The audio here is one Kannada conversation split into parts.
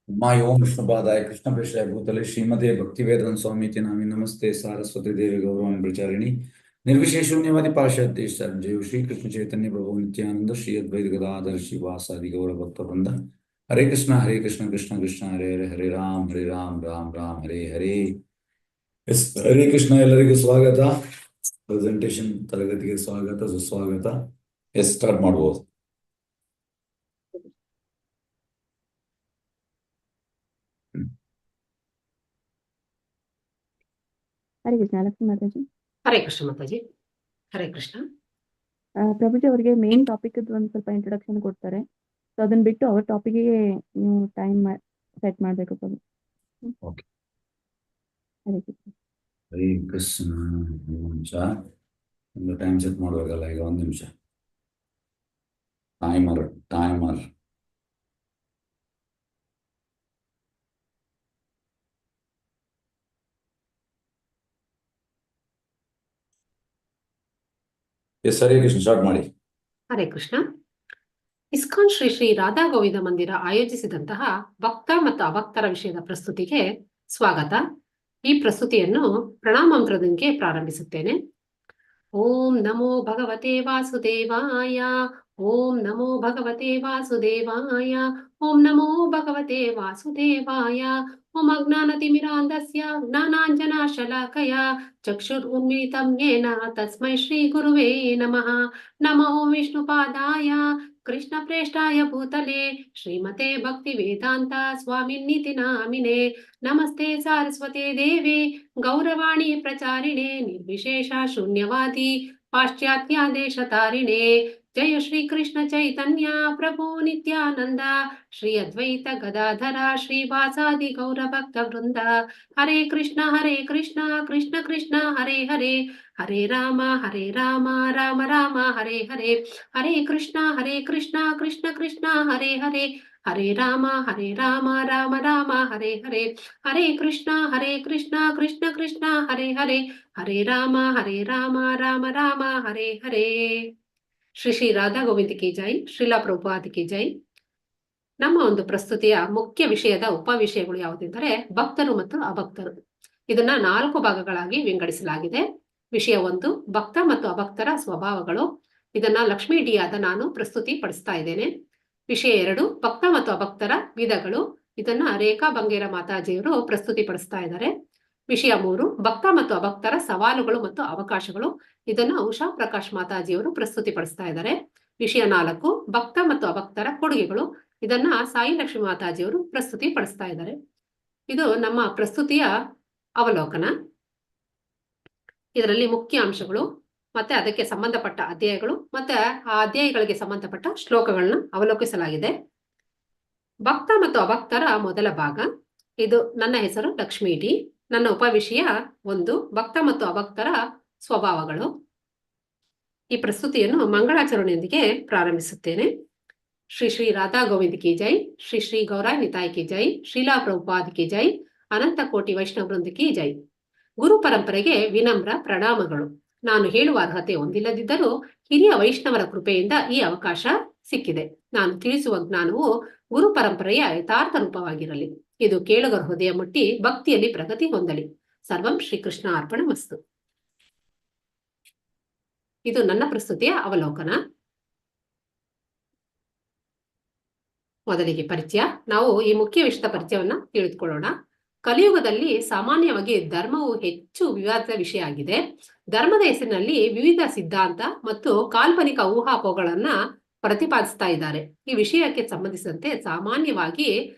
उमायों विष्णुपादाय कृष्णप्रेष्ठाय भूतले श्रीमते भक्तिवेदांत स्वामीति नामी नमस्ते सारस्वती देवी गौरवाणी प्रचारिणी निर्विशेष शून्यवादी पार्षदेश्वर जय श्री कृष्ण चैतन्य प्रभु नित्यानंद श्री अद्वैत गदाधर श्रीवासादि गौर भक्त वृंद हरे कृष्ण कृष्ण कृष्ण हरे हरे हरे राम राम राम हरे हरे हरे कृष्ण ಎಲ್ಲರಿಗೂ ಸ್ವಾಗತ ಪ್ರೆಸೆಂಟೇಷನ್ ತರಗತಿಗೆ ಸ್ವಾಗತ ಸುಸ್ವಾಗತ ಸ್ಟಾರ್ಟ್ ಮಾಡಬಹುದು ಹರೇ ಕೃಷ್ಣ ಲಕ್ಷ್ಮೀ ಮಾತಾಜಿ. ಹರೇ ಕೃಷ್ಣ ಮಾತಾಜಿ. ಹರೇ ಕೃಷ್ಣ. ಪ್ರಭುಜಿ ಅವರಿಗೆ ಮೇನ್ ಟಾಪಿಕ್ ಒಂದು ಸ್ವಲ್ಪ ಇಂಟ್ರೊಡಕ್ಷನ್ ಕೊಡ್ತಾರೆ. ಸೊ ಅದನ್ನ ಬಿಟ್ಟು ಅವ್ರ ಟಾಪಿಕ್ಗೆ ನೀವು ಟೈಮ್ ಸೆಟ್ ಮಾಡಬೇಕು ಪ್ರಭು. ಓಕೆ. ಹರೇ ಕೃಷ್ಣ. ಹರೇ ಕೃಷ್ಣ. ನಿಮಿಷ ಒಂದು ಟೈಮ್ ಸೆಟ್ ಮಾಡಬೇಕಲ್ಲ, ಈಗ ಒಂದು ನಿಮಿಷ. Timer yes. Hare Krishna, start ಮಾಡಿ. ಹರೇ ಕೃಷ್ಣ. ಇಸ್ಕಾನ್ ಶ್ರೀ ಶ್ರೀ ರಾಧಾ ಗೋವಿಂದ ಮಂದಿರ ಆಯೋಜಿಸಿದಂತಹ ಭಕ್ತ ಮತ್ತು ಅಭಕ್ತರ ವಿಷಯದ ಪ್ರಸ್ತುತಿಗೆ ಸ್ವಾಗತ. ಈ ಪ್ರಸ್ತುತಿಯನ್ನು ಪ್ರಣಾಮ ಮಂತ್ರದೊಂದಿಗೆ ಪ್ರಾರಂಭಿಸುತ್ತೇನೆ. ಓಂ ನಮೋ ಭಗವತೆ ವಾಸುದೇವಾಯ. ಓಂ ನಮೋ ಭಗವತೆ ವಾಸುದೇವಾಯ. ಓಂ ನಮೋ ಭಗವತೆ ವಾಸುದೇವಾಯ. ಓಂ ಅಜ್ಞಾನತಿಮಿರಾಂಧಸ್ಯ ಜ್ಞಾನಾಂಜನಶಲಾಕಯ ಚಕ್ಷುರುನ್ಮಿಲಿತಂ ಯೇನ ತಸ್ಮೈ ಶ್ರೀ ಗುರುವೇ ನಮಃ. ನಮೋ ವಿಷ್ಣುಪಾದಾಯ ಕೃಷ್ಣ ಪ್ರೇಷ್ಠಾಯ ಭೂತಲೆ ಶ್ರೀಮತೆ ಭಕ್ತಿ ವೇದಾಂತ ಸ್ವಾಮಿನ್ನಿತಿ ನಾಮಿನೆ. ನಮಸ್ತೆ ಸಾರಸ್ವತಿ ದೇವಿ ಗೌರವಾಣಿ ಪ್ರಚಾರಿಣೆ ನಿರ್ವಿಶೇಷ ಶೂನ್ಯವಾದಿ ಪಾಶ್ಚಾತ್ಯ ದೇಶ ತಾರಿಣೆ. ಜಯ ಶ್ರೀ ಕೃಷ್ಣ ಚೈತನ್ಯ ಪ್ರಭು ನಿತ್ಯಾನಂದ ಶ್ರೀ ಅದ್ವೈತ ಗದಾಧರ ಶ್ರೀವಾಸಾದಿ ಗೌರ ಭಕ್ತ ವೃಂದ. ಹರೇ ಕೃಷ್ಣ ಕೃಷ್ಣ ಕೃಷ್ಣ ಹರೇ ಹರೇ. ಹರೇ ರಾಮ ರಾಮ ರಾಮ ಹರೇ ಹರೇ. ಹರೇ ಕೃಷ್ಣ ಕೃಷ್ಣ ಕೃಷ್ಣ ಹರೇ ಹರೇ. ಹರೇ ರಾಮ ರಾಮ ರಾಮ ಹರೇ ಹರೇ. ಹರೇ ಕೃಷ್ಣ ಕೃಷ್ಣ ಕೃಷ್ಣ ಹರೇ ಹರೇ. ಹರೇ ರಾಮ ರಾಮ ರಾಮ ಹರೇ ಹರೇ. ಶ್ರೀ ಶ್ರೀ ರಾಧಾ ಗೋವಿಂದ ಕಿ ಜೈ. ಶ್ರೀಲಾ ಪ್ರಭುಪಾದ ಕಿ ಜೈ. ನಮ್ಮ ಒಂದು ಪ್ರಸ್ತುತಿಯ ಮುಖ್ಯ ವಿಷಯದ ಉಪವಿಷಯಗಳು ಯಾವುದೆಂದರೆ ಭಕ್ತರು ಮತ್ತು ಅಭಕ್ತರು. ಇದನ್ನ 4 ಭಾಗಗಳಾಗಿ ವಿಂಗಡಿಸಲಾಗಿದೆ. ವಿಷಯ 1 ಭಕ್ತ ಮತ್ತು ಅಭಕ್ತರ ಸ್ವಭಾವಗಳು. ಇದನ್ನ ಲಕ್ಷ್ಮೀ ಡಿ ಆದ ನಾನು ಪ್ರಸ್ತುತಿ ಪಡಿಸ್ತಾ ಇದ್ದೇನೆ. ವಿಷಯ 2 ಭಕ್ತ ಮತ್ತು ಅಭಕ್ತರ ವಿಧಗಳು. ಇದನ್ನ ರೇಖಾ ಬಂಗೇರ ಮಾತಾಜಿಯವರು ಪ್ರಸ್ತುತಿ ಪಡಿಸ್ತಾ ಇದ್ದಾರೆ. ವಿಷಯ 3 ಭಕ್ತ ಮತ್ತು ಅಭಕ್ತರ ಸವಾಲುಗಳು ಮತ್ತು ಅವಕಾಶಗಳು. ಇದನ್ನ ಉಷಾ ಪ್ರಕಾಶ್ ಮಾತಾಜಿಯವರು ಪ್ರಸ್ತುತಿ ಪಡಿಸ್ತಾ ಇದ್ದಾರೆ. ವಿಷಯ 4 ಭಕ್ತ ಮತ್ತು ಅಭಕ್ತರ ಕೊಡುಗೆಗಳು. ಇದನ್ನ ಸಾಯಿ ಲಕ್ಷ್ಮೀ ಮಾತಾಜಿಯವರು ಪ್ರಸ್ತುತಿ ಪಡಿಸ್ತಾ ಇದ್ದಾರೆ. ಇದು ನಮ್ಮ ಪ್ರಸ್ತುತಿಯ ಅವಲೋಕನ. ಇದರಲ್ಲಿ ಮುಖ್ಯ ಅಂಶಗಳು ಮತ್ತೆ ಅದಕ್ಕೆ ಸಂಬಂಧಪಟ್ಟ ಅಧ್ಯಾಯಗಳು ಮತ್ತೆ ಆ ಅಧ್ಯಾಯಗಳಿಗೆ ಸಂಬಂಧಪಟ್ಟ ಶ್ಲೋಕಗಳನ್ನ ಅವಲೋಕಿಸಲಾಗಿದೆ. ಭಕ್ತ ಮತ್ತು ಅಭಕ್ತರ ಮೊದಲ ಭಾಗ. ಇದು ನನ್ನ ಹೆಸರು ಲಕ್ಷ್ಮೀ ಡಿ. ನನ್ನ ಉಪವಿಷಯ 1 ಭಕ್ತ ಮತ್ತು ಅಭಕ್ತರ ಸ್ವಭಾವಗಳು. ಈ ಪ್ರಸ್ತುತಿಯನ್ನು ಮಂಗಳಾಚರಣೆಯೊಂದಿಗೆ ಪ್ರಾರಂಭಿಸುತ್ತೇನೆ. ಶ್ರೀ ಶ್ರೀ ರಾಧಾ ಗೋವಿಂದ ಕಿ ಜೈ. ಶ್ರೀ ಶ್ರೀ ಗೌರಾಂಗ್ ನಿತಾಯ್ ಕಿ ಜೈ. ಶ್ರೀಲಾ ಪ್ರಭುಪಾದ ಕಿ ಜೈ. ಅನಂತ ಕೋಟಿ ವೈಷ್ಣವ ವೃಂದ ಕಿ ಜೈ. ಗುರು ಪರಂಪರೆಗೆ ವಿನಮ್ರ ಪ್ರಣಾಮಗಳು. ನಾನು ಹೇಳುವ ಅರ್ಹತೆ ಹೊಂದಿಲ್ಲದಿದ್ದರೂ ಹಿರಿಯ ವೈಷ್ಣವರ ಕೃಪೆಯಿಂದ ಈ ಅವಕಾಶ ಸಿಕ್ಕಿದೆ. ನಾನು ತಿಳಿಸುವ ಜ್ಞಾನವು ಗುರು ಪರಂಪರೆಯ ಯಥಾರ್ಥ ರೂಪವಾಗಿರಲಿ. ಇದು ಕೇಳುಗರ ಹೃದಯ ಮುಟ್ಟಿ ಭಕ್ತಿಯಲ್ಲಿ ಪ್ರಗತಿ ಹೊಂದಲಿ. ಸರ್ವಂ ಶ್ರೀಕೃಷ್ಣ ಅರ್ಪಣಮಸ್ತು. ಇದು ನನ್ನ ಪ್ರಸ್ತುತಿಯ ಅವಲೋಕನ. ಮೊದಲಿಗೆ ಪರಿಚಯ. ನಾವು ಈ ಮುಖ್ಯ ವಿಷಯದ ಪರಿಚಯವನ್ನ ತಿಳಿದುಕೊಳ್ಳೋಣ. ಕಲಿಯುಗದಲ್ಲಿ ಸಾಮಾನ್ಯವಾಗಿ ಧರ್ಮವು ಹೆಚ್ಚು ವಿವಾದದ ವಿಷಯ ಆಗಿದೆ. ಧರ್ಮದ ಹೆಸರಿನಲ್ಲಿ ವಿವಿಧ ಸಿದ್ಧಾಂತ ಮತ್ತು ಕಾಲ್ಪನಿಕ ಊಹಾಪೋಹಗಳನ್ನ ಪ್ರತಿಪಾದಿಸ್ತಾ ಇದ್ದಾರೆ. ಈ ವಿಷಯಕ್ಕೆ ಸಂಬಂಧಿಸಿದಂತೆ ಸಾಮಾನ್ಯವಾಗಿ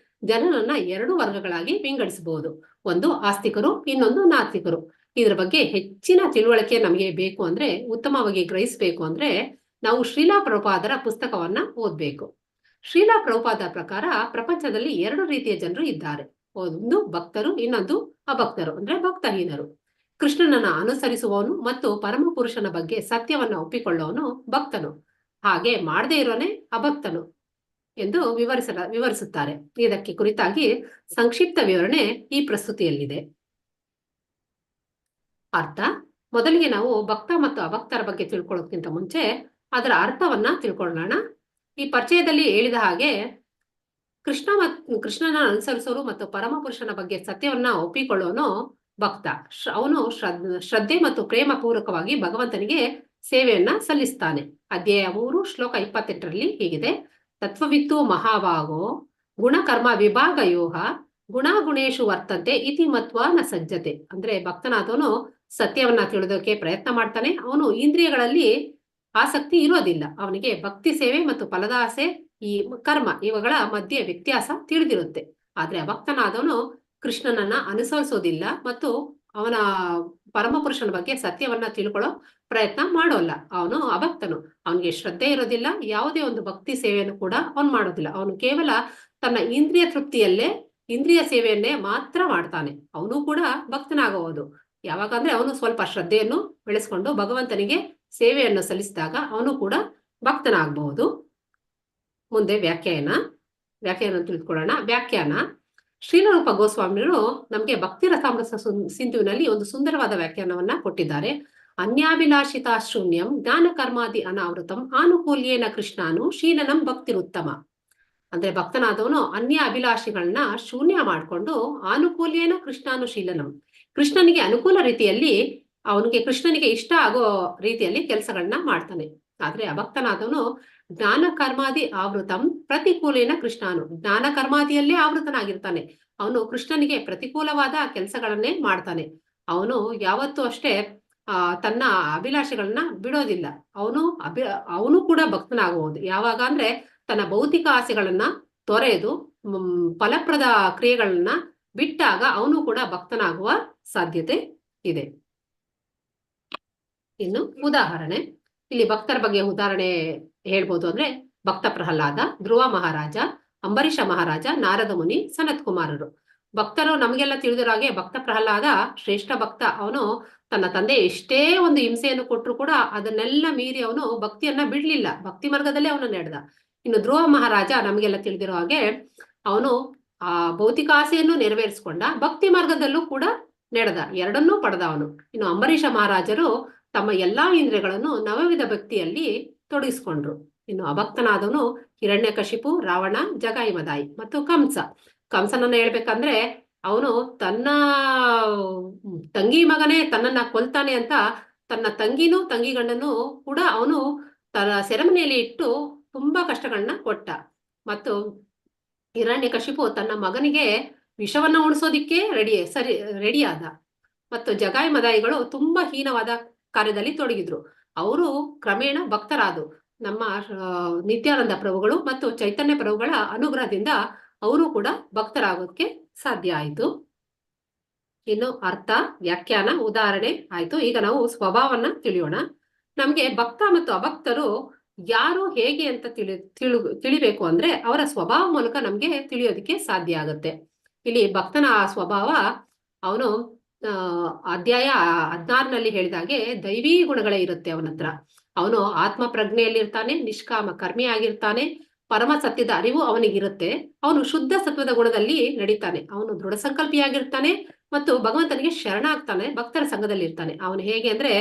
ಜನರನ್ನ 2 ವರ್ಗಗಳಾಗಿ ವಿಂಗಡಿಸಬಹುದು. ಒಂದು ಆಸ್ತಿಕರು, ಇನ್ನೊಂದು ನಾಸ್ತಿಕರು. ಇದರ ಬಗ್ಗೆ ಹೆಚ್ಚಿನ ತಿಳುವಳಿಕೆ ನಮಗೆ ಬೇಕು ಅಂದ್ರೆ, ಉತ್ತಮವಾಗಿ ಗ್ರಹಿಸಬೇಕು ಅಂದ್ರೆ ನಾವು ಶ್ರೀಲಾ ಪ್ರಭುಪಾದರ ಪುಸ್ತಕವನ್ನ ಓದ್ಬೇಕು. ಶ್ರೀಲಾ ಪ್ರಭುಪಾದರ ಪ್ರಕಾರ ಪ್ರಪಂಚದಲ್ಲಿ 2 ರೀತಿಯ ಜನರು ಇದ್ದಾರೆ. ಒಂದು ಭಕ್ತರು, ಇನ್ನೊಂದು ಅಭಕ್ತರು ಅಂದ್ರೆ ಭಕ್ತಹೀನರು. ಕೃಷ್ಣನನ್ನ ಅನುಸರಿಸುವವನು ಮತ್ತು ಪರಮ ಪುರುಷನ ಬಗ್ಗೆ ಸತ್ಯವನ್ನ ಒಪ್ಪಿಕೊಳ್ಳುವವನು ಭಕ್ತನು. ಹಾಗೆ ಮಾಡದೇ ಇರೋನೇ ಅಭಕ್ತನು ಎಂದು ವಿವರಿಸುತ್ತಾರೆ. ಇದಕ್ಕೆ ಕುರಿತಾಗಿ ಸಂಕ್ಷಿಪ್ತ ವಿವರಣೆ ಈ ಪ್ರಸ್ತುತಿಯಲ್ಲಿದೆ. ಅರ್ಥ. ಮೊದಲಿಗೆ ನಾವು ಭಕ್ತ ಮತ್ತು ಅಭಕ್ತರ ಬಗ್ಗೆ ತಿಳ್ಕೊಳ್ಳೋದಕ್ಕಿಂತ ಮುಂಚೆ ಅದರ ಅರ್ಥವನ್ನ ತಿಳ್ಕೊಳ್ಳೋಣ. ಈ ಪರಿಚಯದಲ್ಲಿ ಹೇಳಿದ ಹಾಗೆ ಕೃಷ್ಣನ ಅನುಸರಿಸೋರು ಮತ್ತು ಪರಮ ಪುರುಷನ ಬಗ್ಗೆ ಸತ್ಯವನ್ನ ಒಪ್ಪಿಕೊಳ್ಳೋನು ಭಕ್ತ. ಅವನು ಶ್ರದ್ಧೆ ಮತ್ತು ಪ್ರೇಮ ಪೂರ್ವಕವಾಗಿ ಭಗವಂತನಿಗೆ ಸೇವೆಯನ್ನ ಸಲ್ಲಿಸ್ತಾನೆ. ಅಧ್ಯಾಯ 3 ಶ್ಲೋಕ 28ರಲ್ಲಿ ಹೀಗಿದೆ: ತತ್ವವಿತ್ತು ಮಹಾಭಾಗೋ ಗುಣಕರ್ಮ ವಿಭಾಗಯೋಹ ಗುಣಾಗುಣೇಶು ವರ್ತಂತೆ ಇತಿ ಮತ್ವ ನ ಸಜ್ಜತೆ. ಅಂದ್ರೆ ಭಕ್ತನಾದವನು ಸತ್ಯವನ್ನ ತಿಳಿದೋಕೆ ಪ್ರಯತ್ನ ಮಾಡ್ತಾನೆ. ಅವನು ಇಂದ್ರಿಯಗಳಲ್ಲಿ ಆಸಕ್ತಿ ಇರೋದಿಲ್ಲ. ಅವನಿಗೆ ಭಕ್ತಿ ಸೇವೆ ಮತ್ತು ಫಲದಾಸೆ, ಈ ಕರ್ಮ, ಇವುಗಳ ಮಧ್ಯೆ ವ್ಯತ್ಯಾಸ ತಿಳಿದಿರುತ್ತೆ. ಆದ್ರೆ ಅಭಕ್ತನಾದವನು ಕೃಷ್ಣನನ್ನ ಅನುಸರಿಸೋದಿಲ್ಲ ಮತ್ತು ಅವನ ಪರಮಪುರುಷನ ಬಗ್ಗೆ ಸತ್ಯವನ್ನ ತಿಳ್ಕೊಳ್ಳೋ ಪ್ರಯತ್ನ ಮಾಡೋಲ್ಲ. ಅವನು ಅಭಕ್ತನು. ಅವನಿಗೆ ಶ್ರದ್ಧೆ ಇರೋದಿಲ್ಲ. ಯಾವುದೇ ಒಂದು ಭಕ್ತಿ ಸೇವೆಯನ್ನು ಕೂಡ ಅವನು ಮಾಡೋದಿಲ್ಲ. ಅವನು ಕೇವಲ ತನ್ನ ಇಂದ್ರಿಯ ತೃಪ್ತಿಯಲ್ಲೇ ಇಂದ್ರಿಯ ಸೇವೆಯನ್ನೇ ಮಾತ್ರ ಮಾಡ್ತಾನೆ. ಅವನು ಕೂಡ ಭಕ್ತನಾಗಬಹುದು. ಯಾವಾಗಂದ್ರೆ ಅವನು ಸ್ವಲ್ಪ ಶ್ರದ್ಧೆಯನ್ನು ಬೆಳೆಸ್ಕೊಂಡು ಭಗವಂತನಿಗೆ ಸೇವೆಯನ್ನು ಸಲ್ಲಿಸಿದಾಗ ಅವನು ಕೂಡ ಭಕ್ತನಾಗಬಹುದು. ಮುಂದೆ ವ್ಯಾಖ್ಯಾನ ತಿಳಿದುಕೊಳ್ಳೋಣ. ವ್ಯಾಖ್ಯಾನ: ಶ್ರೀಲರೂಪ ಗೋಸ್ವಾಮಿಗಳು ನಮಗೆ ಭಕ್ತಿ ರಸಾಮೃತ ಸಿಂಧುವಿನಲ್ಲಿ ಒಂದು ಸುಂದರವಾದ ವ್ಯಾಖ್ಯಾನವನ್ನ ಕೊಟ್ಟಿದ್ದಾರೆ. ಅನ್ಯಾಭಿಲಾಷಿತ ಶೂನ್ಯಂ ಜ್ಞಾನ ಕರ್ಮಾದಿ ಅನಾವೃತಂ ಆನುಕೂಲ್ಯೇನ ಕೃಷ್ಣಾನು ಶೀಲನಂ ಭಕ್ತಿರುತ್ತಮ. ಅಂದ್ರೆ ಭಕ್ತನಾದವನು ಅನ್ಯ ಅಭಿಲಾಷಿಗಳನ್ನ ಶೂನ್ಯ ಮಾಡಿಕೊಂಡು ಆನುಕೂಲ್ಯೇನ ಕೃಷ್ಣಾನುಶೀಲನಂ, ಕೃಷ್ಣನಿಗೆ ಅನುಕೂಲ ರೀತಿಯಲ್ಲಿ, ಅವನಿಗೆ ಕೃಷ್ಣನಿಗೆ ಇಷ್ಟ ಆಗೋ ರೀತಿಯಲ್ಲಿ ಕೆಲಸಗಳನ್ನ ಮಾಡ್ತಾನೆ. ಆದ್ರೆ ಅಭಕ್ತನಾದವನು ಜ್ಞಾನ ಕರ್ಮಾದಿ ಆವೃತಂ ಪ್ರತಿಕೂಲೇನ ಕೃಷ್ಣಾನು, ಜ್ಞಾನ ಕರ್ಮಾದಿಯಲ್ಲೇ ಆವೃತನಾಗಿರ್ತಾನೆ. ಅವನು ಕೃಷ್ಣನಿಗೆ ಪ್ರತಿಕೂಲವಾದ ಕೆಲಸಗಳನ್ನೇ ಮಾಡ್ತಾನೆ. ಅವನು ಯಾವತ್ತೂ ಅಷ್ಟೇ ತನ್ನ ಅಭಿಲಾಷೆಗಳನ್ನ ಬಿಡೋದಿಲ್ಲ. ಅವನು ಕೂಡ ಭಕ್ತನಾಗಬಹುದು. ಯಾವಾಗ ಅಂದ್ರೆ ತನ್ನ ಭೌತಿಕ ಆಸೆಗಳನ್ನ ತೊರೆದು ಫಲಪ್ರದ ಕ್ರಿಯೆಗಳನ್ನ ಬಿಟ್ಟಾಗ ಅವನು ಕೂಡ ಭಕ್ತನಾಗುವ ಸಾಧ್ಯತೆ ಇದೆ. ಇನ್ನು ಉದಾಹರಣೆ, ಇಲ್ಲಿ ಭಕ್ತರ ಬಗ್ಗೆ ಉದಾಹರಣೆ ಹೇಳ್ಬೋದು ಅಂದ್ರೆ ಭಕ್ತ ಪ್ರಹ್ಲಾದ, ಧ್ರುವ ಮಹಾರಾಜ, ಅಂಬರೀಷ ಮಹಾರಾಜ, ನಾರದ ಮುನಿ, ಸನತ್ ಕುಮಾರರು. ಭಕ್ತರು ನಮಗೆಲ್ಲ ತಿಳಿದಿರೋ ಹಾಗೆ ಭಕ್ತ ಪ್ರಹ್ಲಾದ ಶ್ರೇಷ್ಠ ಭಕ್ತ. ಅವನು ತನ್ನ ತಂದೆ ಎಷ್ಟೇ ಒಂದು ಹಿಂಸೆಯನ್ನು ಕೊಟ್ಟರು ಕೂಡ ಅದನ್ನೆಲ್ಲ ಮೀರಿ ಅವನು ಭಕ್ತಿಯನ್ನ ಬಿಡ್ಲಿಲ್ಲ. ಭಕ್ತಿ ಮಾರ್ಗದಲ್ಲೇ ಅವನು ನಡೆದ. ಇನ್ನು ಧ್ರುವ ಮಹಾರಾಜ ನಮಗೆಲ್ಲ ತಿಳಿದಿರೋ ಹಾಗೆ ಅವನು ಆ ಭೌತಿಕ ಆಸೆಯನ್ನು ನೆರವೇರಿಸಿಕೊಂಡ, ಭಕ್ತಿ ಮಾರ್ಗದಲ್ಲೂ ಕೂಡ ನಡೆದ, ಎರಡನ್ನೂ ಪಡೆದ ಅವನು. ಇನ್ನು ಅಂಬರೀಷ ಮಹಾರಾಜರು ತಮ್ಮ ಎಲ್ಲಾ ಇಂದ್ರಿಯಗಳನ್ನು ನವವಿಧ ಭಕ್ತಿಯಲ್ಲಿ ತೊಡಗಿಸ್ಕೊಂಡ್ರು. ಇನ್ನು ಅಭಕ್ತನಾದವನು ಹಿರಣ್ಯಕಶಿಪು, ರಾವಣ, ಜಗಾಯಿ ಮದಾಯಿ ಮತ್ತು ಕಂಸನನ್ನ ಹೇಳ್ಬೇಕಂದ್ರೆ ಅವನು ತನ್ನ ತಂಗಿ ಮಗನೇ ತನ್ನನ್ನ ಕೊಲ್ತಾನೆ ಅಂತ ತನ್ನ ತಂಗಿ ಗಂಡನು ಕೂಡ ಅವನು ತನ್ನ ಸೆರೆಮನೆಯಲ್ಲಿ ಇಟ್ಟು ತುಂಬಾ ಕಷ್ಟಗಳನ್ನ ಕೊಟ್ಟ. ಮತ್ತು ಹಿರಣ್ಯಕಶಿಪು ತನ್ನ ಮಗನಿಗೆ ವಿಷವನ್ನ ಉಣಿಸೋದಿಕ್ಕೆ ರೆಡಿಯಾದ. ಮತ್ತು ಜಗಾಯಿ ಮದಾಯಿಗಳು ತುಂಬಾ ಹೀನವಾದ ಕಾರ್ಯದಲ್ಲಿ ತೊಡಗಿದ್ರು. ಅವರು ಕ್ರಮೇಣ ಭಕ್ತರಾದರು. ನಮ್ಮ ನಿತ್ಯಾನಂದ ಪ್ರಭುಗಳು ಮತ್ತು ಚೈತನ್ಯ ಪ್ರಭುಗಳ ಅನುಗ್ರಹದಿಂದ ಅವರು ಕೂಡ ಭಕ್ತರಾಗೋದಕ್ಕೆ ಸಾಧ್ಯ ಆಯಿತು. ಇನ್ನು ಅರ್ಥ, ವ್ಯಾಖ್ಯಾನ, ಉದಾಹರಣೆ ಆಯ್ತು. ಈಗ ನಾವು ಸ್ವಭಾವವನ್ನ ತಿಳಿಯೋಣ. ನಮ್ಗೆ ಭಕ್ತ ಮತ್ತು ಅಭಕ್ತರು ಯಾರು ಹೇಗೆ ಅಂತ ತಿಳಿಬೇಕು ಅಂದ್ರೆ ಅವರ ಸ್ವಭಾವ ಮೂಲಕ ನಮ್ಗೆ ತಿಳಿಯೋದಕ್ಕೆ ಸಾಧ್ಯ ಆಗುತ್ತೆ. ಇಲ್ಲಿ ಭಕ್ತನ ಸ್ವಭಾವ, ಅವನು ಅಧ್ಯಾಯ 16ನಲ್ಲಿ ಹೇಳಿದಾಗೆ ದೈವೀ ಗುಣಗಳೇ ಇರುತ್ತೆ ಅವನ ಹತ್ರ. ಅವನು ಆತ್ಮ ಪ್ರಜ್ಞೆಯಲ್ಲಿರ್ತಾನೆ, ನಿಷ್ಕಾಮ ಕರ್ಮಿ ಆಗಿರ್ತಾನೆ, ಪರಮ ಸತ್ಯದ ಅರಿವು ಅವನಿಗಿರುತ್ತೆ. ಅವನು ಶುದ್ಧ ಸತ್ವದ ಗುಣದಲ್ಲಿ ನಡೀತಾನೆ. ಅವನು ದೃಢ ಸಂಕಲ್ಪಿಯಾಗಿರ್ತಾನೆ ಮತ್ತು ಭಗವಂತನಿಗೆ ಶರಣ ಆಗ್ತಾನೆ, ಭಕ್ತರ ಸಂಘದಲ್ಲಿ ಇರ್ತಾನೆ. ಅವನು ಹೇಗೆ ಅಂದ್ರೆ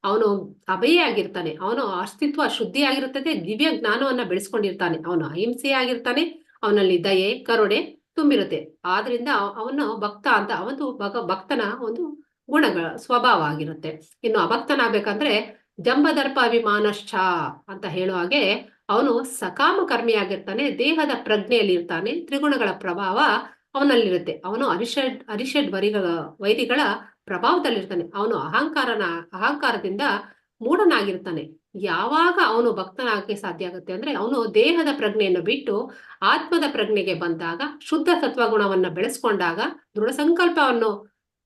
ಅವನು ಅಭಯ ಆಗಿರ್ತಾನೆ, ಅವನು ಅಸ್ತಿತ್ವ ಶುದ್ಧಿ ಆಗಿರುತ್ತದೆ, ದಿವ್ಯ ಜ್ಞಾನವನ್ನ ಬೆಳೆಸ್ಕೊಂಡಿರ್ತಾನೆ, ಅವನು ಅಹಿಂಸೆ ಆಗಿರ್ತಾನೆ, ಅವನಲ್ಲಿ ದಯೆ ಕರುಣೆ ತುಂಬಿರುತ್ತೆ. ಆದ್ರಿಂದ ಅವನು ಭಕ್ತ ಅಂತ ಅವನು ಭಕ್ತನ ಒಂದು ಗುಣಗಳ ಸ್ವಭಾವ ಆಗಿರುತ್ತೆ. ಇನ್ನು ಅಭಕ್ತನಾಗ್ಬೇಕಂದ್ರೆ ಜಂಬದರ್ಪ ಅಭಿಮಾನಶ್ಚ ಅಂತ ಹೇಳುವ ಹಾಗೆ ಅವನು ಸಕಾಮ ಕರ್ಮಿಯಾಗಿರ್ತಾನೆ, ದೇಹದ ಪ್ರಜ್ಞೆಯಲ್ಲಿ ಇರ್ತಾನೆ, ತ್ರಿಗುಣಗಳ ಪ್ರಭಾವ ಅವನಲ್ಲಿರುತ್ತೆ. ಅವನು ಅರಿಷಡ್ ವೈರಿಗಳ ಪ್ರಭಾವದಲ್ಲಿರ್ತಾನೆ. ಅವನು ಅಹಂಕಾರದಿಂದ ಮೂಢನಾಗಿರ್ತಾನೆ. ಯಾವಾಗ ಅವನು ಭಕ್ತನಾಗಕ್ಕೆ ಸಾಧ್ಯ ಆಗುತ್ತೆ ಅಂದ್ರೆ ಅವನು ದೇಹದ ಪ್ರಜ್ಞೆಯನ್ನು ಬಿಟ್ಟು ಆತ್ಮದ ಪ್ರಜ್ಞೆಗೆ ಬಂದಾಗ, ಶುದ್ಧ ಸತ್ವಗುಣವನ್ನ ಬೆಳೆಸ್ಕೊಂಡಾಗ, ದೃಢ ಸಂಕಲ್ಪವನ್ನು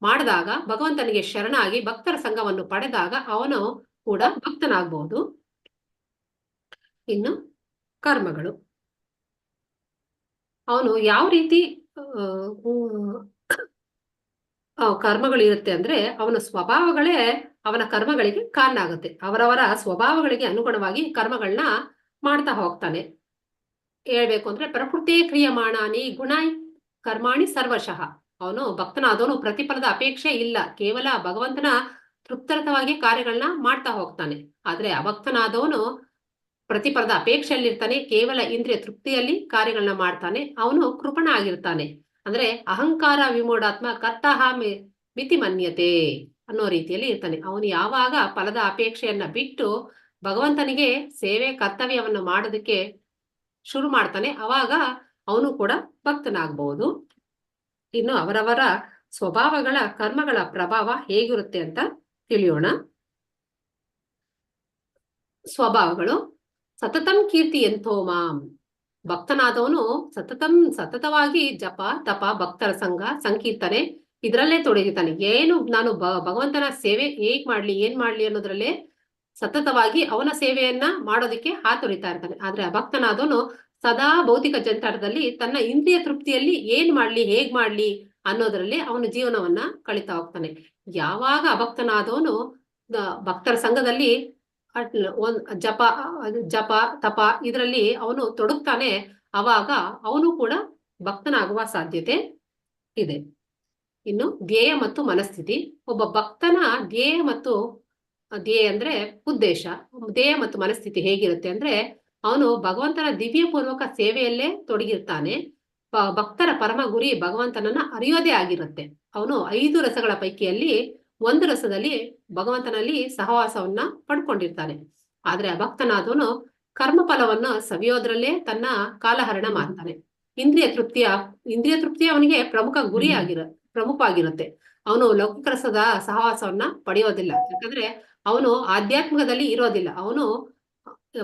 ಮಾಡಿದಾಗ, ಭಗವಂತನಿಗೆ ಶರಣಾಗಿ ಭಕ್ತರ ಸಂಘವನ್ನು ಪಡೆದಾಗ ಅವನು ಕೂಡ ಭಕ್ತನಾಗಬಹುದು. ಇನ್ನು ಕರ್ಮಗಳು, ಅವನು ಯಾವ ರೀತಿ ಕರ್ಮಗಳು ಇರುತ್ತೆ ಅಂದ್ರೆ ಅವನ ಸ್ವಭಾವಗಳೇ ಅವನ ಕರ್ಮಗಳಿಗೆ ಕಾರಣ ಆಗುತ್ತೆ. ಅವರವರ ಸ್ವಭಾವಗಳಿಗೆ ಅನುಗುಣವಾಗಿ ಕರ್ಮಗಳನ್ನ ಮಾಡ್ತಾ ಹೋಗ್ತಾನೆ. ಹೇಳ್ಬೇಕು ಅಂದ್ರೆ ಪ್ರಕೃತಿ ಕ್ರಿಯಮಾಣಾನಿ ಗುಣಾಯ್ ಕರ್ಮಾಣಿ ಸರ್ವಶಃ. ಅವನು ಭಕ್ತನಾದವನು ಪ್ರತಿಫಲದ ಅಪೇಕ್ಷೆ ಇಲ್ಲ, ಕೇವಲ ಭಗವಂತನ ತೃಪ್ತರತವಾಗಿ ಕಾರ್ಯಗಳನ್ನ ಮಾಡ್ತಾ ಹೋಗ್ತಾನೆ. ಆದ್ರೆ ಅಭಕ್ತನಾದವನು ಪ್ರತಿಫಲದ ಅಪೇಕ್ಷೆಯಲ್ಲಿರ್ತಾನೆ, ಕೇವಲ ಇಂದ್ರಿಯ ತೃಪ್ತಿಯಲ್ಲಿ ಕಾರ್ಯಗಳನ್ನ ಮಾಡ್ತಾನೆ, ಅವನು ಕೃಪಣ ಆಗಿರ್ತಾನೆ. ಅಂದ್ರೆ ಅಹಂಕಾರ ವಿಮೂಢಾತ್ಮ ಕರ್ತಃ ಮಿತಿ ಮನ್ಯತೆ ಅನ್ನೋ ರೀತಿಯಲ್ಲಿ ಇರ್ತಾನೆ. ಅವನು ಯಾವಾಗ ಫಲದ ಅಪೇಕ್ಷೆಯನ್ನ ಬಿಟ್ಟು ಭಗವಂತನಿಗೆ ಸೇವೆ ಕರ್ತವ್ಯವನ್ನ ಮಾಡೋದಕ್ಕೆ ಶುರು ಮಾಡ್ತಾನೆ, ಅವಾಗ ಅವನು ಕೂಡ ಭಕ್ತನಾಗಬಹುದು. ಇನ್ನು ಅವರವರ ಸ್ವಭಾವಗಳ ಕರ್ಮಗಳ ಪ್ರಭಾವ ಹೇಗಿರುತ್ತೆ ಅಂತ ತಿಳಿಯೋಣ. ಸ್ವಭಾವಗಳು. ಸತತಂ ಕೀರ್ತಿ ಎಂಥೋ ಮಾಂ. ಭಕ್ತನಾದವನು ಸತತವಾಗಿ ಜಪ ತಪ ಭಕ್ತರ ಸಂಘ ಸಂಕೀರ್ತನೆ ಇದರಲ್ಲೇ ತೊಡಗಿತಾನೆ. ಏನು ನಾನು ಭಗವಂತನ ಸೇವೆ ಹೇಗ್ ಮಾಡ್ಲಿ ಏನ್ ಮಾಡ್ಲಿ ಅನ್ನೋದ್ರಲ್ಲೇ ಸತತವಾಗಿ ಅವನ ಸೇವೆಯನ್ನ ಮಾಡೋದಕ್ಕೆ ಹಾತೊರಿತಾ ಇರ್ತಾನೆ. ಆದ್ರೆ ಅಭಕ್ತನಾದವನು ಸದಾ ಭೌತಿಕ ಜಂತಾಟದಲ್ಲಿ ತನ್ನ ಇಂದ್ರಿಯ ತೃಪ್ತಿಯಲ್ಲಿ ಏನ್ ಮಾಡ್ಲಿ ಹೇಗ್ ಮಾಡ್ಲಿ ಅನ್ನೋದ್ರಲ್ಲಿ ಅವನ ಜೀವನವನ್ನ ಕಳೀತಾ ಹೋಗ್ತಾನೆ. ಯಾವಾಗ ಅಭಕ್ತನಾದವನು ಭಕ್ತರ ಸಂಘದಲ್ಲಿ ಜಪ ತಪ ಇದರಲ್ಲಿ ಅವನು ತೊಡಗ್ತಾನೆ, ಅವಾಗ ಅವನು ಕೂಡ ಭಕ್ತನಾಗುವ ಸಾಧ್ಯತೆ ಇದೆ. ಇನ್ನು ಧ್ಯೇಯ ಮತ್ತು ಮನಸ್ಥಿತಿ. ಒಬ್ಬ ಭಕ್ತನ ಧ್ಯೇಯ ಅಂದ್ರೆ ಉದ್ದೇಶ, ಧ್ಯೇಯ ಮತ್ತು ಮನಸ್ಥಿತಿ ಹೇಗಿರುತ್ತೆ ಅಂದ್ರೆ ಅವನು ಭಗವಂತನ ದಿವ್ಯ ಪೂರ್ವಕ ಸೇವೆಯಲ್ಲೇ ತೊಡಗಿರ್ತಾನೆ. ಭಕ್ತರ ಪರಮ ಗುರಿ ಭಗವಂತನನ್ನ ಅರಿಯೋದೇ ಆಗಿರುತ್ತೆ. ಅವನು 5 ರಸಗಳ ಪೈಕಿಯಲ್ಲಿ 1 ರಸದಲ್ಲಿ ಭಗವಂತನಲ್ಲಿ ಸಹವಾಸವನ್ನ ಪಡ್ಕೊಂಡಿರ್ತಾನೆ. ಆದ್ರೆ ಅಭಕ್ತನಾದವನು ಕರ್ಮ ಫಲವನ್ನ ಸವಿಯೋದ್ರಲ್ಲೇ ತನ್ನ ಕಾಲಹರಣ ಮಾಡ್ತಾನೆ. ಇಂದ್ರಿಯ ತೃಪ್ತಿ ಅವನಿಗೆ ಪ್ರಮುಖವಾಗಿರುತ್ತೆ. ಅವನು ಲೌಕಿಕ ರಸದ ಸಹವಾಸವನ್ನ ಪಡೆಯೋದಿಲ್ಲ, ಯಾಕಂದ್ರೆ ಅವನು ಆಧ್ಯಾತ್ಮಿಕದಲ್ಲಿ ಇರೋದಿಲ್ಲ. ಅವನು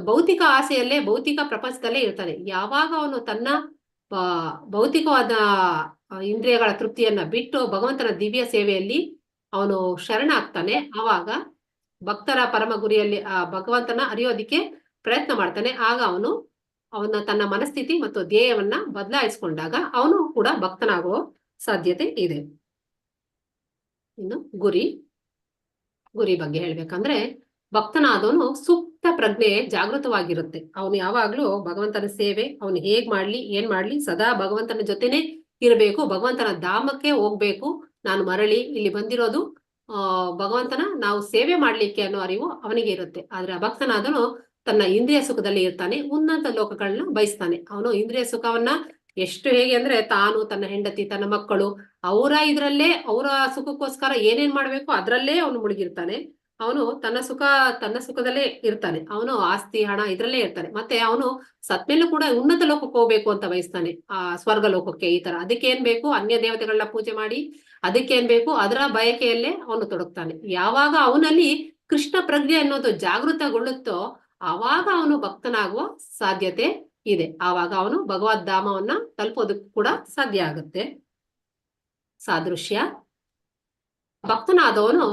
ಭೌತಿಕ ಆಸೆಯಲ್ಲೇ ಭೌತಿಕ ಪ್ರಪಂಚದಲ್ಲೇ ಇರ್ತಾನೆ. ಯಾವಾಗ ಅವನು ತನ್ನ ಭೌತಿಕವಾದ ಇಂದ್ರಿಯಗಳ ತೃಪ್ತಿಯನ್ನ ಬಿಟ್ಟು ಭಗವಂತನ ದಿವ್ಯ ಸೇವೆಯಲ್ಲಿ ಅವನು ಶರಣಾಗ್ತಾನೆ, ಆವಾಗ ಭಕ್ತರ ಪರಮ ಗುರಿಯಲ್ಲಿ ಆ ಭಗವಂತನ ಅರಿಯೋದಿಕ್ಕೆ ಪ್ರಯತ್ನ ಮಾಡ್ತಾನೆ. ಆಗ ಅವನ ತನ್ನ ಮನಸ್ಥಿತಿ ಮತ್ತು ಧ್ಯೇಯವನ್ನ ಬದಲಾಯಿಸಿಕೊಂಡಾಗ ಅವನು ಕೂಡ ಭಕ್ತನಾಗುವ ಸಾಧ್ಯತೆ ಇದೆ. ಇನ್ನು ಗುರಿ ಬಗ್ಗೆ ಹೇಳ್ಬೇಕಂದ್ರೆ ಭಕ್ತನಾದವನು ಸೂಕ್ತ ಪ್ರಜ್ಞೆ ಜಾಗೃತವಾಗಿರುತ್ತೆ. ಅವನು ಯಾವಾಗ್ಲೂ ಭಗವಂತನ ಸೇವೆ ಅವನು ಹೇಗ್ ಮಾಡ್ಲಿ ಏನ್ ಮಾಡ್ಲಿ ಸದಾ ಭಗವಂತನ ಜೊತೆನೆ ಇರಬೇಕು, ಭಗವಂತನ ಧಾಮಕ್ಕೆ ಹೋಗ್ಬೇಕು, ನಾನು ಮರಳಿ ಇಲ್ಲಿ ಬಂದಿರೋದು ಭಗವಂತನ ನಾವು ಸೇವೆ ಮಾಡ್ಲಿಕ್ಕೆ ಅನ್ನೋ ಅರಿವು ಅವನಿಗೆ ಇರುತ್ತೆ. ಆದ್ರೆ ಅಭಕ್ತನಾದನು ತನ್ನ ಇಂದ್ರಿಯ ಸುಖದಲ್ಲಿ ಇರ್ತಾನೆ, ಉನ್ನತ ಲೋಕಗಳನ್ನ ಬಯಸ್ತಾನೆ. ಅವನು ಇಂದ್ರಿಯ ಸುಖವನ್ನ ಎಷ್ಟು ಹೇಗೆ ಅಂದ್ರೆ ತಾನು ತನ್ನ ಹೆಂಡತಿ ತನ್ನ ಮಕ್ಕಳು ಅವರ ಸುಖಕ್ಕೋಸ್ಕರ ಏನೇನ್ ಮಾಡ್ಬೇಕು ಅದ್ರಲ್ಲೇ ಅವನು ಮುಳುಗಿರ್ತಾನೆ. ಅವನು ತನ್ನ ಸುಖದಲ್ಲೇ ಇರ್ತಾನೆ. ಅವನು ಆಸ್ತಿ ಹಣ ಇದ್ರಲ್ಲೇ ಇರ್ತಾನೆ. ಮತ್ತೆ ಅವನು ಸತ್ಮೇಲೂ ಕೂಡ ಉನ್ನತ ಲೋಕಕ್ಕೆ ಹೋಗ್ಬೇಕು ಅಂತ ಬಯಸ್ತಾನೆ, ಸ್ವರ್ಗ ಲೋಕಕ್ಕೆ. ಈ ತರ ಅದಕ್ಕೆ ಏನ್ ಬೇಕು, ಅನ್ಯ ದೇವತೆಗಳನ್ನ ಪೂಜೆ ಮಾಡಿ ಅದಕ್ಕೆ ಏನ್ ಬೇಕು ಅದರ ಬಯಕೆಯಲ್ಲೇ ಅವನು ತೊಡಗ್ತಾನೆ. ಯಾವಾಗ ಅವನಲ್ಲಿ ಕೃಷ್ಣ ಪ್ರಜ್ಞೆ ಅನ್ನೋದು ಜಾಗೃತಗೊಳ್ಳುತ್ತೋ ಆವಾಗ ಅವನು ಭಕ್ತನಾಗುವ ಸಾಧ್ಯತೆ ಇದೆ. ಆವಾಗ ಅವನು ಭಗವದ್ಧಾಮವನ್ನ ತಲುಪೋದಕ್ಕೂ ಕೂಡ ಸಾಧ್ಯ ಆಗುತ್ತೆ. ಸಾದೃಶ್ಯ. ಭಕ್ತನಾದವನು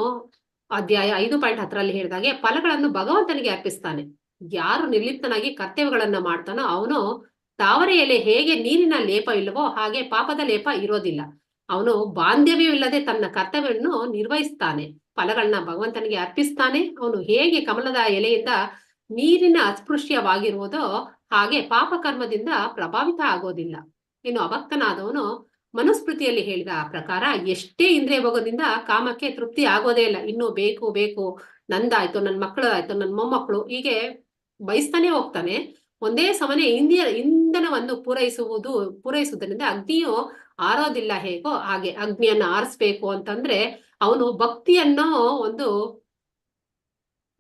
ಅಧ್ಯಾಯ 5.10 ಹೇಳಿದಾಗೆ ಫಲಗಳನ್ನು ಭಗವಂತನಿಗೆ ಅರ್ಪಿಸ್ತಾನೆ. ಯಾರು ನಿರ್ಲಿಪ್ತನಾಗಿ ಕರ್ತವ್ಯಗಳನ್ನ ಮಾಡ್ತಾನೋ ಅವನು ತಾವರೆ ಎಲೆ ಹೇಗೆ ನೀರಿನ ಲೇಪ ಇಲ್ಲವೋ ಹಾಗೆ ಪಾಪದ ಲೇಪ ಇರೋದಿಲ್ಲ. ಅವನು ಬಾಂಧವ್ಯವಿಲ್ಲದೆ ತನ್ನ ಕರ್ತವ್ಯವನ್ನು ನಿರ್ವಹಿಸ್ತಾನೆ, ಫಲಗಳನ್ನ ಭಗವಂತನಿಗೆ ಅರ್ಪಿಸ್ತಾನೆ. ಅವನು ಹೇಗೆ ಕಮಲದ ಎಲೆಯಿಂದ ನೀರಿನ ಅಸ್ಪೃಶ್ಯವಾಗಿರುವುದೋ ಹಾಗೆ ಪಾಪ ಕರ್ಮದಿಂದ ಪ್ರಭಾವಿತ ಆಗೋದಿಲ್ಲ. ಇನ್ನು ಅಭಕ್ತನಾದವನು ಮನುಸ್ಮೃತಿಯಲ್ಲಿ ಹೇಳಿದ ಪ್ರಕಾರ ಎಷ್ಟೇ ಇಂದ್ರಿಯ ಭೋಗದಿಂದ ಕಾಮಕ್ಕೆ ತೃಪ್ತಿ ಆಗೋದೇ ಇಲ್ಲ. ಇನ್ನು ಬೇಕು ನಂದಾಯ್ತು, ನನ್ನ ಮಕ್ಕಳಾಯ್ತು, ನನ್ನ ಮೊಮ್ಮಕ್ಕಳು ಹೀಗೆ ಬಯಸ್ತಾನೆ ಹೋಗ್ತಾನೆ. ಒಂದೇ ಸಮನೆ ಇಂಧನವನ್ನು ಪೂರೈಸುವುದರಿಂದ ಅಗ್ನಿಯು ಆರೋದಿಲ್ಲ ಹೇಗೋ ಹಾಗೆ ಅಗ್ನಿಯನ್ನ ಆರಿಸ್ಬೇಕು ಅಂತಂದ್ರೆ ಅವನು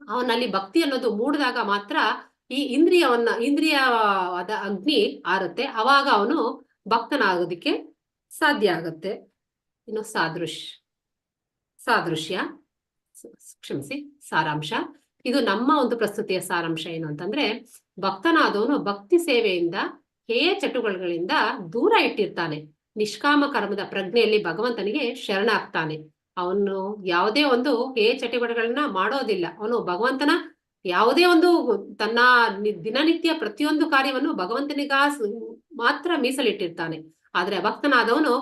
ಅವನಲ್ಲಿ ಭಕ್ತಿ ಅನ್ನೋದು ಮೂಡಿದಾಗ ಮಾತ್ರ ಈ ಇಂದ್ರಿಯವಾದ ಅಗ್ನಿ ಆರುತ್ತೆ. ಅವಾಗ ಅವನು ಭಕ್ತನಾಗೋದಿಕ್ಕೆ ಸಾಧ್ಯ ಆಗುತ್ತೆ. ಇನ್ನು ಸಾರಾಂಶ. ಇದು ನಮ್ಮ ಒಂದು ಪ್ರಸ್ತುತಿಯ ಸಾರಾಂಶ ಏನು ಅಂತಂದ್ರೆ, ಭಕ್ತನಾದವನು ಭಕ್ತಿ ಸೇವೆಯಿಂದ ಹೇಯ ಚಟುವಟಿಕೆಗಳಿಂದ ದೂರ ಇಟ್ಟಿರ್ತಾನೆ. ನಿಷ್ಕಾಮ ಕರ್ಮದ ಪ್ರಜ್ಞೆಯಲ್ಲಿ ಭಗವಂತನಿಗೆ ಶರಣಾಗ್ತಾನೆ. ಅವನು ಯಾವುದೇ ಒಂದು ಹೇಯ ಚಟುವಟಿಕೆಗಳನ್ನ ಮಾಡೋದಿಲ್ಲ. ಅವನು ಭಗವಂತನ ಯಾವುದೇ ಒಂದು ತನ್ನ ದಿನನಿತ್ಯ ಪ್ರತಿಯೊಂದು ಕಾರ್ಯವನ್ನು ಮಾತ್ರ ಮೀಸಲಿಟ್ಟಿರ್ತಾನೆ. ಆದ್ರೆ ಭಕ್ತನಾದವನು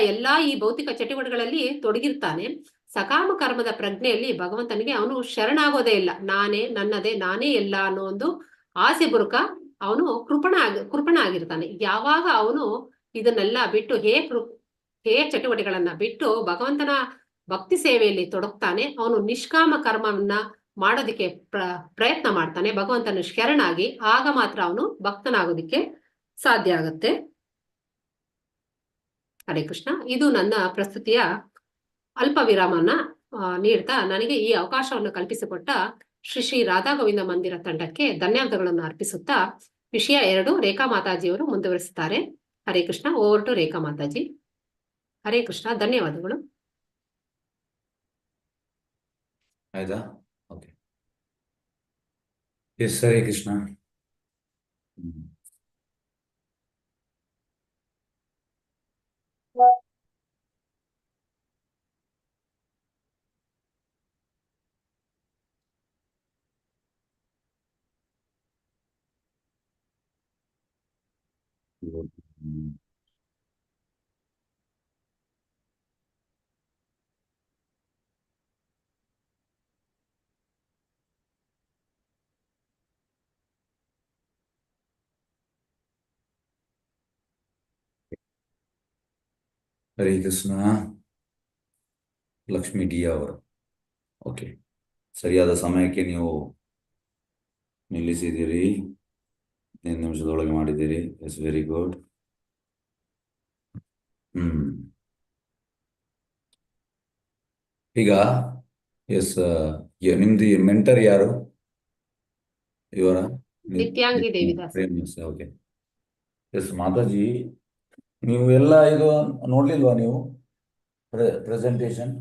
ಎಲ್ಲಾ ಈ ಭೌತಿಕ ಚಟುವಟಿಕೆಗಳಲ್ಲಿ ತೊಡಗಿರ್ತಾನೆ. ಸಕಾಮ ಕರ್ಮದ ಪ್ರಜ್ಞೆಯಲ್ಲಿ ಭಗವಂತನಿಗೆ ಅವನು ಶರಣಾಗೋದೇ ಇಲ್ಲ. ನನ್ನದೇ ನಾನೇ ಎಲ್ಲ ಅನ್ನೋ ಒಂದು ಆಸೆ ಬುರುಕ ಅವನು ಕೃಪಣ ಆಗಿರ್ತಾನೆ. ಯಾವಾಗ ಅವನು ಇದನ್ನೆಲ್ಲ ಬಿಟ್ಟು ಹೇಯ ಚಟುವಟಿಕೆಗಳನ್ನ ಬಿಟ್ಟು ಭಗವಂತನ ಭಕ್ತಿ ಸೇವೆಯಲ್ಲಿ ತೊಡಗ್ತಾನೆ, ಅವನು ನಿಷ್ಕಾಮ ಕರ್ಮವನ್ನ ಮಾಡೋದಿಕ್ಕೆ ಪ್ರಯತ್ನ ಮಾಡ್ತಾನೆ, ಭಗವಂತನ ಶರಣಾಗಿ, ಆಗ ಮಾತ್ರ ಅವನು ಭಕ್ತನಾಗೋದಿಕ್ಕೆ ಸಾಧ್ಯ ಆಗುತ್ತೆ. ಹರೇ ಕೃಷ್ಣ. ಇದು ನನ್ನ ಪ್ರಸ್ತುತಿಯ ಅಲ್ಪ ವಿರಾಮನ ನೀಡ್ತಾ ನನಗೆ ಈ ಅವಕಾಶವನ್ನು ಕಲ್ಪಿಸಿಕೊಟ್ಟ ಶ್ರೀ ಶ್ರೀ ರಾಧಾ ಗೋವಿಂದ ಮಂದಿರ ತಂಡಕ್ಕೆ ಧನ್ಯವಾದಗಳನ್ನು ಅರ್ಪಿಸುತ್ತಾ ವಿಷಯ 2 ರೇಖಾ ಮಾತಾಜಿಯವರು ಮುಂದುವರಿಸುತ್ತಾರೆ. ಹರೇ ಕೃಷ್ಣ. Over to Rekha Mataji. ಹರೇ ಕೃಷ್ಣ. ಧನ್ಯವಾದಗಳು. ಆಯ್ತಾ? Okay. Yes, Hare Krishna. Hare Krishna. Lakshmi D ಅವರು. ಓಕೆ, ಸರಿಯಾದ ಸಮಯಕ್ಕೆ ನೀವು ನಿಲ್ಲಿಸಿದ್ದೀರಿ. 15 ನಿಮಿಷದೊಳಗೆ ಮಾಡಿದ್ದೀರಿ. Yes, very good. ಈಗ ಎಸ್, ನಿಮ್ದು ಮೆಂಟರ್ ಯಾರು? ಇವರ ನಿತ್ಯಾಂಗಿ ದೇವಿದಾಸ್. ಓಕೆ. ಎಸ್ ಮಾತಾಜಿ, ನೀವು ಎಲ್ಲ ಇದು ನೋಡ್ಲಿಲ್ವಾ ನೀವು ಪ್ರೆಸೆಂಟೇಶನ್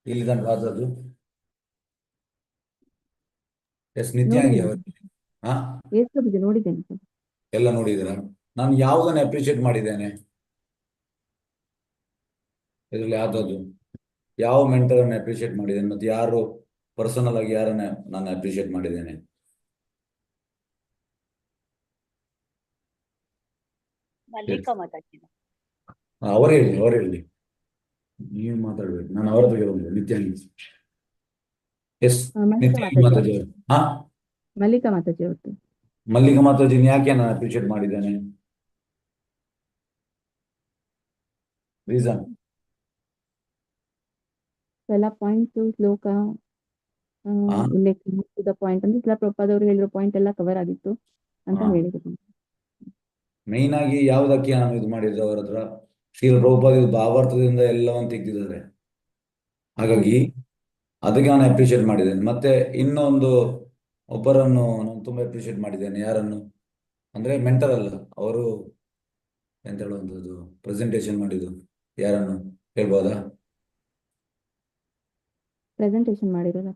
ಇಲ್ಲಿ ತನಕ ಆದದ್ದು? ಎಸ್, ನಿತ್ಯಾಂಗಿ ಅವರು. ಹಾ, ನೋಡಿದ್ದೇನೆ ಸರ್. ಎಲ್ಲ ನೋಡಿದ್ದೀರಾ? ನಾನು ಯಾವುದನ್ನು ಅಪ್ರಿಷಿಯೇಟ್ ಮಾಡಿದ್ದೇನೆ ಇದರಲ್ಲಿ? ಯಾವ್ದದ್ದು ಯಾವ ಮೆಂಟರ್ ಅನ್ನು ಅಪ್ರಿಷಿಯೇಟ್ ಮಾಡಿದ್ದೇನೆ ಮತ್ತೆ ಯಾರು ಪರ್ಸನಲ್ ಆಗಿ ಯಾರನ್ನ ನಾನು ಅಪ್ರಿಷಿಯೇಟ್ ಮಾಡಿದ್ದೇನೆ? ಅವರು ಹೇಳಿ. ನೀವು ಮಾತಾಡ್ಬೇಕು, ನಾನು ಅವರ ಬಗ್ಗೆ ಹೋಗ್ಬೇಕು. ನಿತ್ಯಾಂಗಿ. ಎಸ್, ನಿತ್ಯಾಂಗಿ ಮಾತಾಜಿ ಅವರು. ಹಾ, ಮಲ್ಲಿಕಾ ಮಾತಾಜಿ ಅವತ್ತು. ಮಲ್ಲಿಕಾ ಮಾತಾಜಿನ ಯಾಕೆ ನಾನು ಅಪ್ರಿಷಿಯೇಟ್ ಮಾಡಿದ್ದೇನೆ? ರೀಸನ್ ಎಲ್ಲ ಪಾಯಿಂಟ್ ಶ್ಲೋಕ ಉಲ್ಲೇಖ ಮಾಡಿದ ಪಾಯಿಂಟ್ ಅಂದ್ರೆ ಶಿಲಾ ಪ್ರಭುಪಾದ್ ಅವರು ಹೇಳಿರೋ ಪಾಯಿಂಟ್ ಎಲ್ಲ ಕವರ್ ಆಗಿತ್ತು ಅಂತ ಹೇಳಿದ್ರು. ಮೈನ್ ಆಗಿ ಯಾವ್ದಕ್ಕೆ ನಾನು ಇದು ಮಾಡಿದ್ದು ಅವರ ಹತ್ರ? ಶ್ರೀಲ ಪ್ರಭುಪಾದ ಭಾವಾರ್ಥದಿಂದ ಎಲ್ಲವನ್ನು ತೆಗೆದಿದ್ದಾರೆ. ಹಾಗಾಗಿ ಅದಕ್ಕೆ ನಾನು ಅಪ್ರಿಷಿಯೇಟ್ ಮಾಡಿದ್ದೇನೆ. ಮತ್ತೆ ಇನ್ನೊಂದು ಒಬ್ಬರನ್ನು ನಾನು ತುಂಬಾ ಅಪ್ರಿಷಿಯೇಟ್ ಮಾಡಿದ್ದೇನೆ. ಯಾರನ್ನು ಅಂದ್ರೆ ಮೆಂಟರ್ ಅಲ್ಲ, ಅವರು ಎಂತ ಹೇಳುವಂಥದ್ದು ಪ್ರೆಸೆಂಟೇಶನ್ ಮಾಡಿದ್ದು ಯಾರನ್ನು ಹೇಳ್ಬೋದಾ? ಪ್ರೆಸೆಂಟೇಶನ್ ಮಾಡಿರೋದ?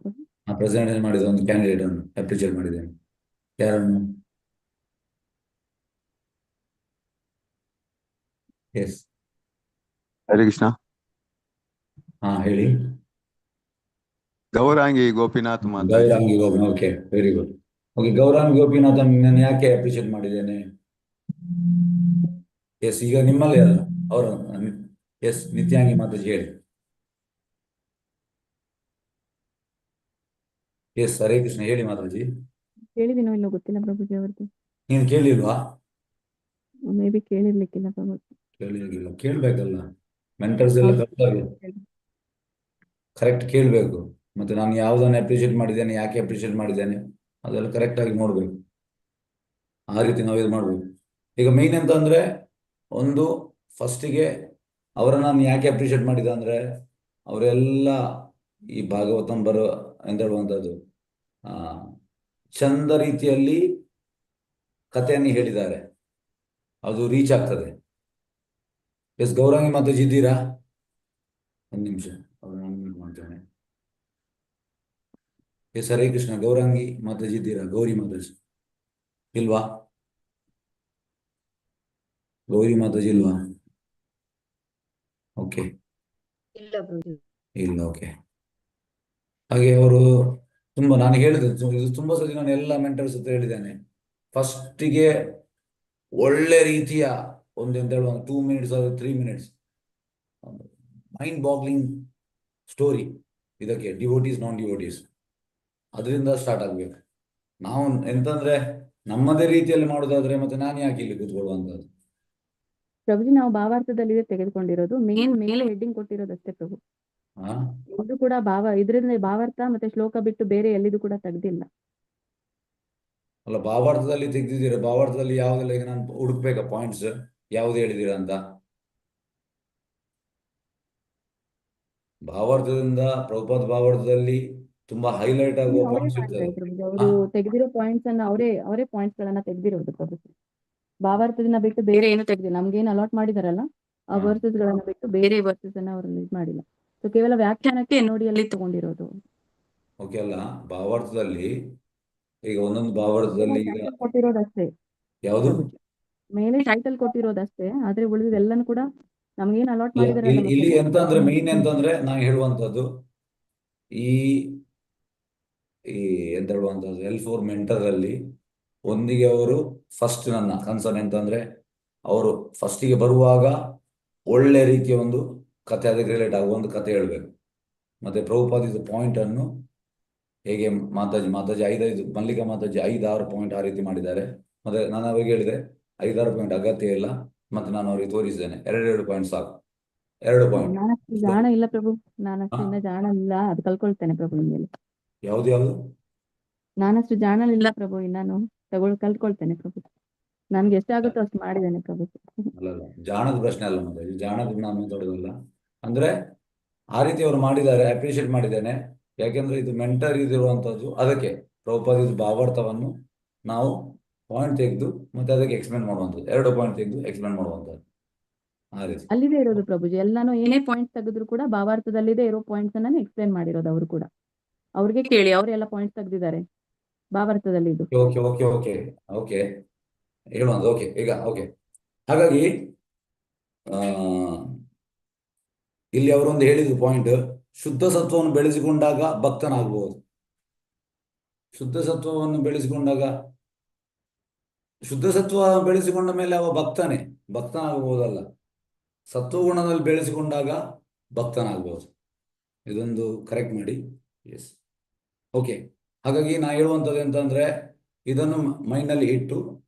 ಪ್ರೆಸೆಂಟೇಶನ್ ಮಾಡಿದ ಒಂದು ಕ್ಯಾಂಡಿಡೇಟ್ ಅನ್ನು ಅಪ್ರಿಷಿಯೇಟ್ ಮಾಡಿದ್ದೇನೆ. ಯಾರನ್ನು? ಎಸ್, ಹರೇ ಕೃಷ್ಣ. ಹಾ ಹೇಳಿ. Gaurangi Gopinath Mataji. Gaurangi Gopinath. Okay, very good. Okay, Gaurangi Gopinath ನಾನು ಯಾಕೆ ಅಪ್ರಿಷಿಯೇಟ್ ಮಾಡಿದ್ದೇನೆ? ಎಸ್, ಈಗ ನಿಮ್ಮಲ್ಲಿ ಅಲ್ಲ ಅವರು. ಎಸ್, ನಿತ್ಯಾಂಗಿ ಮಾತಾಜಿ ಹೇಳಿ. ಎಸ್, ಹರೇ ಕೃಷ್ಣ. ಹೇಳಿ ಮಾತಾಜಿ. ಕೇಳಿದಿನೋ ಇಲ್ಲೋ ಗೊತ್ತಿಲ್ಲ ಪ್ರಭುಜಿ ಅವ್ರದ್ದು. ನೀನು ಕೇಳಿಲ್ವಾ? ಮೇ ಬಿ ಕೇಳಿರ್ಲಿಕ್ಕಿಲ್ಲ ಪ್ರಭುಜಿ. ಕೇಳಿರ್ಲಿಲ್ಲ, ಕೇಳ್ಬೇಕಲ್ಲ. ಮೆಂಟರ್ಸ್ ಎಲ್ಲ ಕರೆಕ್ಟ್ ಕೇಳಬೇಕು. ಮತ್ತೆ ನಾನು ಯಾವುದನ್ನು ಅಪ್ರಿಷಿಯೇಟ್ ಮಾಡಿದ್ದೇನೆ, ಯಾಕೆ ಅಪ್ರಿಷಿಯೇಟ್ ಮಾಡಿದ್ದೇನೆ, ಅದೆಲ್ಲ ಕರೆಕ್ಟ್ ಆಗಿ ನೋಡ್ಬೇಕು. ಆ ರೀತಿ ನಾವು ಇದು ಮಾಡ್ಬೇಕು. ಈಗ ಮೇನ್ ಎಂತ ಅಂದ್ರೆ, ಒಂದು ಫಸ್ಟಿಗೆ ಅವರ ನಾನು ಯಾಕೆ ಅಪ್ರಿಷಿಯೇಟ್ ಮಾಡಿದೆ ಅಂದ್ರೆ, ಅವರೆಲ್ಲ ಈ ಭಾಗವತಂ ಬರೋ ಎಂತ ಹೇಳುವಂಥದ್ದು ಚಂದ ರೀತಿಯಲ್ಲಿ ಕಥೆಯನ್ನು ಹೇಳಿದ್ದಾರೆ. ಅದು ರೀಚ್ ಆಗ್ತದೆ. ಎಸ್, ಗೌರಾಂಗಿ ಮಾತಾಜಿ ಇದ್ದೀರಾ? ಒಂದು ನಿಮಿಷ, ಅವ್ರು ನಾನು ಮಾಡ್ತೇನೆ. ಎಸ್, ಹರೇ ಕೃಷ್ಣ. ಗೌರಾಂಗಿ ಮಾತಾಜಿ ಇದ್ದೀರಾ? ಗೌರಿ ಮಾತಾಜಿ ಇಲ್ವಾ? ಗೌರಿ ಮಾತಾಜಿ ಇಲ್ವಾ? ಓಕೆ, ಇಲ್ಲ. ಓಕೆ, ಹಾಗೆ ಅವರು ತುಂಬಾ ನಾನು ಹೇಳಿದೆ, ಇದು ತುಂಬಾ ಸತಿ ನಾನು ಎಲ್ಲ ಮೆಂಟರ್ಸ್ ಹತ್ರ ಹೇಳಿದ್ದೇನೆ. ಫಸ್ಟಿಗೆ ಒಳ್ಳೆ ರೀತಿಯ ಒಂದು ಎಂತ ಹೇಳುವ 2 minutes or 3 minutes mind boggling story, ಇದಕ್ಕೆ ಡಿವೋಟೀಸ್ ನಾನ್ ಡಿವೋಟೀಸ್, ಅದರಿಂದ ಸ್ಟಾರ್ಟ್ ಆಗ್ಬೇಕು. ನಾವು ಎಂತಂದ್ರೆ ನಮ್ಮದೇ ರೀತಿಯಲ್ಲಿ ಮಾಡೋದಾದ್ರೆ ಮತ್ತೆ ನಾನು ಯಾಕೆ ಇಲ್ಲಿ ಕೂತ್ಕೊಳ್ಳುವಂಥದ್ದು? ಪ್ರಭುಜಿ, ನಾವು ಭಾವಾರ್ಥದಲ್ಲಿ ತೆಗೆದುಕೊಂಡಿರೋದು ಮೇನ್ ಮೇಲೆ ಹೆಡ್ಡಿಂಗ್ ಕೊಟ್ಟಿರೋದಷ್ಟೇ ಪ್ರಭು. ಹಾ ಇದು ಕೂಡ ಇದರಿಂದ ಭಾವಾರ್ಥ ಮತ್ತೆ ಶ್ಲೋಕ ಬಿಟ್ಟು ಬೇರೆ ಎಲ್ಲಿದು ಕೂಡ ತೆಗ್ದಿಲ್ಲ. ಅಲ್ಲ, ಭಾವಾರ್ಥದಲ್ಲಿ ತೆಗ್ದಿದ್ದೀರಾ? ಭಾವಾರ್ಥದಲ್ಲಿ ಯಾವ್ದೆಲ್ಲ ಈಗ ನಾನು ಹುಡುಕ್ಬೇಕಾ ಪಾಯಿಂಟ್ಸ್ ಯಾವ್ದು ಹೇಳಿದೀರಾ ಅಂತ? ಭಾವಾರ್ಥದಿಂದ ಪ್ರಭುಪಾದ ಭಾವಾರ್ಥದಲ್ಲಿ ತುಂಬಾ ಹೈಲೈಟ್ ಆಗುವ ಅವರೇ ಪಾಯಿಂಟ್ಸ್ ಮಾಡ್ತಾ ಇರ್ತದೆ. ಇದ್ರು ಅವರು ತೆಗೆದಿರೋ ಪಾಯಿಂಟ್ಸ್ ಅನ್ನ ಅವರೇ ಪಾಯಿಂಟ್ಸ್ ಗಳನ್ನ ತೆಗ್ದಿರೋದು ಪ್ರೊಫೆಸರ್. ಭಾವಾರ್ಥದಿಂದ ಬಿಟ್ಟು ಬೇರೆ ಏನು ತೆಗ್ದಿಲ್ಲ. ನಮ್ಗೇನು ಅಲಾಟ್ ಮಾಡಿದಾರಲ್ಲ ಆ ಹಾ. ವರ್ಸಸ್ ಗಳನ್ನ ಬಿಟ್ಟು ಬೇರೆ ವರ್ಸಸ್ ಅನ್ನ ಅವರು ಯೂಸ್ ಮಾಡಿಲ್ಲ. ಸೊ ಕೇವಲ ವ್ಯಾಖ್ಯಾನಕ್ಕೆ ನೋಡಿಯಲ್ಲಿ ತಗೊಂಡಿರೋದು. ಓಕೆ, ಅಲ್ಲ ಭಾವಾರ್ಥದಲ್ಲಿ ಈಗ ಒಂದೊಂದು ಭಾವಾರ್ಥದಲ್ಲಿ ಈಗ ಟೈಟಲ್ ಕೊಟ್ಟಿರೋದಷ್ಟೇ ಯಾವುದು? ಪ್ರಭುಜಿ, ಮೇಲೆ ಟೈಟಲ್ ಕೊಟ್ಟಿರೋದಷ್ಟೇ. ಆದ್ರೆ ಉಳಿದೆಲ್ಲನೂ ಕೂಡ ನಮ್ಗೇನು ಅಲಾಟ್ ಇಲ್ಲ, ಮಾಡಿದಾರಲ್ಲ ಇಲ್ಲಿ ಮಕ್ಕಳು, ಎಂತಂದ್ರೆ ಮೇನ್ ಎಂತಂದ್ರೆ ನಾನು ಹೇಳುವಂತದ್ದು ಈ ಈ ಎಂತ ಹೇಳುವಂತದ್ದು L4 ಮೆಂಟರ್ ಅಲ್ಲಿ ಒಂದಿಗೆ ಅವರು ಫಸ್ಟ್ ನನ್ನ ಕನ್ಸರ್ನ್ ಎಂತಂದ್ರೆ ಅವರು ಫಸ್ಟಿಗೆ ಬರುವಾಗ ಒಳ್ಳೆ ರೀತಿಯ ಒಂದು ಕತೆ, ಅದಕ್ಕೆ ರಿಲೇಟ್ ಆಗುವ ಒಂದು ಕತೆ ಹೇಳ್ಬೇಕು. ಮತ್ತೆ ಪ್ರಭುಪಾದಿದ ಪಾಯಿಂಟ್ ಅನ್ನು ಹೇಗೆ ಮಾತಾಜಿ 5 ಮಲ್ಲಿಕಾ ಮಾತಾಜಿ 5-6 ಪಾಯಿಂಟ್ ಆ ರೀತಿ ಮಾಡಿದ್ದಾರೆ. ಮತ್ತೆ ನಾನು ಅವರಿಗೆ ಹೇಳಿದೆ 5-6 ಪಾಯಿಂಟ್ ಅಗತ್ಯ ಇಲ್ಲ, ಮತ್ತೆ ನಾನು ಅವರಿಗೆ ತೋರಿಸಿದ್ದೇನೆ 2 ಪಾಯಿಂಟ್ ಸಾಕು. 2 ಪಾಯಿಂಟ್ ನಾನಷ್ಟು ಜಾಣ ಇಲ್ಲ ಪ್ರಭು, ನಾನಷ್ಟು ಇನ್ನ ಜಾಣ ಇಲ್ಲ, ಅದು ಕಲ್ಕೊಳ್ತೇನೆ ಪ್ರಭು ನಿಮ್ಮೇಲೆ. ಯಾವ್ದು ನಾನಷ್ಟು ಜಾಣ ಇಲ್ಲ ಪ್ರಭು, ನಾನು ಕಲ್ಕೊಳ್ತೇನೆ ಪ್ರಭು. ನನ್ಗೆ ಎಷ್ಟಾಗುತ್ತೋ ಅಷ್ಟು ಮಾಡಿದ್ದೇನೆ ಪ್ರಭು. ಅಲ್ಲಲ್ಲ, ಜಾಣದ ಪ್ರಶ್ನೆ ಅಲ್ಲ ಮಾತಾಜಿ, ಜಾಣದ ನಾನು ಮಾತಾಡೋದಿಲ್ಲ. ಅಂದ್ರೆ ಆ ರೀತಿ ಅವರು ಮಾಡಿದ್ದಾರೆ, ಅಪ್ರಿಷಿಯೇಟ್ ಮಾಡಿದ್ದೇನೆ. ಯಾಕೆಂದ್ರೆ ಇದು ಮೆಂಟರ್ ಇದಿರುವಂತದ್ದು, ಅದಕ್ಕೆ ಪ್ರಭುಪಾದಿದ ಭಾವಾರ್ಥವನ್ನು ನಾವು ಪಾಯಿಂಟ್ ತೆಗೆದು ಮತ್ತೆ ಅದಕ್ಕೆ ಎಕ್ಸ್ಪ್ಲೇನ್ ಮಾಡುವಂಥದ್ದು, 2 ಪಾಯಿಂಟ್ ತೆಗೆದು ಎಕ್ಸ್ಪ್ಲೇನ್ ಮಾಡುವಂಥದ್ದು ಆ ರೀತಿ. ಅಲ್ಲಿದೆ ಇರೋದು ಪ್ರಭುಜಿ, ಎಲ್ಲಾನು ಏನೇ ಪಾಯಿಂಟ್ ತೆಗೆದ್ರು ಕೂಡ ಭಾವಾರ್ಥದಲ್ಲಿದೆ ಇರೋ ಪಾಯಿಂಟ್ಸ್ ಅನ್ನ ಎಕ್ಸ್ಪ್ಲೇನ್ ಮಾಡಿರೋದು ಅವರು ಕೂಡ. ಅವ್ರಿಗೆ ಕೇಳಿ, ಅವರೆಲ್ಲ ಪಾಯಿಂಟ್ಸ್ ತೆಗ್ದಿದ್ದಾರೆ ಭಾವಾರ್ಥದಲ್ಲಿ. ಇದು ಓಕೆ ಓಕೆ ಓಕೆ ಓಕೆ ಹೇಳುವಂತ ಓಕೆ ಈಗ ಓಕೆ. ಹಾಗಾಗಿ ಇಲ್ಲಿ ಅವರೊಂದು ಹೇಳಿದ ಪಾಯಿಂಟ್, ಶುದ್ಧ ಸತ್ವವನ್ನು ಬೆಳೆಸಿಕೊಂಡಾಗ ಭಕ್ತನಾಗಬಹುದು. ಶುದ್ಧ ಸತ್ವವನ್ನು ಬೆಳೆಸಿಕೊಂಡಾಗ, ಶುದ್ಧ ಸತ್ವ ಬೆಳೆಸಿಕೊಂಡ ಮೇಲೆ ಅವ ಭಕ್ತನಾಗಬಹುದಲ್ಲ, ಸತ್ವಗುಣದಲ್ಲಿ ಬೆಳೆಸಿಕೊಂಡಾಗ ಭಕ್ತನಾಗಬಹುದು. ಇದೊಂದು ಕರೆಕ್ಟ್ ಮಾಡಿ. Yes, okay. ಹಾಗಾಗಿ ನಾ ಹೇಳುವಂಥದ್ದು ಎಂತಂದ್ರೆ ಇದನ್ನು ಮೈಂಡ್ನಲ್ಲಿ ಇಟ್ಟು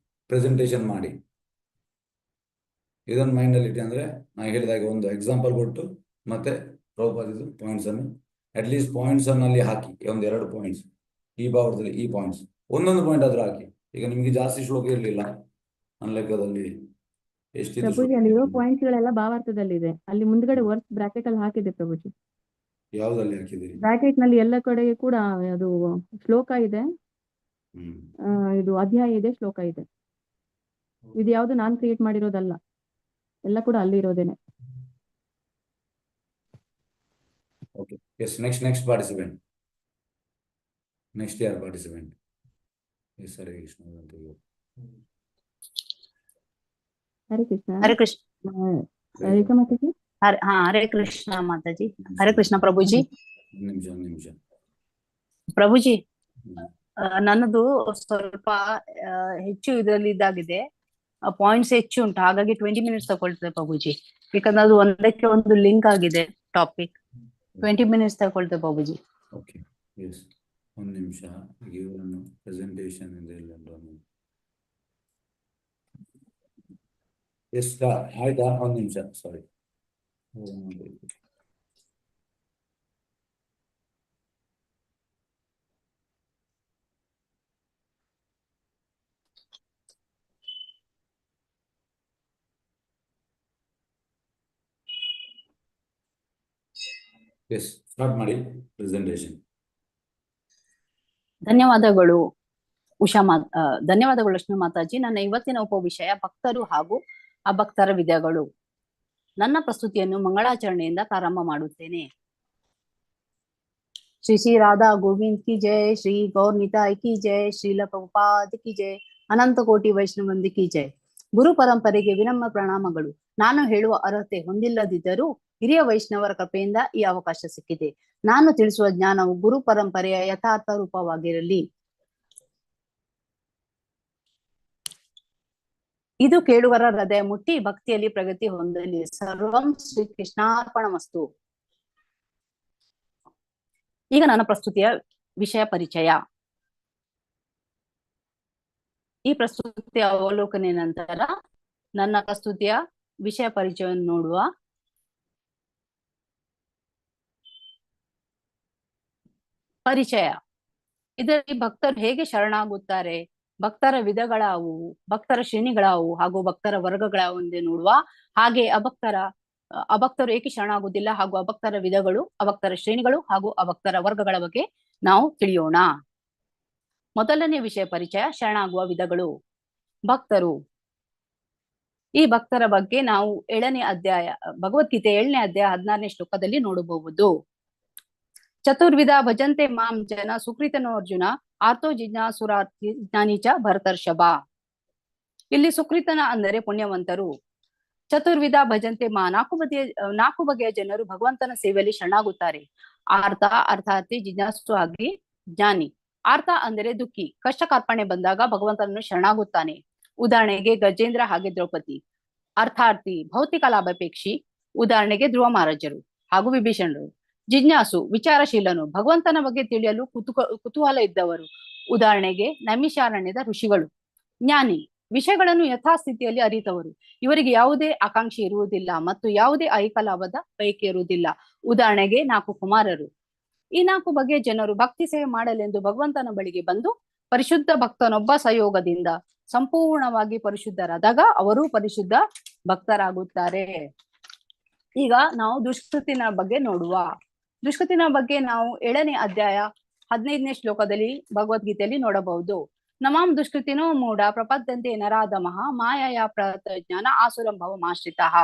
ಪ್ರೆಸೆಂಟೇಷನ್ ಮಾಡಿ. ಇದನ್ನು ಮೈಂಡಲ್ಲಿ ಇಟ್ಟು ಅಂದ್ರೆ ನಾ ಹೇಳಿದಾಗ ಒಂದು ಎಕ್ಸಾಂಪಲ್ ಕೊಟ್ಟು ಮತ್ತೆ ಪ್ರಭುಪಾದಿದು ಪಾಯಿಂಟ್ಸ್ ಅನ್ನು ಅಟ್ಲೀಸ್ಟ್ ಪಾಯಿಂಟ್ಸ್ ಅನ್ನು ಅಲ್ಲಿ ಹಾಕಿ, 1-2 ಪಾಯಿಂಟ್ಸ್ ಈ ಭಾಗದಲ್ಲಿ, ಈ ಪಾಯಿಂಟ್ಸ್ ಒಂದೊಂದು ಪಾಯಿಂಟ್ ಆದ್ರೂ ಹಾಕಿ. ಈಗ ನಿಮಗೆ ಜಾಸ್ತಿ ಶ್ಲೋಕ ಇರಲಿಲ್ಲ ನನ್ನ ಲೆಕ್ಕದಲ್ಲಿ, ಎಷ್ಟಿದೆ ಪ್ರಭುಜಿ ಅಲ್ಲಿರೋ ಪಾಯಿಂಟ್ಸ್ ಗಳೆಲ್ಲ ಭಾವಾರ್ಥದಲ್ಲಿದೆ. ಅಲ್ಲಿ ಮುಂದ್ಗಡೆ ವರ್ಸ್ ಬ್ರಾಕೆಟ್ ಅಲ್ಲಿ ಹಾಕಿದೆ ಪ್ರಭುಜಿ. ಯಾವ್ದಲ್ಲಿ ಹಾಕಿದ್ದೀರಿ? ಬ್ರಾಕೆಟ್ ನಲ್ಲಿ ಎಲ್ಲ ಕಡೆ ಕೂಡ ಅದು ಶ್ಲೋಕ ಇದೆ, ಇದು ಅಧ್ಯಾಯ ಇದೆ, ಶ್ಲೋಕ ಇದೆ. ಇದು ಯಾವ್ದು ನಾನ್ ಕ್ರಿಯೇಟ್ ಮಾಡಿರೋದಲ್ಲ, ಎಲ್ಲ ಕೂಡ ಅಲ್ಲಿ ಇರೋದೇನೆ. Okay, yes. Next participant. Next ಯಾರು ಪಾರ್ಟಿಸಿಪೆಂಟ್? ಎಸ್, ಹರೇ ಕೃಷ್ಣ. ಹರೇ ಕೃಷ್ಣ. हरे कृष्ण। ರೇಖಾ ಮಾತಾಜಿ. हरे कृष्ण माताजी। हरे कृष्ण प्रभुजी। ಒಂದು ನಿಮಿಷ ಪ್ರಭುಜಿ, ನನ್ನದು ಸ್ವಲ್ಪ ಹೆಚ್ಚು ಇದರಲ್ಲಿ ಇದಾಗಿದೆ, ಪಾಯಿಂಟ್ಸ್ ಹೆಚ್ಚು ಉಂಟು, ಹಾಗಾಗಿ 20 ಮಿನಿಟ್ಸ್ ತಗೊಳ್ತದೆ ಪ್ರಭುಜಿ. ಯಾಕಂದ್ರೆ ಅದು ಒಂದಕ್ಕೆ ಒಂದು ಲಿಂಕ್ ಆಗಿದೆ ಟಾಪಿಕ್. 20 ಮಿನಿಟ್ಸ್ ತಗೊಳ್ತದೆ ಪ್ರಭುಜಿ. Okay, S. ಒಂದು ನಿಮಿಷ, ಇವರನ್ನು ಪ್ರೆಸೆಂಟೇಷನ್ ಇದೆಲ್ಲ ಎಷ್ಟ ಆಯ್ತಾ? ಒಂದು ನಿಮಿಷ, ಸಾರಿ. ಎಸ್, ಸ್ಟಾರ್ಟ್ ಮಾಡಿ ಪ್ರೆಸೆಂಟೇಷನ್. ಧನ್ಯವಾದಗಳು ಧನ್ಯವಾದಗಳು ಲಕ್ಷ್ಮೀ ಮಾತಾಜಿ. ನನ್ನ ಇವತ್ತಿನ ಉಪವಿಷಯ ಭಕ್ತರು ಹಾಗೂ ಅಭಕ್ತರ ವಿಧಗಳು. ನನ್ನ ಪ್ರಸ್ತುತಿಯನ್ನು ಮಂಗಳಾಚರಣೆಯಿಂದ ಪ್ರಾರಂಭ ಮಾಡುತ್ತೇನೆ. ಶ್ರೀ ಶ್ರೀ ರಾಧಾ ಗೋವಿಂದ್ ಕಿ ಜಯ, ಶ್ರೀ ಗೌರ್ ನಿತಾಯ್ ಕಿ ಜಯ, ಶ್ರೀಲ ಪ್ರಭುಪಾದ್ ಕಿ ಜಯ, ಅನಂತ ಕೋಟಿ ವೈಷ್ಣವಂದಿ ಕಿ ಜಯ. ಗುರು ಪರಂಪರೆಗೆ ವಿನಮ್ರ ಪ್ರಣಾಮಗಳು. ನಾನು ಹೇಳುವ ಅರ್ಹತೆ ಹೊಂದಿಲ್ಲದಿದ್ದರೂ ಹಿರಿಯ ವೈಷ್ಣವರ ಕೃಪೆಯಿಂದ ಈ ಅವಕಾಶ ಸಿಕ್ಕಿದೆ. ನಾನು ತಿಳಿಸುವ ಜ್ಞಾನವು ಗುರು ಪರಂಪರೆಯ ಯಥಾರ್ಥ ರೂಪವಾಗಿರಲಿ. ಇದು ಕೇಳುಗರ ಹೃದಯ ಮುಟ್ಟಿ ಭಕ್ತಿಯಲ್ಲಿ ಪ್ರಗತಿ ಹೊಂದಲಿ. ಸರ್ವಂ ಶ್ರೀ ಕೃಷ್ಣಾರ್ಪಣಮಸ್ತು. ಈಗ ನನ್ನ ಪ್ರಸ್ತುತಿಯ ವಿಷಯ ಪರಿಚಯ. ಈ ಪ್ರಸ್ತುತಿಯ ಅವಲೋಕನೆ ನಂತರ ನನ್ನ ಪ್ರಸ್ತುತಿಯ ವಿಷಯ ಪರಿಚಯವನ್ನು ನೋಡುವ. ಪರಿಚಯ. ಇದರಲ್ಲಿ ಭಕ್ತರು ಹೇಗೆ ಶರಣಾಗುತ್ತಾರೆ, ಭಕ್ತರ ವಿಧಗಳಾವುವು, ಭಕ್ತರ ಶ್ರೇಣಿಗಳಾವುವು ಹಾಗೂ ಭಕ್ತರ ವರ್ಗಗಳಾವು ಎಂದು ನೋಡುವ. ಹಾಗೆ ಅಭಕ್ತರು ಏಕೆ ಶರಣಾಗುವುದಿಲ್ಲ ಹಾಗೂ ಅಭಕ್ತರ ವಿಧಗಳು, ಅಭಕ್ತರ ಶ್ರೇಣಿಗಳು ಹಾಗೂ ಅಭಕ್ತರ ವರ್ಗಗಳ ಬಗ್ಗೆ ನಾವು ತಿಳಿಯೋಣ. ಮೊದಲನೇ ವಿಷಯ ಪರಿಚಯ, ಶರಣಾಗುವ ವಿಧಗಳು. ಭಕ್ತರು. ಈ ಭಕ್ತರ ಬಗ್ಗೆ ನಾವು 7ನೇ ಅಧ್ಯಾಯ ಭಗವದ್ಗೀತೆ 7ನೇ ಅಧ್ಯಾಯ 16ನೇ ಶ್ಲೋಕದಲ್ಲಿ ನೋಡಬಹುದು. ಚತುರ್ವಿಧ ಭಜಂತೆ ಮಾಂ ಜನ ಸುಕೃತನೋ ಅರ್ಜುನ ಆರ್ತೋ ಜಿಜ್ಞಾಸುರಾರ್ಥಿ ಜ್ಞಾನಿಚ ಭರತರ್ಷಭ. ಇಲ್ಲಿ ಸುಕೃತನ ಅಂದರೆ ಪುಣ್ಯವಂತರು. ಚತುರ್ವಿಧ ಭಜಂತೆ ಮಾ, 4 ಬಗೆಯ ಜನರು ಭಗವಂತನ ಸೇವೆಯಲ್ಲಿ ಶರಣಾಗುತ್ತಾರೆ. ಆರ್ತ, ಅರ್ಥಾರ್ಥಿ, ಜಿಜ್ಞಾಸು ಆಗಿ ಜ್ಞಾನಿ. ಆರ್ತ ಅಂದರೆ ದುಃಖಿ, ಕಷ್ಟ ಕಾರ್ಪಣೆ ಬಂದಾಗ ಭಗವಂತನನ್ನು ಶರಣಾಗುತ್ತಾನೆ. ಉದಾಹರಣೆಗೆ ಗಜೇಂದ್ರ ಹಾಗೆ ದ್ರೌಪದಿ. ಅರ್ಥಾರ್ಥಿ ಭೌತಿಕ ಲಾಭಾಪೇಕ್ಷಿ, ಉದಾಹರಣೆಗೆ ಧ್ರುವ ಮಹಾರಾಜರು ಹಾಗೂ ವಿಭೀಷಣರು. ಜಿಜ್ಞಾಸು ವಿಚಾರಶೀಲನು, ಭಗವಂತನ ಬಗ್ಗೆ ತಿಳಿಯಲು ಕುತೂಹಲ ಇದ್ದವರು, ಉದಾಹರಣೆಗೆ ನೈಮಿಷಾರಣ್ಯದ ಋಷಿಗಳು. ಜ್ಞಾನಿ ವಿಷಯಗಳನ್ನು ಯಥಾಸ್ಥಿತಿಯಲ್ಲಿ ಅರಿತವರು, ಇವರಿಗೆ ಯಾವುದೇ ಆಕಾಂಕ್ಷೆ ಇರುವುದಿಲ್ಲ ಮತ್ತು ಯಾವುದೇ ಐಹಿಕ ಲಾಭದ ಬಯಕೆ ಇರುವುದಿಲ್ಲ, ಉದಾಹರಣೆಗೆ 4 ಕುಮಾರರು. ಈ 4 ಬಗೆಯ ಜನರು ಭಕ್ತಿ ಸೇವೆ ಮಾಡಲೆಂದು ಭಗವಂತನ ಬಳಿಗೆ ಬಂದು ಪರಿಶುದ್ಧ ಭಕ್ತನೊಬ್ಬ ಸಹಯೋಗದಿಂದ ಸಂಪೂರ್ಣವಾಗಿ ಪರಿಶುದ್ಧರಾದಾಗ ಅವರು ಪರಿಶುದ್ಧ ಭಕ್ತರಾಗುತ್ತಾರೆ. ಈಗ ನಾವು ದುಷ್ಕೃತಿನ ಬಗ್ಗೆ ನೋಡುವ. ದುಷ್ಕೃತಿನ ಬಗ್ಗೆ ನಾವು 7ನೇ ಅಧ್ಯಾಯ 15ನೇ ಶ್ಲೋಕದಲ್ಲಿ ಭಗವದ್ಗೀತೆಯಲ್ಲಿ ನೋಡಬಹುದು. ನಮಾಂ ದುಷ್ಕೃತಿನೋ ಮೂಢ ಪ್ರಪದ್ಯಂತೆ ನರಾಧಮಃ ಮಾಯಯ ಪ್ರಜ್ಞಾನ ಆಸುರಂ ಭವಮಾಶ್ರಿತಃ.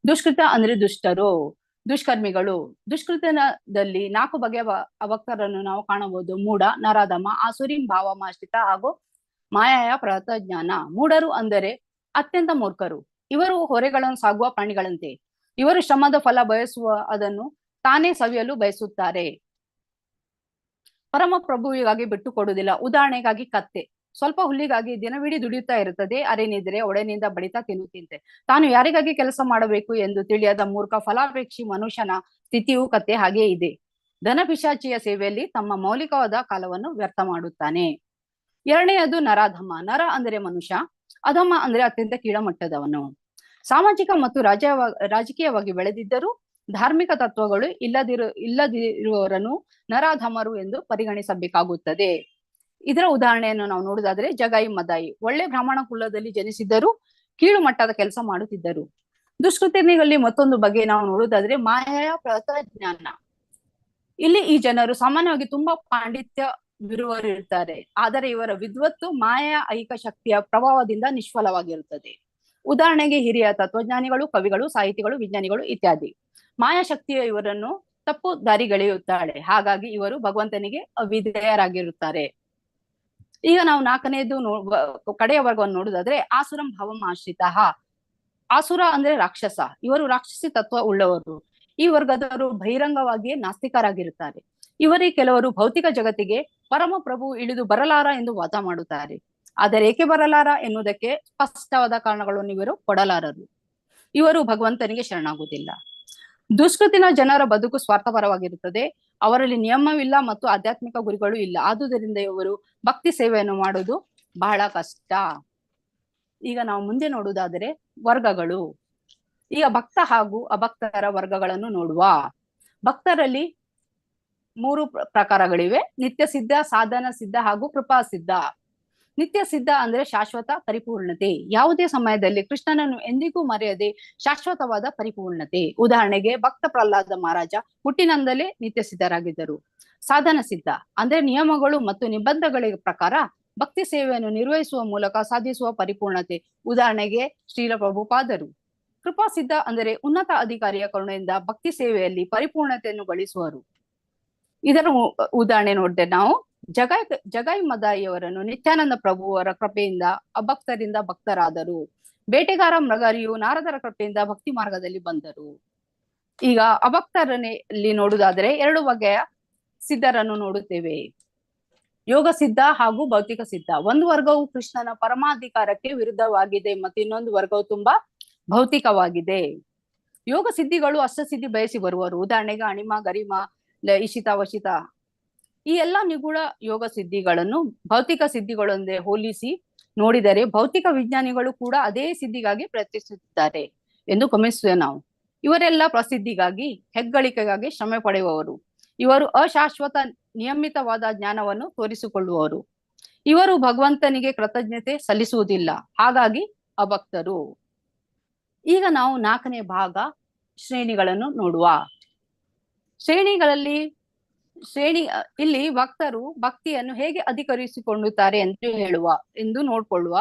ದುಷ್ಕೃತ ಅಂದ್ರೆ ದುಷ್ಟರು, ದುಷ್ಕರ್ಮಿಗಳು. ದುಷ್ಕೃತನದಲ್ಲಿ 4 ಬಗೆಯ ಅಭಕ್ತರನ್ನು ನಾವು ಕಾಣಬಹುದು. ಮೂಢ, ನರಾಧಮ, ಆಸುರಿಂ ಭಾವಮಾಶ್ರಿತ ಹಾಗೂ ಮಾಯಯ ಪ್ರಜ್ಞಾನ. ಮೂಢರು ಅಂದರೆ ಅತ್ಯಂತ ಮೂರ್ಖರು. ಇವರು ಹೊರೆಗಳನ್ನು ಸಾಗುವ ಪ್ರಾಣಿಗಳಂತೆ. ಇವರು ಶ್ರಮದ ಫಲ ಬಯಸುವ ಅದನ್ನು ತಾನೇ ಸವಿಯಲು ಬಯಸುತ್ತಾರೆ. ಪರಮ ಪ್ರಭುವಿಗಾಗಿ ಬಿಟ್ಟು ಕೊಡುವುದಿಲ್ಲ. ಉದಾಹರಣೆಗಾಗಿ ಕತ್ತೆ ಸ್ವಲ್ಪ ಹುಲ್ಲಿಗಾಗಿ ದಿನವಿಡೀ ದುಡಿಯುತ್ತಾ ಇರುತ್ತದೆ. ಅರೆನಿದ್ರೆ ಒಡನೆಯಿಂದ ಬಡಿತಾ ತಿನ್ನುತ್ತಿಂತೆ. ತಾನು ಯಾರಿಗಾಗಿ ಕೆಲಸ ಮಾಡಬೇಕು ಎಂದು ತಿಳಿಯದ ಮೂರ್ಖ ಫಲಾಪೇಕ್ಷಿ ಮನುಷ್ಯನ ಸ್ಥಿತಿಯು ಕತ್ತೆ ಹಾಗೆ ಇದೆ. ಧನಪಿಶಾಚಿಯ ಸೇವೆಯಲ್ಲಿ ತಮ್ಮ ಮೌಲಿಕವಾದ ಕಾಲವನ್ನು ವ್ಯರ್ಥ ಮಾಡುತ್ತಾನೆ. 2ನೇಯದು ನರಾಧಮ. ನರ ಅಂದರೆ ಮನುಷ್ಯ, ಅಧಮ ಅಂದ್ರೆ ಅತ್ಯಂತ ಕೀಳಮಟ್ಟದವನು. ಸಾಮಾಜಿಕ ಮತ್ತು ರಾಜಕೀಯವಾಗಿ ಬೆಳೆದಿದ್ದರೂ ಧಾರ್ಮಿಕ ತತ್ವಗಳು ಇಲ್ಲದಿರುವವರನ್ನು ನರಾಧಮರು ಎಂದು ಪರಿಗಣಿಸಬೇಕಾಗುತ್ತದೆ. ಇದರ ಉದಾಹರಣೆಯನ್ನು ನಾವು ನೋಡುವುದಾದ್ರೆ ಜಗಾಯಿ ಮದಾಯಿ ಒಳ್ಳೆ ಬ್ರಾಹ್ಮಣ ಕುಲದಲ್ಲಿ ಜನಿಸಿದ್ದರೂ ಕೀಳು ಮಟ್ಟದ ಕೆಲಸ ಮಾಡುತ್ತಿದ್ದರು. ದುಷ್ಕೃತಿಗಳಲ್ಲಿ ಮತ್ತೊಂದು ಬಗ್ಗೆ ನಾವು ನೋಡುವುದಾದ್ರೆ ಮಾಯೆಯ ಪ್ರಜ್ಞಾನ. ಇಲ್ಲಿ ಈ ಜನರು ಸಾಮಾನ್ಯವಾಗಿ ತುಂಬಾ ಪಾಂಡಿತ್ಯವಿರುವರು ಇರ್ತಾರೆ, ಆದರೆ ಇವರ ವಿದ್ವತ್ತು ಮಾಯೆಯ ಐಹಿಕ ಶಕ್ತಿಯ ಪ್ರಭಾವದಿಂದ ನಿಷ್ಫಲವಾಗಿರುತ್ತದೆ. ಉದಾಹರಣೆಗೆ ಹಿರಿಯ ತತ್ವಜ್ಞಾನಿಗಳು, ಕವಿಗಳು, ಸಾಹಿತಿಗಳು, ವಿಜ್ಞಾನಿಗಳು ಇತ್ಯಾದಿ. ಮಾಯಾ ಶಕ್ತಿಯು ಇವರನ್ನು ತಪ್ಪು ದಾರಿಗೆಳೆಯುತ್ತಾಳೆ. ಹಾಗಾಗಿ ಇವರು ಭಗವಂತನಿಗೆ ಅವಿಧೇಯರಾಗಿರುತ್ತಾರೆ. ಈಗ ನಾವು 4ನೇದು ಕಡೆಯ ವರ್ಗವನ್ನು ನೋಡುವುದಾದ್ರೆ ಆಸುರಂ ಭಾವಂ ಆಶ್ರಿತಃ. ಆಸುರ ಅಂದ್ರೆ ರಾಕ್ಷಸ. ಇವರು ರಾಕ್ಷಸಿ ತತ್ವ ಉಳ್ಳವರು. ಈ ವರ್ಗದವರು ಬಹಿರಂಗವಾಗಿಯೇ ನಾಸ್ತಿಕರಾಗಿರುತ್ತಾರೆ. ಇವರಿಗೆ ಕೆಲವರು ಭೌತಿಕ ಜಗತ್ತಿಗೆ ಪರಮ ಪ್ರಭು ಇಳಿದು ಬರಲಾರ ಎಂದು ವಾದ ಮಾಡುತ್ತಾರೆ. ಆದರೆ ಏಕೆ ಬರಲಾರ ಎನ್ನುವುದಕ್ಕೆ ಸ್ಪಷ್ಟವಾದ ಕಾರಣಗಳನ್ನು ಇವರು ಕೊಡಲಾರರು. ಇವರು ಭಗವಂತನಿಗೆ ಶರಣಾಗುವುದಿಲ್ಲ. ದುಷ್ಕೃತಿನ ಜನರ ಬದುಕು ಸ್ವಾರ್ಥಪರವಾಗಿರುತ್ತದೆ. ಅವರಲ್ಲಿ ನಿಯಮವಿಲ್ಲ ಮತ್ತು ಆಧ್ಯಾತ್ಮಿಕ ಗುರಿಗಳು ಇಲ್ಲ. ಆದುದರಿಂದ ಇವರು ಭಕ್ತಿ ಸೇವೆಯನ್ನು ಮಾಡುವುದು ಬಹಳ ಕಷ್ಟ. ಈಗ ನಾವು ಮುಂದೆ ನೋಡುವುದಾದರೆ ವರ್ಗಗಳು. ಈಗ ಭಕ್ತ ಹಾಗೂ ಅಭಕ್ತರ ವರ್ಗಗಳನ್ನು ನೋಡುವ. ಭಕ್ತರಲ್ಲಿ 3 ಪ್ರಕಾರಗಳಿವೆ: ನಿತ್ಯ ಸಿದ್ಧ, ಸಾಧನ ಸಿದ್ಧ ಹಾಗೂ ಕೃಪಾ ಸಿದ್ಧ. ನಿತ್ಯ ಸಿದ್ಧ ಅಂದ್ರೆ ಶಾಶ್ವತ ಪರಿಪೂರ್ಣತೆ. ಯಾವುದೇ ಸಮಯದಲ್ಲಿ ಕೃಷ್ಣನನ್ನು ಎಂದಿಗೂ ಮರೆಯದೆ ಶಾಶ್ವತವಾದ ಪರಿಪೂರ್ಣತೆ. ಉದಾಹರಣೆಗೆ ಭಕ್ತ ಪ್ರಹ್ಲಾದ ಮಹಾರಾಜ ಹುಟ್ಟಿನಿಂದಲೇ ನಿತ್ಯ ಸಿದ್ಧರಾಗಿದ್ದರು. ಸಾಧನ ಸಿದ್ಧ ಅಂದ್ರೆ ನಿಯಮಗಳು ಮತ್ತು ನಿಬಂಧಗಳ ಪ್ರಕಾರ ಭಕ್ತಿ ಸೇವೆಯನ್ನು ನಿರ್ವಹಿಸುವ ಮೂಲಕ ಸಾಧಿಸುವ ಪರಿಪೂರ್ಣತೆ. ಉದಾಹರಣೆಗೆ ಶ್ರೀಲ ಪ್ರಭುಪಾದರು. ಕೃಪಾ ಸಿದ್ಧ ಅಂದರೆ ಉನ್ನತ ಅಧಿಕಾರಿಯ ಕರುಣೆಯಿಂದ ಭಕ್ತಿ ಸೇವೆಯಲ್ಲಿ ಪರಿಪೂರ್ಣತೆಯನ್ನು ಗಳಿಸುವರು. ಇದರ ಉದಾಹರಣೆ ನೋಡಿದ್ರೆ ನಾವು ಜಗಾಯಿ ಮದಾಯಿಯವರನ್ನು ನಿತ್ಯಾನಂದ ಪ್ರಭುವರ ಕೃಪೆಯಿಂದ ಅಭಕ್ತರಿಂದ ಭಕ್ತರಾದರು. ಬೇಟೆಗಾರ ಮೃಗರಿಯು ನಾರದರ ಕೃಪೆಯಿಂದ ಭಕ್ತಿ ಮಾರ್ಗದಲ್ಲಿ ಬಂದರು. ಈಗ ಅಭಕ್ತರಲ್ಲಿ ನೋಡುವುದಾದರೆ 2 ಬಗೆಯ ಸಿದ್ಧರನ್ನು ನೋಡುತ್ತೇವೆ: ಯೋಗ ಸಿದ್ಧ ಹಾಗೂ ಭೌತಿಕ ಸಿದ್ಧ. ಒಂದು ವರ್ಗವು ಕೃಷ್ಣನ ಪರಮಾಧಿಕಾರಕ್ಕೆ ವಿರುದ್ಧವಾಗಿದೆ ಮತ್ತು ಇನ್ನೊಂದು ವರ್ಗವು ತುಂಬಾ ಭೌತಿಕವಾಗಿದೆ. ಯೋಗ ಸಿದ್ಧಿಗಳು ಅಷ್ಟಸಿದ್ಧಿ ಬಯಸಿ ಬರುವರು. ಉದಾಹರಣೆಗೆ ಅಣಿಮ, ಗರಿಮ, ಇಶಿತ, ವಶಿತ. ಈ ಎಲ್ಲಾ ನಿಗೂಢ ಯೋಗ ಸಿದ್ಧಿಗಳನ್ನು ಭೌತಿಕ ಸಿದ್ಧಿಗಳೊಂದಿಗೆ ಹೋಲಿಸಿ ನೋಡಿದರೆ ಭೌತಿಕ ವಿಜ್ಞಾನಿಗಳು ಕೂಡ ಅದೇ ಸಿದ್ಧಿಗಾಗಿ ಪ್ರಯತ್ನಿಸುತ್ತಿದ್ದಾರೆ ಎಂದು ಗಮನಿಸುತ್ತೇವೆ ನಾವು. ಇವರೆಲ್ಲ ಪ್ರಸಿದ್ಧಿಗಾಗಿ, ಹೆಗ್ಗಳಿಕೆಗಾಗಿ ಶ್ರಮೆ ಪಡೆಯುವವರು. ಇವರು ಅಶಾಶ್ವತ ನಿಯಮಿತವಾದ ಜ್ಞಾನವನ್ನು ತೋರಿಸಿಕೊಳ್ಳುವರು. ಇವರು ಭಗವಂತನಿಗೆ ಕೃತಜ್ಞತೆ ಸಲ್ಲಿಸುವುದಿಲ್ಲ, ಹಾಗಾಗಿ ಅಭಕ್ತರು. ಈಗ ನಾವು 4ನೇ ಭಾಗ ಶ್ರೇಣಿಗಳನ್ನು ನೋಡುವ. ಇಲ್ಲಿ ಭಕ್ತರು ಭಕ್ತಿಯನ್ನು ಹೇಗೆ ಅಧಿಕರಿಸಿಕೊಳ್ಳುತ್ತಾರೆ ಎಂದು ನೋಡ್ಕೊಳ್ಳುವ.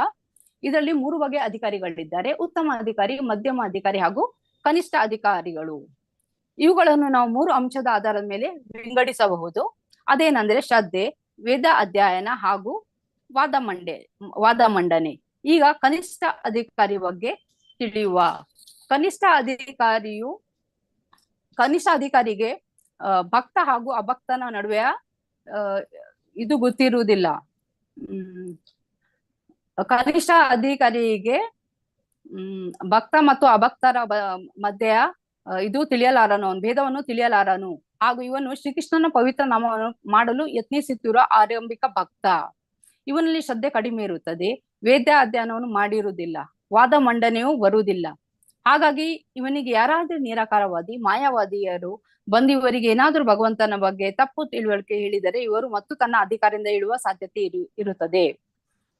ಇದರಲ್ಲಿ 3 ಬಗೆಯ ಅಧಿಕಾರಿಗಳಿದ್ದಾರೆ: ಉತ್ತಮ ಅಧಿಕಾರಿ, ಮಧ್ಯಮ ಅಧಿಕಾರಿ ಹಾಗೂ ಕನಿಷ್ಠ ಅಧಿಕಾರಿಗಳು. ಇವುಗಳನ್ನು ನಾವು 3 ಅಂಶದ ಆಧಾರದ ಮೇಲೆ ವಿಂಗಡಿಸಬಹುದು. ಅದೇನೆಂದರೆ ಶ್ರದ್ಧೆ, ವೇದ ಅಧ್ಯಯನ ಹಾಗೂ ವಾದ ಮಂಡನೆ. ಈಗ ಕನಿಷ್ಠ ಅಧಿಕಾರಿ ಬಗ್ಗೆ ತಿಳಿಯುವ. ಕನಿಷ್ಠ ಅಧಿಕಾರಿಗೆ ಭಕ್ತ ಹಾಗೂ ಅಭಕ್ತನ ನಡುವೆ ಇದು ಗೊತ್ತಿರುವುದಿಲ್ಲ. ಕನಿಷ್ಠ ಅಧಿಕಾರಿಗೆ ಭಕ್ತ ಮತ್ತು ಅಭಕ್ತರ ಮಧ್ಯೆ ಇದು ತಿಳಿಯಲಾರನು, ಭೇದವನ್ನು ತಿಳಿಯಲಾರನು. ಹಾಗೂ ಇವನು ಶ್ರೀಕೃಷ್ಣನ ಪವಿತ್ರ ನಾಮವನ್ನು ಮಾಡಲು ಯತ್ನಿಸುತ್ತಿರುವ ಆರಂಭಿಕ ಭಕ್ತ. ಇವನಲ್ಲಿ ಶ್ರದ್ಧೆ ಕಡಿಮೆ ಇರುತ್ತದೆ, ವೇದ ಅಧ್ಯಯನವನ್ನು ಮಾಡಿರುವುದಿಲ್ಲ, ವಾದ ಮಂಡನೆಯೂ ಬರುವುದಿಲ್ಲ. ಹಾಗಾಗಿ ಇವನಿಗೆ ಯಾರಾದ್ರೂ ನಿರಾಕಾರವಾದಿ, ಮಾಯಾವಾದಿಯರು ಬಂದು ಇವರಿಗೆ ಏನಾದ್ರೂ ಭಗವಂತನ ಬಗ್ಗೆ ತಪ್ಪು ತಿಳುವಳಿಕೆ ಹೇಳಿದರೆ ಇವರು ಮತ್ತು ತನ್ನ ಅಧಿಕಾರದಿಂದ ಇಳುವ ಸಾಧ್ಯತೆ ಇರುತ್ತದೆ.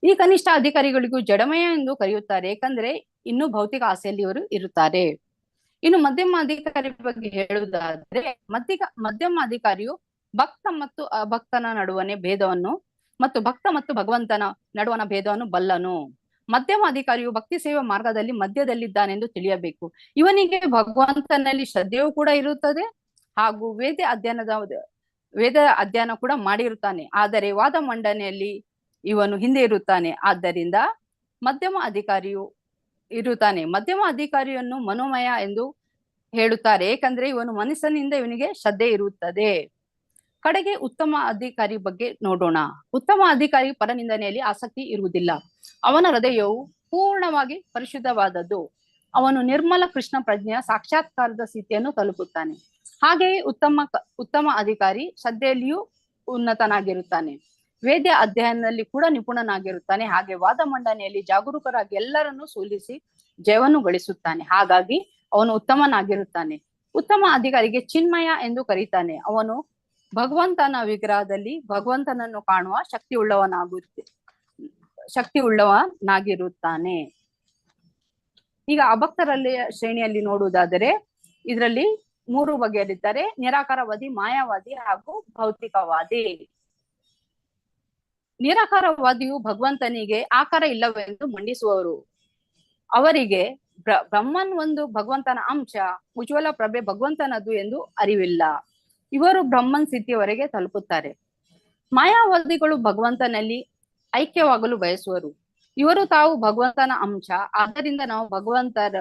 ಈ ಕನಿಷ್ಠ ಅಧಿಕಾರಿಗಳಿಗೂ ಜಡಮಯ ಎಂದು ಕರೆಯುತ್ತಾರೆ, ಏಕೆಂದ್ರೆ ಇನ್ನೂ ಭೌತಿಕ ಆಸೆಯಲ್ಲಿ ಇವರು ಇರುತ್ತಾರೆ. ಇನ್ನು ಮಧ್ಯಮ ಅಧಿಕಾರಿ ಬಗ್ಗೆ ಹೇಳುವುದಾದ್ರೆ, ಮಧ್ಯಮ ಅಧಿಕಾರಿಯು ಭಕ್ತ ಮತ್ತು ಅಭಕ್ತನ ನಡುವನೆ ಭೇದವನ್ನು ಮತ್ತು ಭಕ್ತ ಮತ್ತು ಭಗವಂತನ ನಡುವಣ ಭೇದವನ್ನು ಬಲ್ಲನು. ಮಧ್ಯಮ ಅಧಿಕಾರಿಯು ಭಕ್ತಿ ಸೇವೆ ಮಾರ್ಗದಲ್ಲಿ ಮಧ್ಯದಲ್ಲಿದ್ದಾನೆಂದು ತಿಳಿಯಬೇಕು. ಇವನಿಗೆ ಭಗವಂತನಲ್ಲಿ ಶ್ರದ್ಧೆಯೂ ಕೂಡ ಇರುತ್ತದೆ ಹಾಗೂ ವೇದ ಅಧ್ಯಯನ ಕೂಡ ಮಾಡಿರುತ್ತಾನೆ. ಆದರೆ ವಾದ ಮಂಡನೆಯಲ್ಲಿ ಇವನು ಹಿಂದೆ ಇರುತ್ತಾನೆ. ಆದ್ದರಿಂದ ಮಧ್ಯಮ ಅಧಿಕಾರಿಯು ಇರುತ್ತಾನೆ. ಮಧ್ಯಮ ಅಧಿಕಾರಿಯನ್ನು ಮನೋಮಯ ಎಂದು ಹೇಳುತ್ತಾರೆ, ಏಕೆಂದ್ರೆ ಇವನು ಮನಸ್ಸಿನಿಂದ ಇವನಿಗೆ ಶ್ರದ್ಧೆ ಇರುತ್ತದೆ. ಕಡೆಗೆ ಉತ್ತಮ ಅಧಿಕಾರಿ ಬಗ್ಗೆ ನೋಡೋಣ. ಉತ್ತಮ ಅಧಿಕಾರಿ ಪರನಿಂದನೆಯಲ್ಲಿ ಆಸಕ್ತಿ ಇರುವುದಿಲ್ಲ. ಅವನ ಹೃದಯವು ಪೂರ್ಣವಾಗಿ ಪರಿಶುದ್ಧವಾದದ್ದು. ಅವನು ನಿರ್ಮಲ ಕೃಷ್ಣ ಪ್ರಜ್ಞೆಯ ಸಾಕ್ಷಾತ್ಕಾರದ ಸ್ಥಿತಿಯನ್ನು ತಲುಪುತ್ತಾನೆ. ಹಾಗೆಯೇ ಉತ್ತಮ ಅಧಿಕಾರಿ ಶ್ರದ್ಧೆಯಲ್ಲಿಯೂ ಉನ್ನತನಾಗಿರುತ್ತಾನೆ, ವೇದ ಅಧ್ಯಯನದಲ್ಲಿ ಕೂಡ ನಿಪುಣನಾಗಿರುತ್ತಾನೆ. ಹಾಗೆ ವಾದ ಮಂಡನೆಯಲ್ಲಿ ಜಾಗರೂಕರಾಗಿ ಎಲ್ಲರನ್ನೂ ಸೋಲಿಸಿ ಜಯವನ್ನು ಗಳಿಸುತ್ತಾನೆ. ಹಾಗಾಗಿ ಅವನು ಉತ್ತಮನಾಗಿರುತ್ತಾನೆ. ಉತ್ತಮ ಅಧಿಕಾರಿಗೆ ಚಿನ್ಮಯ ಎಂದು ಕರೀತಾನೆ. ಅವನು ಭಗವಂತನ ವಿಗ್ರಹದಲ್ಲಿ ಭಗವಂತನನ್ನು ಕಾಣುವ ಶಕ್ತಿಯುಳ್ಳವನಾಗಿರುತ್ತಾನೆ. ಈಗ ಅಭಕ್ತರಲ್ಲಿ ಶ್ರೇಣಿಯಲ್ಲಿ ನೋಡುವುದಾದರೆ ಇದರಲ್ಲಿ 3 ಬಗೆಯಲ್ಲಿದ್ದಾರೆ: ನಿರಾಕಾರವಾದಿ, ಮಾಯಾವಾದಿ ಹಾಗೂ ಭೌತಿಕವಾದಿ. ನಿರಾಕಾರವಾದಿಯು ಭಗವಂತನಿಗೆ ಆಕಾರ ಇಲ್ಲವೆಂದು ಮಂಡಿಸುವವರು. ಅವರಿಗೆ ಬ್ರಹ್ಮನ್ ಒಂದು ಭಗವಂತನ ಅಂಶ, ಉಜ್ವಲ ಪ್ರಭೆ ಭಗವಂತನದು ಎಂದು ಅರಿವಿಲ್ಲ. ಇವರು ಬ್ರಹ್ಮನ್ ಸ್ಥಿತಿಯವರೆಗೆ ತಲುಪುತ್ತಾರೆ. ಮಾಯಾವಾದಿಗಳು ಭಗವಂತನಲ್ಲಿ ಐಕ್ಯವಾಗಲು ಬಯಸುವರು. ಇವರು ತಾವು ಭಗವಂತನ ಅಂಶ, ಆದ್ದರಿಂದ ನಾವು ಭಗವಂತರ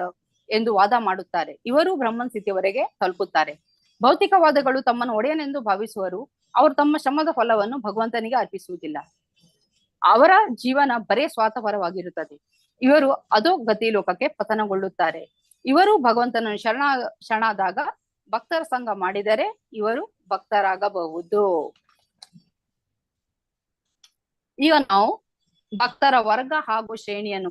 ಎಂದು ವಾದ ಮಾಡುತ್ತಾರೆ. ಇವರು ಬ್ರಹ್ಮನ್ ಸ್ಥಿತಿಯವರೆಗೆ ತಲುಪುತ್ತಾರೆ. ಭೌತಿಕವಾದಗಳು ತಮ್ಮನ್ನು ಒಡೆಯನೆಂದು ಭಾವಿಸುವರು. ಅವರು ತಮ್ಮ ಶ್ರಮದ ಫಲವನ್ನು ಭಗವಂತನಿಗೆ ಅರ್ಪಿಸುವುದಿಲ್ಲ. ಅವರ ಜೀವನ ಬರೇ ಸ್ವಾರ್ಥಪರವಾಗಿರುತ್ತದೆ. ಇವರು ಅದೋ ಗತಿ ಲೋಕಕ್ಕೆ ಪತನಗೊಳ್ಳುತ್ತಾರೆ. ಇವರು ಭಗವಂತನನ್ನು ಶರಣಾದಾಗ ಭಕ್ತರ ಸಂಘ ಮಾಡಿದರೆ ಇವರು ಭಕ್ತರಾಗಬಹುದು. ಈಗ ನಾವು ಭಕ್ತರ ವರ್ಗ ಹಾಗೂ ಶ್ರೇಣಿಯನ್ನು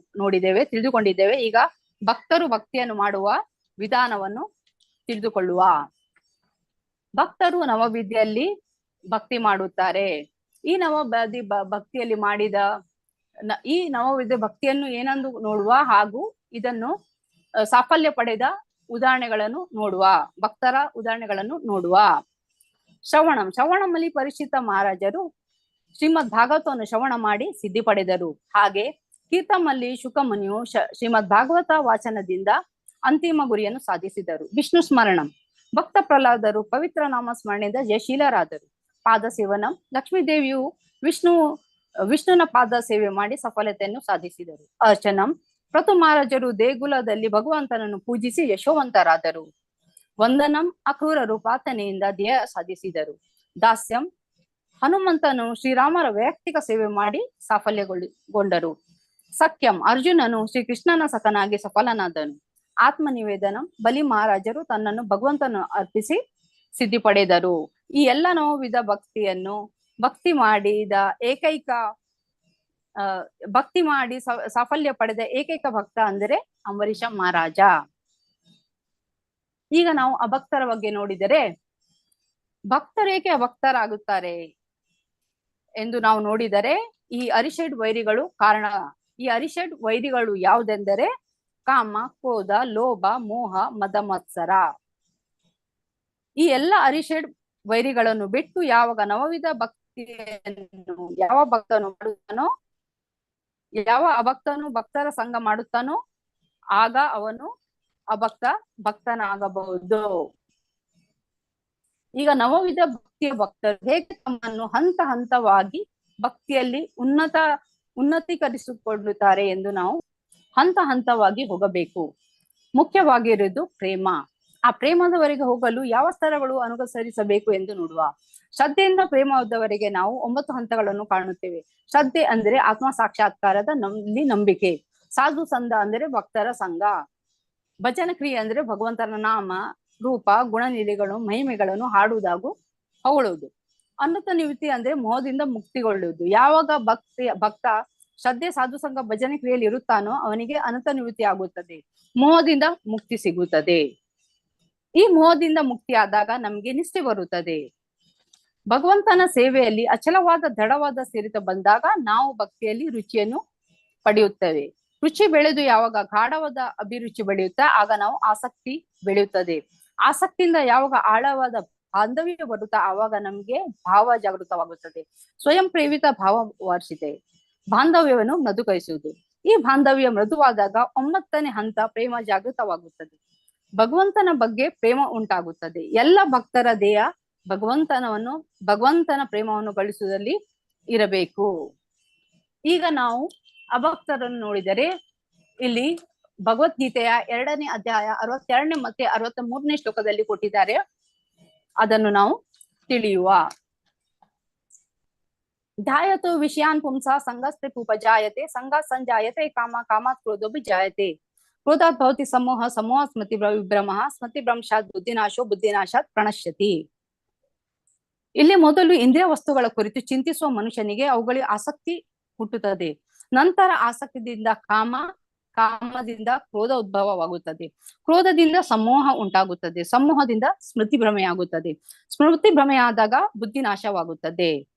ತಿಳಿದುಕೊಂಡಿದ್ದೇವೆ. ಈಗ ಭಕ್ತರು ಭಕ್ತಿಯನ್ನು ಮಾಡುವ ವಿಧಾನವನ್ನು ತಿಳಿದುಕೊಳ್ಳುವ. ಭಕ್ತರು ನವವಿಧಿಯಲ್ಲಿ ಭಕ್ತಿ ಮಾಡುತ್ತಾರೆ. ಈ ಭಕ್ತಿಯಲ್ಲಿ ಮಾಡಿದ ಈ ನವವಿಧ ಭಕ್ತಿಯನ್ನು ಏನೆಂದು ನೋಡುವ ಹಾಗೂ ಇದನ್ನು ಸಾಫಲ್ಯ ಪಡೆದ ಉದಾಹರಣೆಗಳನ್ನು ನೋಡುವ. ಭಕ್ತರ ಉದಾಹರಣೆಗಳನ್ನು ನೋಡುವ. ಶ್ರವಣಮಲ್ಲಿ ಪರಿಚಿತ ಮಹಾರಾಜರು ಶ್ರೀಮದ್ ಭಾಗವತವನ್ನು ಶ್ರವಣ ಮಾಡಿ ಸಿದ್ಧಿ ಪಡೆದರು. ಹಾಗೆ ಕೀರ್ತಮಲ್ಲಿ ಶುಕಮುನಿಯು ಶ್ರೀಮದ್ ಭಾಗವತ ವಾಚನದಿಂದ ಅಂತಿಮ ಗುರಿಯನ್ನು ಸಾಧಿಸಿದರು. ವಿಷ್ಣು ಸ್ಮರಣಂ ಭಕ್ತ ಪ್ರಹ್ಲಾದರು ಪವಿತ್ರ ನಾಮ ಸ್ಮರಣೆಯಿಂದ ಜಯಶೀಲರಾದರು. ಪಾದ ಸೇವನಂ ಲಕ್ಷ್ಮೀದೇವಿಯು ವಿಷ್ಣುನ ಪಾದ ಸೇವೆ ಮಾಡಿ ಸಫಲತೆಯನ್ನು ಸಾಧಿಸಿದರು. ಅರ್ಚನಂ ಪ್ರತು ಮಹಾರಾಜರು ದೇಗುಲದಲ್ಲಿ ಭಗವಂತನನ್ನು ಪೂಜಿಸಿ ಯಶೋವಂತರಾದರು. ವಂದನಂ ಅಕ್ರೂರರು ಪ್ರಾರ್ಥನೆಯಿಂದ ಧ್ಯೇಯ ಸಾಧಿಸಿದರು. ದಾಸ್ಯಂ ಹನುಮಂತನು ಶ್ರೀರಾಮರ ವೈಯಕ್ತಿಕ ಸೇವೆ ಮಾಡಿ ಸಾಫಲ್ಯಗೊಂಡರು. ಸಖ್ಯಂ ಅರ್ಜುನನು ಶ್ರೀಕೃಷ್ಣನ ಸಖನಾಗಿ ಸಫಲನಾದನು. ಆತ್ಮನಿವೇದನಂ ಬಲಿ ಮಹಾರಾಜರು ತನ್ನನ್ನು ಭಗವಂತನು ಅರ್ಪಿಸಿ ಸಿದ್ಧಿ ಪಡೆದರು. ಈ ಎಲ್ಲ ನವವಿಧ ಭಕ್ತಿ ಮಾಡಿ ಸಾಫಲ್ಯ ಪಡೆದ ಏಕೈಕ ಭಕ್ತ ಅಂದರೆ ಅಂಬರೀಷ ಮಹಾರಾಜ. ಈಗ ನಾವು ಅಭಕ್ತರ ಬಗ್ಗೆ ನೋಡಿದರೆ ಭಕ್ತರೇಕೆ ಅಭಕ್ತರಾಗುತ್ತಾರೆ ಎಂದು ನಾವು ನೋಡಿದರೆ ಈ ಅರಿಷಡ್ ವೈರಿಗಳು ಕಾರಣ. ಈ ಅರಿಷಡ್ ವೈರಿಗಳು ಯಾವುದೆಂದರೆ ಕಾಮ, ಕ್ರೋಧ, ಲೋಭ, ಮೋಹ, ಮದ, ಮತ್ಸರ. ಈ ಎಲ್ಲ ಅರಿಷಡ್ ವೈರಿಗಳನ್ನು ಬಿಟ್ಟು ಯಾವಾಗ ನವವಿಧ ಭಕ್ತಿಯನ್ನು ಯಾವ ಭಕ್ತನು ಮಾಡುತ್ತಾನೋ, ಯಾವ ಅಭಕ್ತನು ಭಕ್ತರ ಸಂಘ ಮಾಡುತ್ತಾನೋ ಆಗ ಅವನು ಭಕ್ತನಾಗಬಹುದು. ಈಗ ನವವಿಧ ಭಕ್ತಿಯ ಭಕ್ತರು ಹೇಗೆ ತಮ್ಮನ್ನು ಹಂತ ಹಂತವಾಗಿ ಭಕ್ತಿಯಲ್ಲಿ ಉನ್ನತೀಕರಿಸಿಕೊಳ್ಳುತ್ತಾರೆ ಎಂದು ನಾವು ಹಂತ ಹಂತವಾಗಿ ಹೋಗಬೇಕು. ಮುಖ್ಯವಾಗಿರುವುದು ಪ್ರೇಮ. ಆ ಪ್ರೇಮದವರೆಗೆ ಹೋಗಲು ಯಾವ ಸ್ತರಗಳು ಅನುಸರಿಸಬೇಕು ಎಂದು ನೋಡುವ. ಶ್ರದ್ಧೆಯಿಂದ ಪ್ರೇಮದವರೆಗೆ ನಾವು 9 ಹಂತಗಳನ್ನು ಕಾಣುತ್ತೇವೆ. ಶ್ರದ್ಧೆ ಅಂದರೆ ಆತ್ಮ ಸಾಕ್ಷಾತ್ಕಾರದ ನಂಬಿಕೆ. ಸಾಧು ಸಂಘ ಅಂದರೆ ಭಕ್ತರ ಸಂಘ. ಭಜನ ಕ್ರಿಯೆ ಅಂದ್ರೆ ಭಗವಂತನ ನಾಮ, ರೂಪ, ಗುಣನಿಲೆಗಳು, ಮಹಿಮೆಗಳನ್ನು ಹಾಡುವುದಾಗೂ ಹೊಗಳುವುದು. ಅನಂತ ನಿವೃತ್ತಿ ಅಂದ್ರೆ ಮೋಹದಿಂದ ಮುಕ್ತಿಗೊಳ್ಳುವುದು. ಯಾವಾಗ ಭಕ್ತ ಶ್ರದ್ಧೆ, ಸಾಧು ಸಂಘ, ಭಜನೆ ಕ್ರಿಯೆಯಲ್ಲಿ ಇರುತ್ತಾನೋ ಅವನಿಗೆ ಅನಂತ ನಿವೃತ್ತಿ ಆಗುತ್ತದೆ, ಮೋಹದಿಂದ ಮುಕ್ತಿ ಸಿಗುತ್ತದೆ. ಈ ಮೋಹದಿಂದ ಮುಕ್ತಿ ಆದಾಗ ನಮ್ಗೆ ನಿಷ್ಠೆ ಬರುತ್ತದೆ. ಭಗವಂತನ ಸೇವೆಯಲ್ಲಿ ಅಚಲವಾದ ದೃಢವಾದ ಸ್ಥಿರತ ಬಂದಾಗ ನಾವು ಭಕ್ತಿಯಲ್ಲಿ ರುಚಿಯನ್ನು ಪಡೆಯುತ್ತೇವೆ. ರುಚಿ ಬೆಳೆದು ಯಾವಾಗ ಗಾಢವಾದ ಅಭಿರುಚಿ ಬೆಳೆಯುತ್ತಾ ಆಗ ನಾವು ಆಸಕ್ತಿ ಬೆಳೆಯುತ್ತದೆ. ಆಸಕ್ತಿಯಿಂದ ಯಾವಾಗ ಆಳವಾದ ಬಾಂಧವ್ಯ ಬರುತ್ತಾ ಆವಾಗ ನಮ್ಗೆ ಭಾವ ಜಾಗೃತವಾಗುತ್ತದೆ. ಸ್ವಯಂ ಪ್ರೇರಿತ ಭಾವ ವಾರ್ಷಿತೆ ಬಾಂಧವ್ಯವನ್ನು ಮೃದುಗೊಳಿಸುವುದು. ಈ ಬಾಂಧವ್ಯ ಮೃದುವಾದಾಗ 9ನೇ ಹಂತ ಪ್ರೇಮ ಜಾಗೃತವಾಗುತ್ತದೆ. ಭಗವಂತನ ಬಗ್ಗೆ ಪ್ರೇಮ ಉಂಟಾಗುತ್ತದೆ. ಎಲ್ಲ ಭಕ್ತರ ದೇಹ ಭಗವಂತನ ಪ್ರೇಮವನ್ನು ಗಳಿಸುವುದಲ್ಲಿ ಇರಬೇಕು. ಈಗ ನಾವು ಅಭಕ್ತರನ್ನು ನೋಡಿದರೆ ಇಲ್ಲಿ ಭಗವದ್ಗೀತೆಯ 2ನೇ ಅಧ್ಯಾಯ 62ನೇ ಮತ್ತೆ 63ನೇ ಶ್ಲೋಕದಲ್ಲಿ ಕೊಟ್ಟಿದ್ದಾರೆ. ಅದನ್ನು ನಾವು ತಿಳಿಯುವ. ಧ್ಯಾಯತು ವಿಷಯಾನ್ ಪುಂಸಾ ಸಂಗಸ್ತೆ ಉಪಜಾಯತೆ ಸಂಗ ಸಂಜಾಯತೆ ಕಾಮ ಕಾಮಾತ್ ಕ್ರೋಧೋಪಿ ಜಾಯತೆ ಕ್ರೋಧಾತ್ ಭವತಿ ಸಮೂಹ ಸಮೂಹ ಸ್ಮೃತಿ ವಿಭ್ರಮಃ ಸ್ಮೃತಿ ಭ್ರಂಶಾತ್ ಬುದ್ಧಿನಾಶೋ ಬುದ್ಧಿನಾಶಾತ್ ಪ್ರಣಶ್ಯತಿ. ಇಲ್ಲಿ ಮೊದಲು ಇಂದ್ರಿಯ ವಸ್ತುಗಳ ಕುರಿತು ಚಿಂತಿಸುವ ಮನುಷ್ಯನಿಗೆ ಅವುಗಳಿಗೆ ಆಸಕ್ತಿ ಹುಟ್ಟುತ್ತದೆ. ನಂತರ ಆಸಕ್ತಿಯಿಂದ ಕಾಮದಿಂದ ಕ್ರೋಧ ಉದ್ಭವವಾಗುತ್ತದೆ. ಕ್ರೋಧದಿಂದ ಸಮೂಹ ಉಂಟಾಗುತ್ತದೆ. ಸಮೂಹದಿಂದ ಸ್ಮೃತಿ ಭ್ರಮೆಯಾಗುತ್ತದೆ. ಸ್ಮೃತಿ ಭ್ರಮೆಯಾದಾಗ ಬುದ್ಧಿ ನಾಶವಾಗುತ್ತದೆ.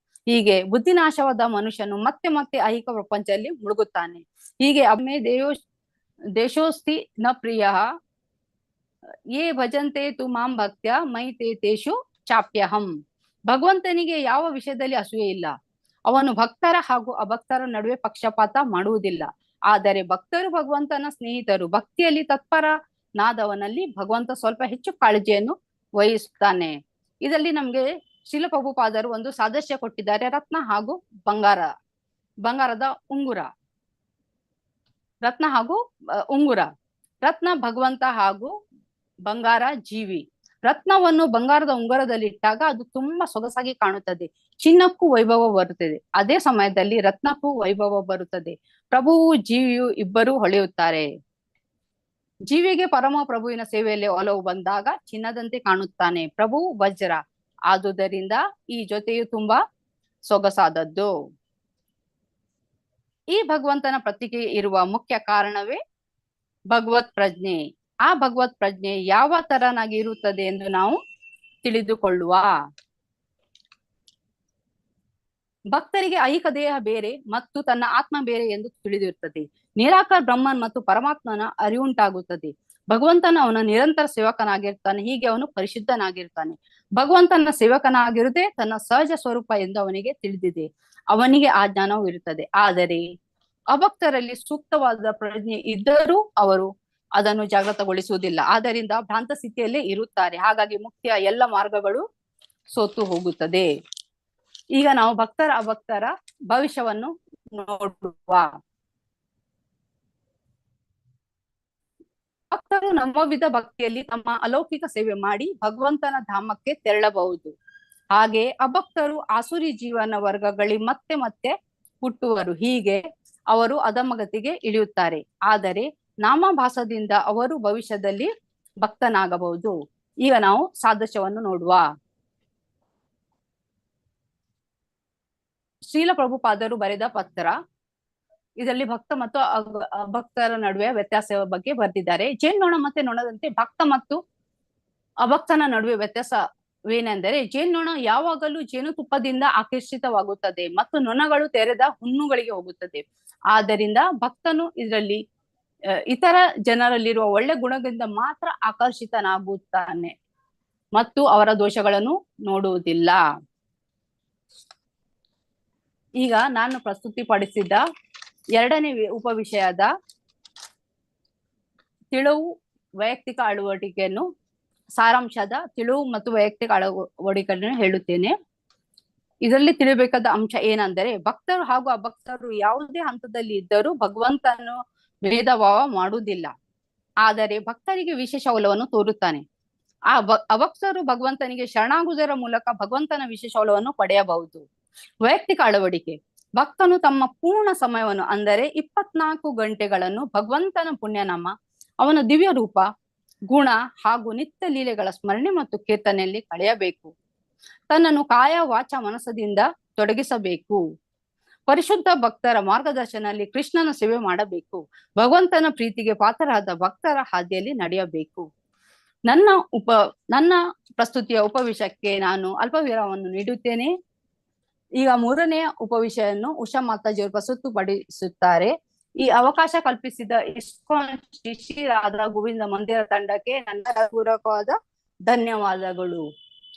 ಹೀಗೆ ಬುದ್ಧಿ ನಾಶವಾದ ಮನುಷ್ಯನು ಮತ್ತೆ ಮತ್ತೆ ಐಹಿಕ ಪ್ರಪಂಚದಲ್ಲಿ ಮುಳುಗುತ್ತಾನೆ. ಹೀಗೆ ಅಮ್ಮೆ ದೇಶೋಸ್ತಿ ನ ಪ್ರಿಯ ಯೇ ಭಜಂತೆ ತು ಮಾಂ ಭಕ್ತ್ಯ ಮೈ ತೇಷು ಚಾಪ್ಯಹಂ. ಭಗವಂತನಿಗೆ ಯಾವ ವಿಷಯದಲ್ಲಿ ಅಸೂಯೆ ಇಲ್ಲ. ಅವನು ಭಕ್ತರ ಹಾಗೂ ಅಭಕ್ತರ ನಡುವೆ ಪಕ್ಷಪಾತ ಮಾಡುವುದಿಲ್ಲ. ಆದರೆ ಭಕ್ತರು ಭಗವಂತನ ಸ್ನೇಹಿತರು. ಭಕ್ತಿಯಲ್ಲಿ ತತ್ಪರನಾದವನಲ್ಲಿ ಭಗವಂತ ಸ್ವಲ್ಪ ಹೆಚ್ಚು ಕಾಳಜಿಯನ್ನು ವಹಿಸುತ್ತಾನೆ. ಇದರಲ್ಲಿ ನಮ್ಗೆ ಶ್ರೀಲ ಪ್ರಭುಪಾದರು ಒಂದು ಸಾದೃಶ್ಯ ಕೊಟ್ಟಿದ್ದಾರೆ. ರತ್ನ ಹಾಗೂ ಬಂಗಾರದ ಉಂಗುರ. ರತ್ನ ಭಗವಂತ ಹಾಗೂ ಬಂಗಾರ ಜೀವಿ. ರತ್ನವನ್ನು ಬಂಗಾರದ ಉಂಗುರದಲ್ಲಿ ಇಟ್ಟಾಗ ಅದು ತುಂಬಾ ಸೊಗಸಾಗಿ ಕಾಣುತ್ತದೆ. ಚಿನ್ನಕ್ಕೂ ವೈಭವ ಬರುತ್ತದೆ. ಅದೇ ಸಮಯದಲ್ಲಿ ರತ್ನಕ್ಕೂ ವೈಭವ ಬರುತ್ತದೆ. ಪ್ರಭುವು ಜೀವಿಯು ಇಬ್ಬರೂ ಹೊಳೆಯುತ್ತಾರೆ. ಜೀವಿಗೆ ಪರಮ ಪ್ರಭುವಿನ ಸೇವೆಯಲ್ಲಿ ಒಲವು ಬಂದಾಗ ಚಿನ್ನದಂತೆ ಕಾಣುತ್ತಾನೆ. ಪ್ರಭುವು ವಜ್ರ. ಆದುದರಿಂದ ಈ ಜೊತೆಯು ತುಂಬಾ ಸೊಗಸಾದದ್ದು. ಈ ಭಗವಂತನ ಪ್ರತಿಗೆ ಇರುವ ಮುಖ್ಯ ಕಾರಣವೇ ಭಗವತ್ ಪ್ರಜ್ಞೆ. ಆ ಭಗವತ್ ಪ್ರಜ್ಞೆ ಯಾವ ತರನಾಗಿ ಇರುತ್ತದೆ ಎಂದು ನಾವು ತಿಳಿದುಕೊಳ್ಳುವ. ಭಕ್ತರಿಗೆ ಐಹಿಕ ದೇಹ ಬೇರೆ ಮತ್ತು ತನ್ನ ಆತ್ಮ ಬೇರೆ ಎಂದು ತಿಳಿದಿರುತ್ತದೆ. ನಿರಾಕಾರ ಬ್ರಹ್ಮನ್ ಮತ್ತು ಪರಮಾತ್ಮನ ಅರಿವುಂಟಾಗುತ್ತದೆ. ಭಗವಂತನ ಅವನ ನಿರಂತರ ಸೇವಕನಾಗಿರ್ತಾನೆ. ಹೀಗೆ ಅವನು ಪರಿಶುದ್ಧನಾಗಿರ್ತಾನೆ. ಭಗವಂತನ ಸೇವಕನಾಗಿರುವುದೇ ತನ್ನ ಸಹಜ ಸ್ವರೂಪ ಎಂದು ಅವನಿಗೆ ತಿಳಿದಿದೆ. ಅವನಿಗೆ ಆ ಜ್ಞಾನವೂ ಇರುತ್ತದೆ. ಆದರೆ ಅಭಕ್ತರಲ್ಲಿ ಸೂಕ್ತವಾದ ಪ್ರಜ್ಞೆ ಇದ್ದರೂ ಅವರು ಅದನ್ನು ಜಾಗೃತಗೊಳಿಸುವುದಿಲ್ಲ. ಆದ್ದರಿಂದ ಭ್ರಾಂತ ಸ್ಥಿತಿಯಲ್ಲೇ ಇರುತ್ತಾರೆ. ಹಾಗಾಗಿ ಮುಖ್ಯ ಎಲ್ಲ ಮಾರ್ಗಗಳು ಸೋತು ಹೋಗುತ್ತದೆ. ಈಗ ನಾವು ಭಕ್ತರ ಅಭಕ್ತರ ಭವಿಷ್ಯವನ್ನು ನೋಡುವ. ಭಕ್ತರು ನವವಿಧ ಭಕ್ತಿಯಲ್ಲಿ ತಮ್ಮ ಅಲೌಕಿಕ ಸೇವೆ ಮಾಡಿ ಭಗವಂತನ ಧಾಮಕ್ಕೆ ತೆರಳಬಹುದು. ಹಾಗೆ ಅಭಕ್ತರು ಆಸುರಿ ಜೀವನ ವರ್ಗಗಳಿಗೆ ಮತ್ತೆ ಮತ್ತೆ ಹುಟ್ಟುವರು. ಹೀಗೆ ಅವರು ಅಧಮಗತಿಗೆ ಇಳಿಯುತ್ತಾರೆ. ಆದರೆ ನಾಮಭಾಸದಿಂದ ಅವರು ಭವಿಷ್ಯದಲ್ಲಿ ಭಕ್ತನಾಗಬಹುದು. ಈಗ ನಾವು ಸಾದೃಶ್ಯವನ್ನು ನೋಡುವ. ಶ್ರೀಲ ಪ್ರಭುಪಾದರು ಬರೆದ ಪತ್ರ. ಇದರಲ್ಲಿ ಭಕ್ತ ಮತ್ತು ಅಭಕ್ತರ ನಡುವೆ ವ್ಯತ್ಯಾಸ ಬಗ್ಗೆ ಬರೆದಿದ್ದಾರೆ. ಜೇನ್ನೊಣ ಮತ್ತೆ ನೊಣದಂತೆ ಭಕ್ತ ಮತ್ತು ಅಭಕ್ತನ ನಡುವೆ ವ್ಯತ್ಯಾಸ ಏನೆಂದರೆ ಜೇನ್ನೊಣ ಯಾವಾಗಲೂ ಜೇನುತುಪ್ಪದಿಂದ ಆಕರ್ಷಿತವಾಗುತ್ತದೆ ಮತ್ತು ನೊಣಗಳು ತೆರೆದ ಹುಣ್ಣುಗಳಿಗೆ ಹೋಗುತ್ತದೆ. ಆದ್ದರಿಂದ ಭಕ್ತನು ಇದರಲ್ಲಿ ಇತರ ಜನರಲ್ಲಿರುವ ಒಳ್ಳೆ ಗುಣಗಳಿಂದ ಮಾತ್ರ ಆಕರ್ಷಿತನಾಗುತ್ತಾನೆ ಮತ್ತು ಅವರ ದೋಷಗಳನ್ನು ನೋಡುವುದಿಲ್ಲ. ಈಗ ನಾನು ಪ್ರಸ್ತುತಿಪಡಿಸಿದ ಎರಡನೇ ಉಪವಿಷಯದ ತಿಳಿವು ವೈಯಕ್ತಿಕ ಅಳವಡಿಕೆಯನ್ನು ಸಾರಾಂಶದ ತಿಳಿವು ಮತ್ತು ವೈಯಕ್ತಿಕ ಅಳವಡಿಕೆಯನ್ನು ಹೇಳುತ್ತೇನೆ. ಇದರಲ್ಲಿ ತಿಳಿಬೇಕಾದ ಅಂಶ ಏನಂದರೆ ಭಕ್ತರು ಹಾಗೂ ಅಭಕ್ತರು ಯಾವುದೇ ಹಂತದಲ್ಲಿ ಇದ್ದರೂ ಭಗವಂತನು ಭೇದ ಭಾವ ಮಾಡುವುದಿಲ್ಲ. ಆದರೆ ಭಕ್ತರಿಗೆ ವಿಶೇಷ ಒಲವನ್ನು ತೋರುತ್ತಾನೆ. ಅಭಕ್ತರು ಭಗವಂತನಿಗೆ ಶರಣಾಗುವುದರ ಮೂಲಕ ಭಗವಂತನ ವಿಶೇಷ ಒಲವನ್ನು ಪಡೆಯಬಹುದು. ವೈಯಕ್ತಿಕ ಅಳವಡಿಕೆ: ಭಕ್ತನು ತಮ್ಮ ಪೂರ್ಣ ಸಮಯವನ್ನು ಅಂದರೆ 24 ಗಂಟೆಗಳನ್ನು ಭಗವಂತನ ಪುಣ್ಯನಾಮ, ಅವನ ದಿವ್ಯ ರೂಪ, ಗುಣ ಹಾಗೂ ನಿತ್ಯ ಲೀಲೆಗಳ ಸ್ಮರಣೆ ಮತ್ತು ಕೀರ್ತನೆಯಲ್ಲಿ ಕಳೆಯಬೇಕು. ತನ್ನನ್ನು ಕಾಯ ವಾಚ ಮನಸ್ಸದಿಂದ ತೊಡಗಿಸಬೇಕು. ಪರಿಶುದ್ಧ ಭಕ್ತರ ಮಾರ್ಗದರ್ಶನದಲ್ಲಿ ಕೃಷ್ಣನ ಸೇವೆ ಮಾಡಬೇಕು. ಭಗವಂತನ ಪ್ರೀತಿಗೆ ಪಾತ್ರರಾದ ಭಕ್ತರ ಹಾದಿಯಲ್ಲಿ ನಡೆಯಬೇಕು. ನನ್ನ ಪ್ರಸ್ತುತಿಯ ಉಪವಿಷಯಕ್ಕೆ ನಾನು ಅಲ್ಪ ವಿರಾಮವನ್ನು ನೀಡುತ್ತೇನೆ. ಈಗ ಮೂರನೆಯ ಉಪವಿಷಯನ್ನು ಉಷಾ ಮಾತಾಜಿಯವರು ಪ್ರಸ್ತುತಪಡಿಸುತ್ತಾರೆ. ಈ ಅವಕಾಶ ಕಲ್ಪಿಸಿದ ಇಸ್ಕಾನ್ ಶ್ರೀ ಶ್ರೀ ರಾಧಾ ಗೋವಿಂದ ಮಂದಿರ ತಂಡಕ್ಕೆ ನನ್ನ ಪೂರ್ವಕವಾದ ಧನ್ಯವಾದಗಳು.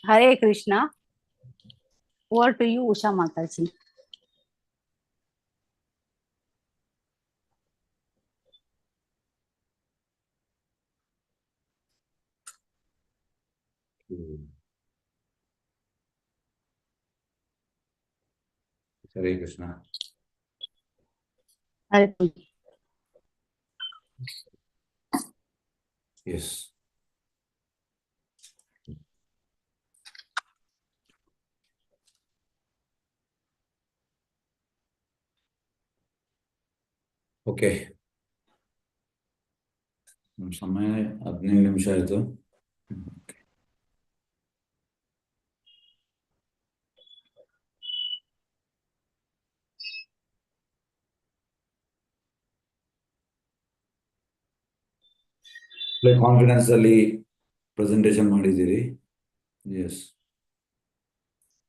Hare Krishna. Over to you Usha Mataji. Hare Krishna. Hare Krishna. Yes, okay. ಸಮಯ 15 ನಿಮಿಷ ಆಯ್ತು. ಕಾನ್ಫಿಡೆನ್ಸ್ ಅಲ್ಲಿ ಪ್ರೆಸೆಂಟೇಶನ್ ಮಾಡಿದ್ದೀರಿ. ಎಸ್,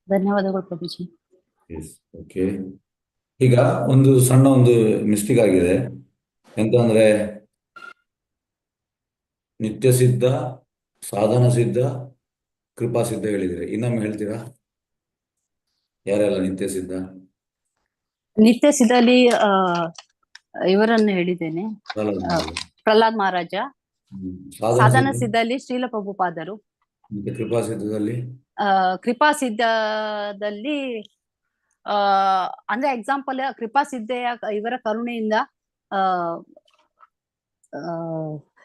ಧನ್ಯವಾದಗಳು ಪ್ರಭುಜಿ. S, okay. ಈಗ ಒಂದು ಮಿಸ್ಟೇಕ್ ಆಗಿದೆ. ಎಂತಂದ್ರೆ ನಿತ್ಯ ಸಿದ್ಧ, ಸಾಧನ ಸಿದ್ಧ, ಕೃಪಾ ಸಿದ್ಧ ಹೇಳಿದ್ರೆ ಇನ್ನೊಮ್ಮೆ ಹೇಳ್ತೀರಾ? ಯಾರೆಲ್ಲ ನಿತ್ಯ ಸಿದ್ಧ? ನಿತ್ಯ ಸಿದ್ಧಲ್ಲಿ ಇವರನ್ನು ಹೇಳಿದ್ದೇನೆ, ಪ್ರಹ್ಲಾದ್ ಮಹಾರಾಜ. ಸಾಧನ ಸಿದ್ಧಲ್ಲಿ ಶ್ರೀಲ ಪ್ರಭುಪಾದರು. ಕೃಪಾ ಸಿದ್ಧದಲ್ಲಿ ಕೃಪಾ ಸಿದ್ಧದಲ್ಲಿ ಅಂದ್ರೆ ಎಕ್ಸಾಂಪಲ್ ಕೃಪಾ ಸಿದ್ಧೆಯ ಇವರ ಕರುಣೆಯಿಂದ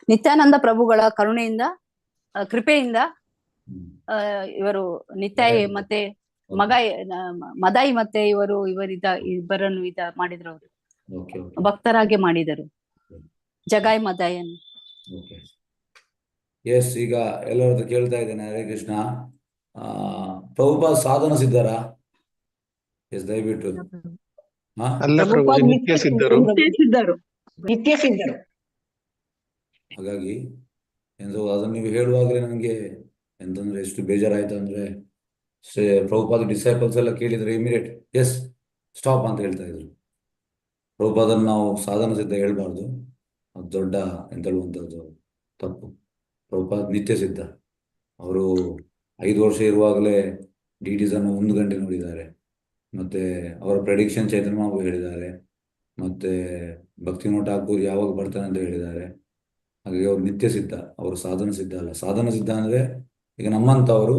ನಿತ್ಯಾನಂದ ಪ್ರಭುಗಳ ಕರುಣೆಯಿಂದ ಕೃಪೆಯಿಂದ ಇವರು ನಿತ್ಯಾಯಿ ಮತ್ತೆ ಮದಾಯಿ ಮತ್ತೆ ಇಬ್ಬರನ್ನು ಮಾಡಿದ್ರು. ಅವರು ಭಕ್ತರಾಗಿ ಮಾಡಿದರು ಜಗಾಯ್ ಮದಾಯನ್ನು. ಎಸ್, ಈಗ ಎಲ್ಲರದ್ದು ಕೇಳ್ತಾ ಇದ್ದೇನೆ. ಹರೇ ಕೃಷ್ಣ. ಪ್ರಭುಪಾದ ಸಾಧನ ಸಿದ್ಧರಾ? ಎಸ್, ದಯವಿಟ್ಟು. ನಿತ್ಯ ಸಿದ್ಧರು. ಹಾಗಾಗಿ ಅದನ್ನ ನೀವು ಹೇಳುವಾಗಲೇ ನನಗೆ ಎಂತಂದ್ರೆ ಎಷ್ಟು ಬೇಜಾರಾಯ್ತು ಅಂದ್ರೆ, ಪ್ರಭುಪಾದ ಡಿಸೈಪಲ್ಸ್ ಎಲ್ಲ ಕೇಳಿದ್ರೆ ಇಮಿಡಿಯೇಟ್ ಎಸ್ ಸ್ಟಾಪ್ ಅಂತ ಹೇಳ್ತಾ ಇದ್ರು. ಪ್ರಭುಪಾದನ್ನು ನಾವು ಸಾಧನ ಸಿದ್ಧ ಹೇಳ್ಬಾರ್ದು, ಅದು ದೊಡ್ಡ ಎಂತ ಹೇಳುವಂಥದ್ದು ತಪ್ಪು. ಪ್ರಭುಪಾದ ನಿತ್ಯ ಸಿದ್ಧ. ಅವರು 5 ವರ್ಷ ಇರುವಾಗಲೇ DTs ಅನ್ನು 1 ಗಂಟೆ ನೋಡಿದ್ದಾರೆ. ಮತ್ತೆ ಅವರ ಪ್ರೆಡಿಕ್ಷನ್ ಚೈತನ್ಯ ಮಹಾಪ್ರಭು ಹೇಳಿದ್ದಾರೆ. ಮತ್ತೆ ಭಕ್ತಿನೋಟ ಠಾಕೂರ್ ಯಾವಾಗ ಬರ್ತಾನೆ ಅಂತ ಹೇಳಿದ್ದಾರೆ. ಹಾಗಾಗಿ ಅವ್ರು ನಿತ್ಯ ಸಿದ್ಧ, ಅವರು ಸಾಧನ ಸಿದ್ಧ ಅಲ್ಲ. ಸಾಧನ ಸಿದ್ಧ ಅಂದ್ರೆ ಈಗ ನಮ್ಮಂಥವರು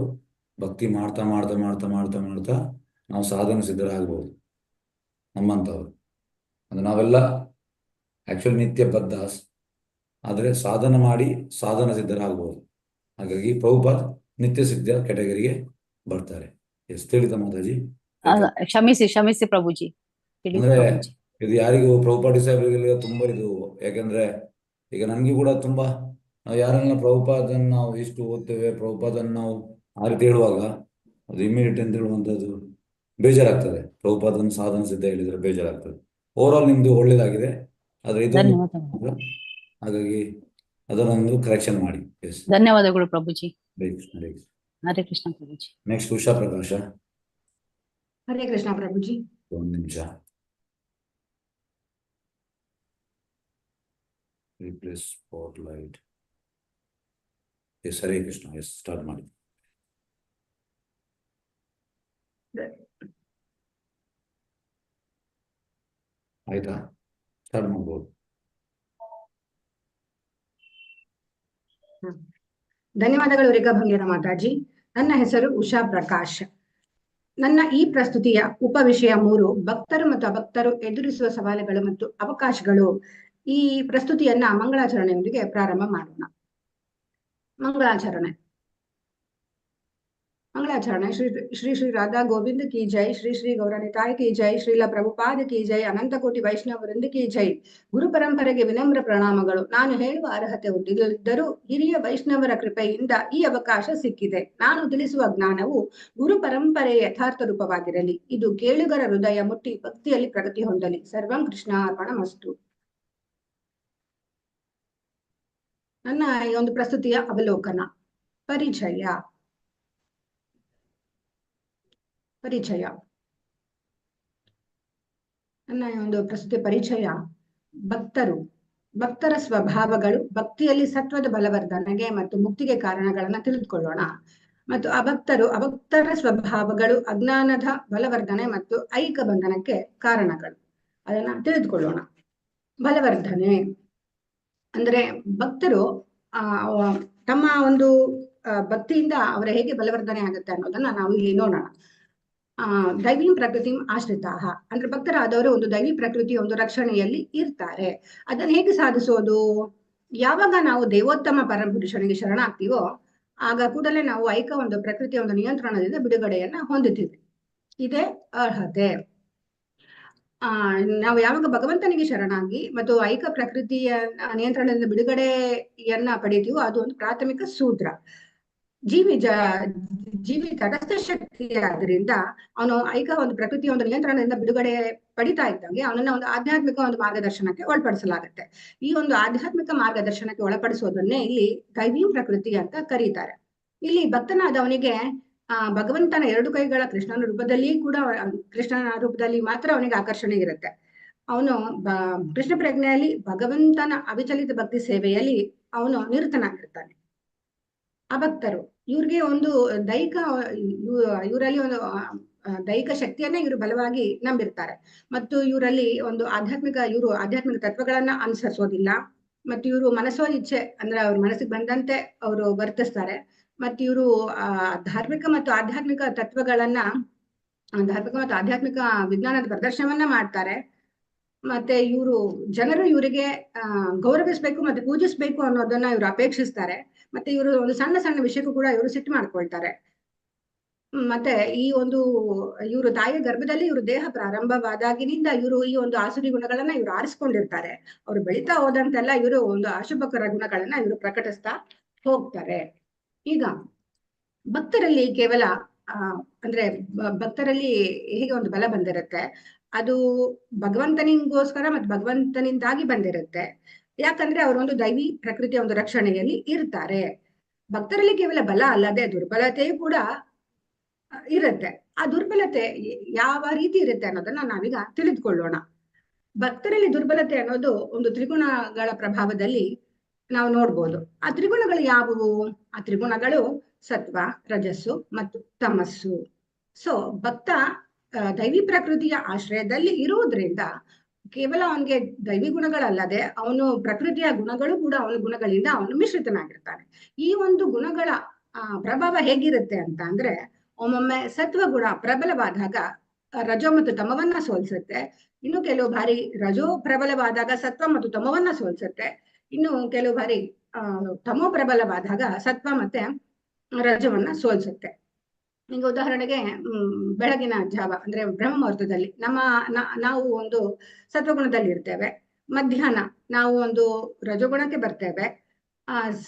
ಭಕ್ತಿ ಮಾಡ್ತಾ ಮಾಡ್ತಾ ಮಾಡ್ತಾ ಮಾಡ್ತಾ ಮಾಡ್ತಾ ನಾವು ಸಾಧನ ಸಿದ್ಧರಾಗ್ಬೋದು. ನಮ್ಮಂಥವ್ರು ಅಂದ್ರೆ ನಾವೆಲ್ಲ ಆಕ್ಚುಲಿ ನಿತ್ಯ ಬದ್ಧಾಸ್, ಆದರೆ ಸಾಧನ ಮಾಡಿ ಸಾಧನ ಸಿದ್ಧರಾಗ್ಬೋದು. ಹಾಗಾಗಿ ಪ್ರಭುಪಾದ ನಿತ್ಯ ಸಿದ್ಧ ಕ್ಯಾಟಗರಿಗೆ ಬರ್ತಾರೆ. ಎಷ್ಟು ತಿಳಿತ ಮಾತಾಜಿ? ಕ್ಷಮಿಸಿ ಪ್ರಭುಜಿ. ಅಂದ್ರೆ ಇದು ಯಾರಿಗೂ ಪ್ರಭುಪಾದ ಸಾಹೇಬರಿಗೆ ತುಂಬಾ ಇದು, ಯಾಕಂದ್ರೆ ಈಗ ನನ್ಗೆ ಕೂಡ ತುಂಬಾ ನಾವು ಯಾರನ್ನ ಪ್ರಭುಪಾದನ್ನ ನಾವು ಇಷ್ಟು ಓದ್ತೇವೆ, ಪ್ರಭುಪಾದನ್ನ ನಾವು ಆ ರೀತಿ ಹೇಳುವಾಗ ಅದು ಇಮಿಡಿಯೇಟ್ ಅಂತ ಹೇಳುವಂಥದ್ದು ಬೇಜಾರಾಗ್ತದೆ. ಪ್ರಭುಪಾದನ ಸಾಧನ ಸಿದ್ಧ ಹೇಳಿದ್ರೆ ಬೇಜಾರಾಗ್ತದೆ. ಓವರ್ ಆಲ್ ನಿಮ್ದು ಒಳ್ಳೇದಾಗಿದೆ, ಆದ್ರೆ ಇದು ಹಾಗಾಗಿ ಅದನ್ನೊಂದು ಕರೆಕ್ಷನ್ ಮಾಡಿ. ಎಸ್, ಧನ್ಯವಾದಗಳು ಪ್ರಭುಜಿ. ಹರೇ ಕೃಷ್ಣ. ಹರೇ ಕೃಷ್ಣ ಪ್ರಭುಜಿ. ನೆಕ್ಸ್ಟ್ ಉಷಾ ಪ್ರಕಾಶ, ಹರೇ ಕೃಷ್ಣ ಪ್ರಭುಜಿ. ಒಂದು ನಿಮಿಷ. Replace spotlight. S, Hare Krishna. S, start ಮಾಡಿ. ಆಯ್ತಾ? ಸ್ಟಾರ್ಟ್ ಮಾಡ್ಬೋದು. ಧನ್ಯವಾದಗಳು ರೇಖಾ ಭಂಗೇರ ಮಾತಾಜಿ. ನನ್ನ ಹೆಸರು ಉಷಾ ಪ್ರಕಾಶ್. ನನ್ನ ಈ ಪ್ರಸ್ತುತಿಯ ಉಪವಿಷಯ 3 ಭಕ್ತರು ಮತ್ತು ಅಭಕ್ತರು ಎದುರಿಸುವ ಸವಾಲುಗಳು ಮತ್ತು ಅವಕಾಶಗಳು. ಈ ಪ್ರಸ್ತುತಿಯನ್ನ ಮಂಗಳಾಚರಣೆಯೊಂದಿಗೆ ಪ್ರಾರಂಭ ಮಾಡೋಣ. ಮಂಗಳಾಚರಣೆ. ಶ್ರೀ ಶ್ರೀ ರಾಧಾ ಗೋವಿಂದ ಕಿ ಜೈ, ಶ್ರೀ ಶ್ರೀ ಗೌರನಿತಾಯ್ ಕಿ ಜೈ, ಶ್ರೀಲ ಪ್ರಭುಪಾದ ಕಿ ಜೈ, ಅನಂತ ಕೋಟಿ ವೈಷ್ಣವ ವೃಂದ ಕಿ ಜೈ. ಗುರು ಪರಂಪರೆಗೆ ವಿನಮ್ರ ಪ್ರಣಾಮಗಳು. ನಾನು ಹೇಳುವ ಅರ್ಹತೆ ಹೊಂದಿಲ್ಲದಿದ್ದರೂ ಹಿರಿಯ ವೈಷ್ಣವರ ಕೃಪೆಯಿಂದ ಈ ಅವಕಾಶ ಸಿಕ್ಕಿದೆ. ನಾನು ತಿಳಿಸುವ ಜ್ಞಾನವು ಗುರು ಪರಂಪರೆಯ ಯಥಾರ್ಥ ರೂಪವಾಗಿರಲಿ. ಇದು ಕೇಳುಗರ ಹೃದಯ ಮುಟ್ಟಿ ಭಕ್ತಿಯಲ್ಲಿ ಪ್ರಗತಿ ಹೊಂದಲಿ. ಸರ್ವಂ ಕೃಷ್ಣಾರ್ಪಣಮಸ್ತು. ನನ್ನ ಈ ಒಂದು ಪ್ರಸ್ತುತಿಯ ಅವಲೋಕನ. ಪರಿಚಯ. ನನ್ನ ಈ ಒಂದು ಪ್ರಸ್ತುತಿ ಪರಿಚಯ. ಭಕ್ತರ ಸ್ವಭಾವಗಳು, ಭಕ್ತಿಯಲ್ಲಿ ಸತ್ವದ ಬಲವರ್ಧನೆಗೆ ಮತ್ತು ಮುಕ್ತಿಗೆ ಕಾರಣಗಳನ್ನ ತಿಳಿದುಕೊಳ್ಳೋಣ. ಮತ್ತು ಅಭಕ್ತರ ಸ್ವಭಾವಗಳು, ಅಜ್ಞಾನದ ಬಲವರ್ಧನೆ ಮತ್ತು ಐಕ ಬಂಧನಕ್ಕೆ ಕಾರಣಗಳು, ಅದನ್ನ ತಿಳಿದುಕೊಳ್ಳೋಣ. ಬಲವರ್ಧನೆ ಅಂದ್ರೆ ಭಕ್ತರು ತಮ್ಮ ಒಂದು ಭಕ್ತಿಯಿಂದ ಅವರ ಹೇಗೆ ಬಲವರ್ಧನೆ ಆಗುತ್ತೆ ಅನ್ನೋದನ್ನ ನಾವು ಇಲ್ಲಿ ನೋಡೋಣ. ದೈವೀ ಪ್ರಕೃತಿ ಆಶ್ರಿತಾಹ ಅಂದ್ರೆ ಭಕ್ತರಾದವರು ಒಂದು ದೈವಿ ಪ್ರಕೃತಿಯ ಒಂದು ರಕ್ಷಣೆಯಲ್ಲಿ ಇರ್ತಾರೆ. ಅದನ್ನ ಹೇಗೆ ಸಾಧಿಸೋದು? ಯಾವಾಗ ನಾವು ದೇವೋತ್ತಮ ಪರಮಪುರುಷನಿಗೆ ಶರಣಾಗ್ತೀವೋ ಆಗ ಕೂಡಲೇ ನಾವು ಐಕ ಒಂದು ಪ್ರಕೃತಿಯ ಒಂದು ನಿಯಂತ್ರಣದಿಂದ ಬಿಡುಗಡೆಯನ್ನ ಹೊಂದುತ್ತೀವಿ. ಇದೇ ಅರ್ಹತೆ. ನಾವು ಯಾವಾಗ ಭಗವಂತನಿಗೆ ಶರಣಾಗಿ ಮತ್ತು ಐಕ ಪ್ರಕೃತಿಯ ನಿಯಂತ್ರಣದಿಂದ ಬಿಡುಗಡೆಯನ್ನ ಪಡಿತೀವೋ ಅದು ಒಂದು ಪ್ರಾಥಮಿಕ ಸೂತ್ರ. ಜೀವಿ ತಟಸ್ಥ ಶಕ್ತಿ ಆದ್ರಿಂದ ಅವನು ಐಕ ಒಂದು ಪ್ರಕೃತಿಯ ಒಂದು ನಿಯಂತ್ರಣದಿಂದ ಬಿಡುಗಡೆ ಪಡಿತಾ ಇದ್ದಂಗೆ ಅವನನ್ನ ಒಂದು ಆಧ್ಯಾತ್ಮಿಕ ಒಂದು ಮಾರ್ಗದರ್ಶನಕ್ಕೆ ಒಳಪಡಿಸಲಾಗುತ್ತೆ. ಈ ಒಂದು ಆಧ್ಯಾತ್ಮಿಕ ಮಾರ್ಗದರ್ಶನಕ್ಕೆ ಒಳಪಡಿಸೋದನ್ನೇ ಇಲ್ಲಿ ದೈವೀ ಪ್ರಕೃತಿ ಅಂತ ಕರೀತಾರೆ. ಇಲ್ಲಿ ಭಕ್ತನಾದವನಿಗೆ ಭಗವಂತನ 2 ಕೈಗಳ ಕೃಷ್ಣನ ರೂಪದಲ್ಲಿ ಮಾತ್ರ ಅವನಿಗೆ ಆಕರ್ಷಣೆ ಇರುತ್ತೆ. ಅವನು ಕೃಷ್ಣ ಪ್ರಜ್ಞೆಯಲ್ಲಿ ಭಗವಂತನ ಅವಿಚಲಿತ ಭಕ್ತಿ ಸೇವೆಯಲ್ಲಿ ಅವನು ನಿರತನಾಗಿರ್ತಾನೆ. ಅಭಕ್ತರು ಇವ್ರಿಗೆ ಒಂದು ಇವರಲ್ಲಿ ಒಂದು ದೈಹಿಕ ಶಕ್ತಿಯನ್ನ ಇವರು ಬಲವಾಗಿ ನಂಬಿರ್ತಾರೆ. ಮತ್ತು ಇವರಲ್ಲಿ ಒಂದು ಆಧ್ಯಾತ್ಮಿಕ ತತ್ವಗಳನ್ನ ಅನುಸರಿಸೋದಿಲ್ಲ. ಮತ್ತು ಇವರು ಮನಸ್ಸೋ ಇಚ್ಛೆ ಅಂದ್ರೆ ಅವ್ರ ಮನಸ್ಸಿಗೆ ಬಂದಂತೆ ಅವರು ವರ್ತಿಸ್ತಾರೆ. ಮತ್ತು ಇವರು ಧಾರ್ಮಿಕ ಮತ್ತು ಆಧ್ಯಾತ್ಮಿಕ ವಿಜ್ಞಾನದ ಪ್ರದರ್ಶನವನ್ನ ಮಾಡ್ತಾರೆ. ಮತ್ತೆ ಜನರು ಇವರಿಗೆ ಗೌರವಿಸ್ಬೇಕು ಮತ್ತೆ ಪೂಜಿಸ್ಬೇಕು ಅನ್ನೋದನ್ನ ಇವರು ಅಪೇಕ್ಷಿಸ್ತಾರೆ. ಮತ್ತೆ ಇವರು ಒಂದು ಸಣ್ಣ ಸಣ್ಣ ವಿಷಯಕ್ಕೂ ಕೂಡ ಇವರು ಸಿಟ್ಟು ಮಾಡ್ಕೊಳ್ತಾರೆ. ಮತ್ತೆ ಇವರು ತಾಯಿಯ ಗರ್ಭದಲ್ಲಿ ಇವರು ದೇಹ ಪ್ರಾರಂಭವಾದಾಗಿನಿಂದ ಇವರು ಈ ಒಂದು ಆಸುರಿ ಗುಣಗಳನ್ನ ಇವರು ಆರಿಸ್ಕೊಂಡಿರ್ತಾರೆ. ಅವರು ಬೆಳೀತಾ ಹೋದಂತೆಲ್ಲ ಇವರು ಒಂದು ಅಶುಭಕರ ಗುಣಗಳನ್ನ ಇವರು ಪ್ರಕಟಿಸ್ತಾ ಹೋಗ್ತಾರೆ. ಈಗ ಭಕ್ತರಲ್ಲಿ ಕೇವಲ ಭಕ್ತರಲ್ಲಿ ಹೇಗೆ ಒಂದು ಬಲ ಬಂದಿರುತ್ತೆ, ಅದು ಭಗವಂತನಿಗೋಸ್ಕರ ಮತ್ತು ಭಗವಂತನಿಂದಾಗಿ ಬಂದಿರುತ್ತೆ. ಯಾಕಂದ್ರೆ ಅವರೊಂದು ದೈವಿ ಪ್ರಕೃತಿಯ ಒಂದು ರಕ್ಷಣೆಯಲ್ಲಿ ಇರ್ತಾರೆ. ಭಕ್ತರಲ್ಲಿ ಕೇವಲ ಬಲ ಅಲ್ಲದೆ ದುರ್ಬಲತೆಯೂ ಕೂಡ ಇರುತ್ತೆ. ಆ ದುರ್ಬಲತೆ ಯಾವ ರೀತಿ ಇರುತ್ತೆ ಅನ್ನೋದನ್ನ ನಾವೀಗ ತಿಳಿದುಕೊಳ್ಳೋಣ. ಭಕ್ತರಲ್ಲಿ ದುರ್ಬಲತೆ ಅನ್ನೋದು ಒಂದು ತ್ರಿಗುಣಗಳ ಪ್ರಭಾವದಲ್ಲಿ ನಾವು ನೋಡ್ಬೋದು. ಆ ತ್ರಿಗುಣಗಳು ಯಾವುವು? ಆ ತ್ರಿಗುಣಗಳು ಸತ್ವ, ರಜಸ್ಸು ಮತ್ತು ತಮಸ್ಸು. ಸೊ ಭಕ್ತ ದೈವಿ ಪ್ರಕೃತಿಯ ಆಶ್ರಯದಲ್ಲಿ ಇರುವುದರಿಂದ ಕೇವಲ ಅವನಿಗೆ ದೈವಿ ಗುಣಗಳಲ್ಲದೆ ಅವನು ಪ್ರಕೃತಿಯ ಗುಣಗಳು ಕೂಡ ಅವನ ಗುಣಗಳಿಂದ ಅವನು ಮಿಶ್ರಿತನಾಗಿರ್ತಾನೆ. ಈ ಒಂದು ಗುಣಗಳ ಪ್ರಭಾವ ಹೇಗಿರುತ್ತೆ ಅಂತ ಅಂದ್ರೆ, ಒಮ್ಮೊಮ್ಮೆ ಸತ್ವ ಗುಣ ಪ್ರಬಲವಾದಾಗ ರಜೋ ಮತ್ತು ತಮವನ್ನ ಸೋಲ್ಸುತ್ತೆ. ಇನ್ನು ಕೆಲವು ಬಾರಿ ರಜೋ ಪ್ರಬಲವಾದಾಗ ಸತ್ವ ಮತ್ತು ತಮವನ್ನ ಸೋಲ್ಸುತ್ತೆ. ಇನ್ನು ಕೆಲವು ಬಾರಿ ತಮೋ ಪ್ರಬಲವಾದಾಗ ಸತ್ವ ಮತ್ತೆ ರಜವನ್ನ ಸೋಲ್ಸುತ್ತೆ. ಈಗ ಉದಾಹರಣೆಗೆ ಬೆಳಗಿನ ಜಾವ ಅಂದ್ರೆ ಬ್ರಹ್ಮ ಮುಹೂರ್ತದಲ್ಲಿ ನಾವು ಒಂದು ಸತ್ವಗುಣದಲ್ಲಿ ಇರ್ತೇವೆ. ಮಧ್ಯಾಹ್ನ ನಾವು ಒಂದು ರಜೋಗುಣಕ್ಕೆ ಬರ್ತೇವೆ.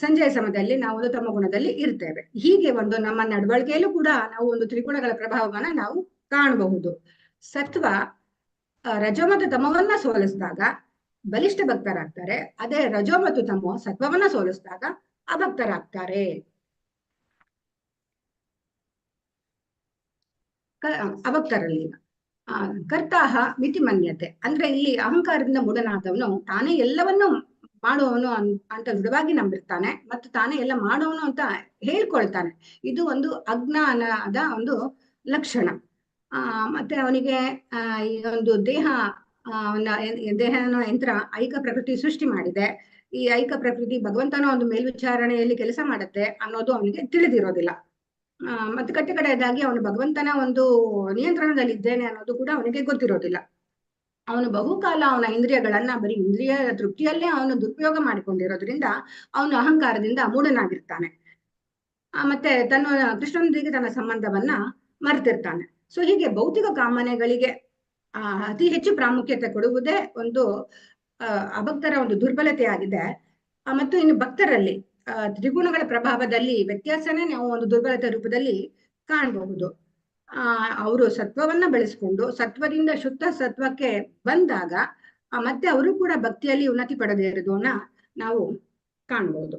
ಸಂಜೆಯ ಸಮಯದಲ್ಲಿ ನಾವು ಒಂದು ತಮ ಗುಣದಲ್ಲಿ ಇರ್ತೇವೆ. ಹೀಗೆ ಒಂದು ನಮ್ಮ ನಡವಳಿಕೆಯಲ್ಲೂ ಕೂಡ ನಾವು ಒಂದು ತ್ರಿಗುಣಗಳ ಪ್ರಭಾವವನ್ನ ನಾವು ಕಾಣಬಹುದು. ಸತ್ವ ರಜೋ ಮತ್ತು ತಮವನ್ನ ಸೋಲಿಸಿದಾಗ ಬಲಿಷ್ಠ ಭಕ್ತರಾಗ್ತಾರೆ. ಅದೇ ರಜೋ ಮತ್ತು ತಮೋ ಸತ್ವವನ್ನ ಸೋಲಿಸಿದಾಗ ಅಭಕ್ತರಾಗ್ತಾರೆ. ಅವಕ್ತರಲ್ಲಿ ಕರ್ತಾಹ ಮಿತಿ ಮನ್ಯತೆ, ಅಂದ್ರೆ ಇಲ್ಲಿ ಅಹಂಕಾರದಿಂದ ಮೂಢನಾದವನು ತಾನೇ ಎಲ್ಲವನ್ನೂ ಮಾಡುವವನು ಅಂತ ದೃಢವಾಗಿ ನಂಬಿರ್ತಾನೆ ಮತ್ತು ತಾನೇ ಎಲ್ಲ ಮಾಡುವವನು ಅಂತ ಹೇಳ್ಕೊಳ್ತಾನೆ. ಇದು ಒಂದು ಅಜ್ಞಾನದ ಒಂದು ಲಕ್ಷಣ. ಮತ್ತೆ ಅವನಿಗೆ ಈ ಒಂದು ದೇಹನ ಯಂತ್ರ ಐಕ ಪ್ರಕೃತಿ ಸೃಷ್ಟಿ ಮಾಡಿದೆ. ಈ ಐಕ ಪ್ರಕೃತಿ ಭಗವಂತನ ಒಂದು ಮೇಲ್ವಿಚಾರಣೆಯಲ್ಲಿ ಕೆಲಸ ಮಾಡುತ್ತೆ ಅನ್ನೋದು ಅವನಿಗೆ ತಿಳಿದಿರೋದಿಲ್ಲ. ಮತ್ತೆ ಕಡೆಯದಾಗಿ ಅವನು ಭಗವಂತನ ಒಂದು ನಿಯಂತ್ರಣದಲ್ಲಿ ಇದ್ದೇನೆ ಅನ್ನೋದು ಕೂಡ ಅವನಿಗೆ ಗೊತ್ತಿರೋದಿಲ್ಲ. ಅವನು ಬಹುಕಾಲ ಅವನ ಇಂದ್ರಿಯಗಳನ್ನ ಬರೀ ಇಂದ್ರಿಯ ತೃಪ್ತಿಯಲ್ಲೇ ಅವನು ದುರುಪಯೋಗ ಮಾಡಿಕೊಂಡಿರೋದ್ರಿಂದ ಅವನು ಅಹಂಕಾರದಿಂದ ಮೂಢನಾಗಿರ್ತಾನೆ. ಮತ್ತೆ ಕೃಷ್ಣನೊಂದಿಗೆ ತನ್ನ ಸಂಬಂಧವನ್ನ ಮರೆತಿರ್ತಾನೆ. ಸೊ ಹೀಗೆ ಭೌತಿಕ ಕಾಮನೆಗಳಿಗೆ ಅತಿ ಹೆಚ್ಚು ಪ್ರಾಮುಖ್ಯತೆ ಕೊಡುವುದೇ ಒಂದು ಅಭಕ್ತರ ಒಂದು ದುರ್ಬಲತೆ ಆಗಿದೆ. ಮತ್ತು ಇನ್ನು ಭಕ್ತರಲ್ಲಿ ತ್ರಿಗುಣಗಳ ಪ್ರಭಾವದಲ್ಲಿ ವ್ಯತ್ಯಾಸನೇ ನಾವು ಒಂದು ದುರ್ಬಲತೆ ರೂಪದಲ್ಲಿ ಕಾಣಬಹುದು. ಅವರು ಸತ್ವವನ್ನ ಬೆಳೆಸ್ಕೊಂಡು ಸತ್ವದಿಂದ ಶುದ್ಧ ಸತ್ವಕ್ಕೆ ಬಂದಾಗ ಮತ್ತೆ ಅವರು ಕೂಡ ಭಕ್ತಿಯಲ್ಲಿ ಉನ್ನತಿ ಪಡೆದೇ ಇರೋದನ್ನ ನಾವು ಕಾಣಬಹುದು.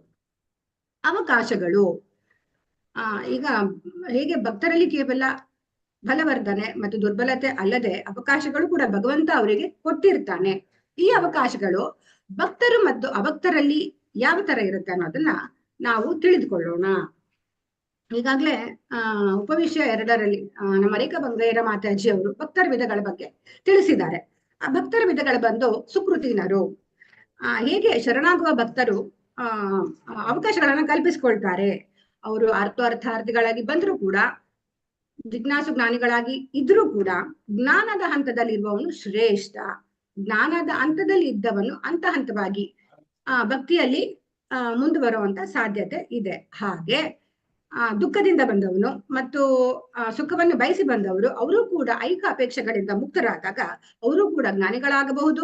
ಅವಕಾಶಗಳು ಈಗ ಹೇಗೆ ಭಕ್ತರಲ್ಲಿ ಕೇವಲ ಬಲವರ್ಧನೆ ಮತ್ತು ದುರ್ಬಲತೆ ಅಲ್ಲದೆ ಅವಕಾಶಗಳು ಕೂಡ ಭಗವಂತ ಅವರಿಗೆ ಕೊಟ್ಟಿರ್ತಾನೆ. ಈ ಅವಕಾಶಗಳು ಭಕ್ತರು ಮತ್ತು ಅಭಕ್ತರಲ್ಲಿ ಯಾವ ತರ ಇರುತ್ತೆ ಅನ್ನೋದನ್ನ ನಾವು ತಿಳಿದುಕೊಳ್ಳೋಣ. ಈಗಾಗ್ಲೇ ಉಪವಿಷಯ 2ರಲ್ಲಿ ನಮ್ಮ ರೇಖಾ ಬಂಗಯ್ಯರ ಮಾತಾಜಿ ಅವರು ಭಕ್ತರ ವಿಧಗಳ ಬಗ್ಗೆ ತಿಳಿಸಿದ್ದಾರೆ. ಆ ಭಕ್ತರ ವಿಧಗಳು ಬಂದು ಸುಕೃತಿನರು. ಹೇಗೆ ಶರಣಾಗುವ ಭಕ್ತರು ಅವಕಾಶಗಳನ್ನ ಕಲ್ಪಿಸ್ಕೊಳ್ತಾರೆ. ಅವರು ಅರ್ಥಾರ್ಥಿಗಳಾಗಿ ಬಂದರೂ ಕೂಡ, ಜಿಜ್ಞಾಸು ಜ್ಞಾನಿಗಳಾಗಿ ಇದ್ರೂ ಕೂಡ ಜ್ಞಾನದ ಹಂತದಲ್ಲಿರುವವನು ಶ್ರೇಷ್ಠ. ಜ್ಞಾನದ ಹಂತದಲ್ಲಿ ಇದ್ದವನು ಹಂತ ಹಂತವಾಗಿ ಭಕ್ತಿಯಲ್ಲಿ ಮುಂದುವರುವಂತ ಸಾಧ್ಯತೆ ಇದೆ. ಹಾಗೆ ದುಃಖದಿಂದ ಬಂದವನು ಮತ್ತು ಸುಖವನ್ನು ಬಯಸಿ ಬಂದವರು ಅವರು ಕೂಡ ಐಕ ಅಪೇಕ್ಷೆಗಳಿಂದ ಮುಕ್ತರಾದಾಗ ಅವರು ಕೂಡ ಜ್ಞಾನಿಗಳಾಗಬಹುದು.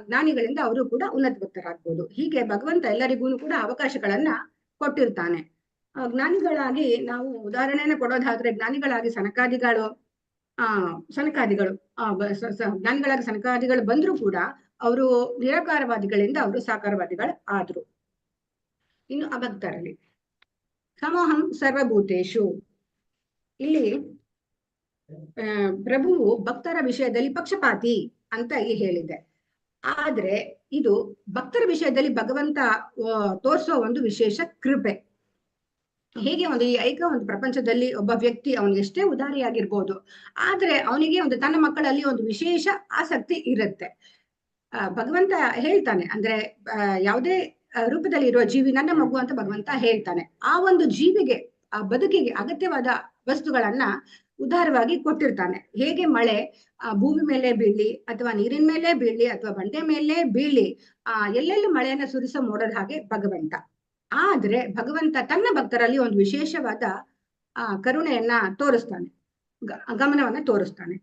ಜ್ಞಾನಿಗಳಿಂದ ಅವರು ಕೂಡ ಉನ್ನತ ಭಕ್ತರಾಗಬಹುದು. ಹೀಗೆ ಭಗವಂತ ಎಲ್ಲರಿಗೂ ಕೂಡ ಅವಕಾಶಗಳನ್ನ ಕೊಟ್ಟಿರ್ತಾನೆ. ಜ್ಞಾನಿಗಳಾಗಿ ನಾವು ಉದಾಹರಣೆಯನ್ನು ಕೊಡೋದಾದ್ರೆ, ಜ್ಞಾನಿಗಳಾಗಿ ಸನಕಾದಿಗಳು ಜ್ಞಾನಿಗಳಾಗಿ ಸನಕಾದಿಗಳು ಬಂದ್ರು ಕೂಡ ಅವರು ನಿರಾಕಾರವಾದಿಗಳಿಂದ ಅವರು ಸಾಕಾರವಾದಿಗಳು ಆದ್ರು. ಇನ್ನು ಅಭಕ್ತರಲ್ಲಿ ಸಮೋಹಂ ಸರ್ವಭೂತೇಶು, ಇಲ್ಲಿ ಪ್ರಭುವು ಭಕ್ತರ ವಿಷಯದಲ್ಲಿ ಪಕ್ಷಪಾತಿ ಅಂತ ಇಲ್ಲಿ ಹೇಳಿದೆ. ಆದ್ರೆ ಇದು ಭಕ್ತರ ವಿಷಯದಲ್ಲಿ ಭಗವಂತ ತೋರಿಸೋ ಒಂದು ವಿಶೇಷ ಕೃಪೆ. ಹೇಗೆ ಒಂದು ಈ ಐಕ ಒಂದು ಪ್ರಪಂಚದಲ್ಲಿ ಒಬ್ಬ ವ್ಯಕ್ತಿ ಅವನು ಎಷ್ಟೇ ಉದಾರಿಯಾಗಿರ್ಬೋದು, ಆದ್ರೆ ಅವನಿಗೆ ಒಂದು ತನ್ನ ಮಕ್ಕಳಲ್ಲಿ ಒಂದು ವಿಶೇಷ ಆಸಕ್ತಿ ಇರುತ್ತೆ. ಭಗವಂತ ಹೇಳ್ತಾನೆ, ಅಂದ್ರೆ ಯಾವುದೇ ರೂಪದಲ್ಲಿ ಇರುವ ಜೀವಿ ನನ್ನ ಮಗು ಅಂತ ಭಗವಂತ ಹೇಳ್ತಾನೆ. ಆ ಒಂದು ಜೀವಿಗೆ ಆ ಬದುಕಿಗೆ ಅಗತ್ಯವಾದ ವಸ್ತುಗಳನ್ನ ಉದಾರವಾಗಿ ಕೊಟ್ಟಿರ್ತಾನೆ. ಹೇಗೆ ಮಳೆ ಭೂಮಿ ಮೇಲೆ ಬೀಳಿ ಅಥವಾ ನೀರಿನ ಮೇಲೆ ಬೀಳಿ ಅಥವಾ ಬಂಡೆ ಮೇಲೆ ಬೀಳಿ ಎಲ್ಲೆಲ್ಲೂ ಮಳೆಯನ್ನ ಸುರಿಸೋ ಮೋಡದ ಹಾಗೆ ಭಗವಂತ. ಆದ್ರೆ ಭಗವಂತ ತನ್ನ ಭಕ್ತರಲ್ಲಿ ಒಂದು ವಿಶೇಷವಾದ ಕರುಣೆಯನ್ನ ತೋರಿಸ್ತಾನೆ, ಗಮನವನ್ನ ತೋರಿಸ್ತಾನೆ.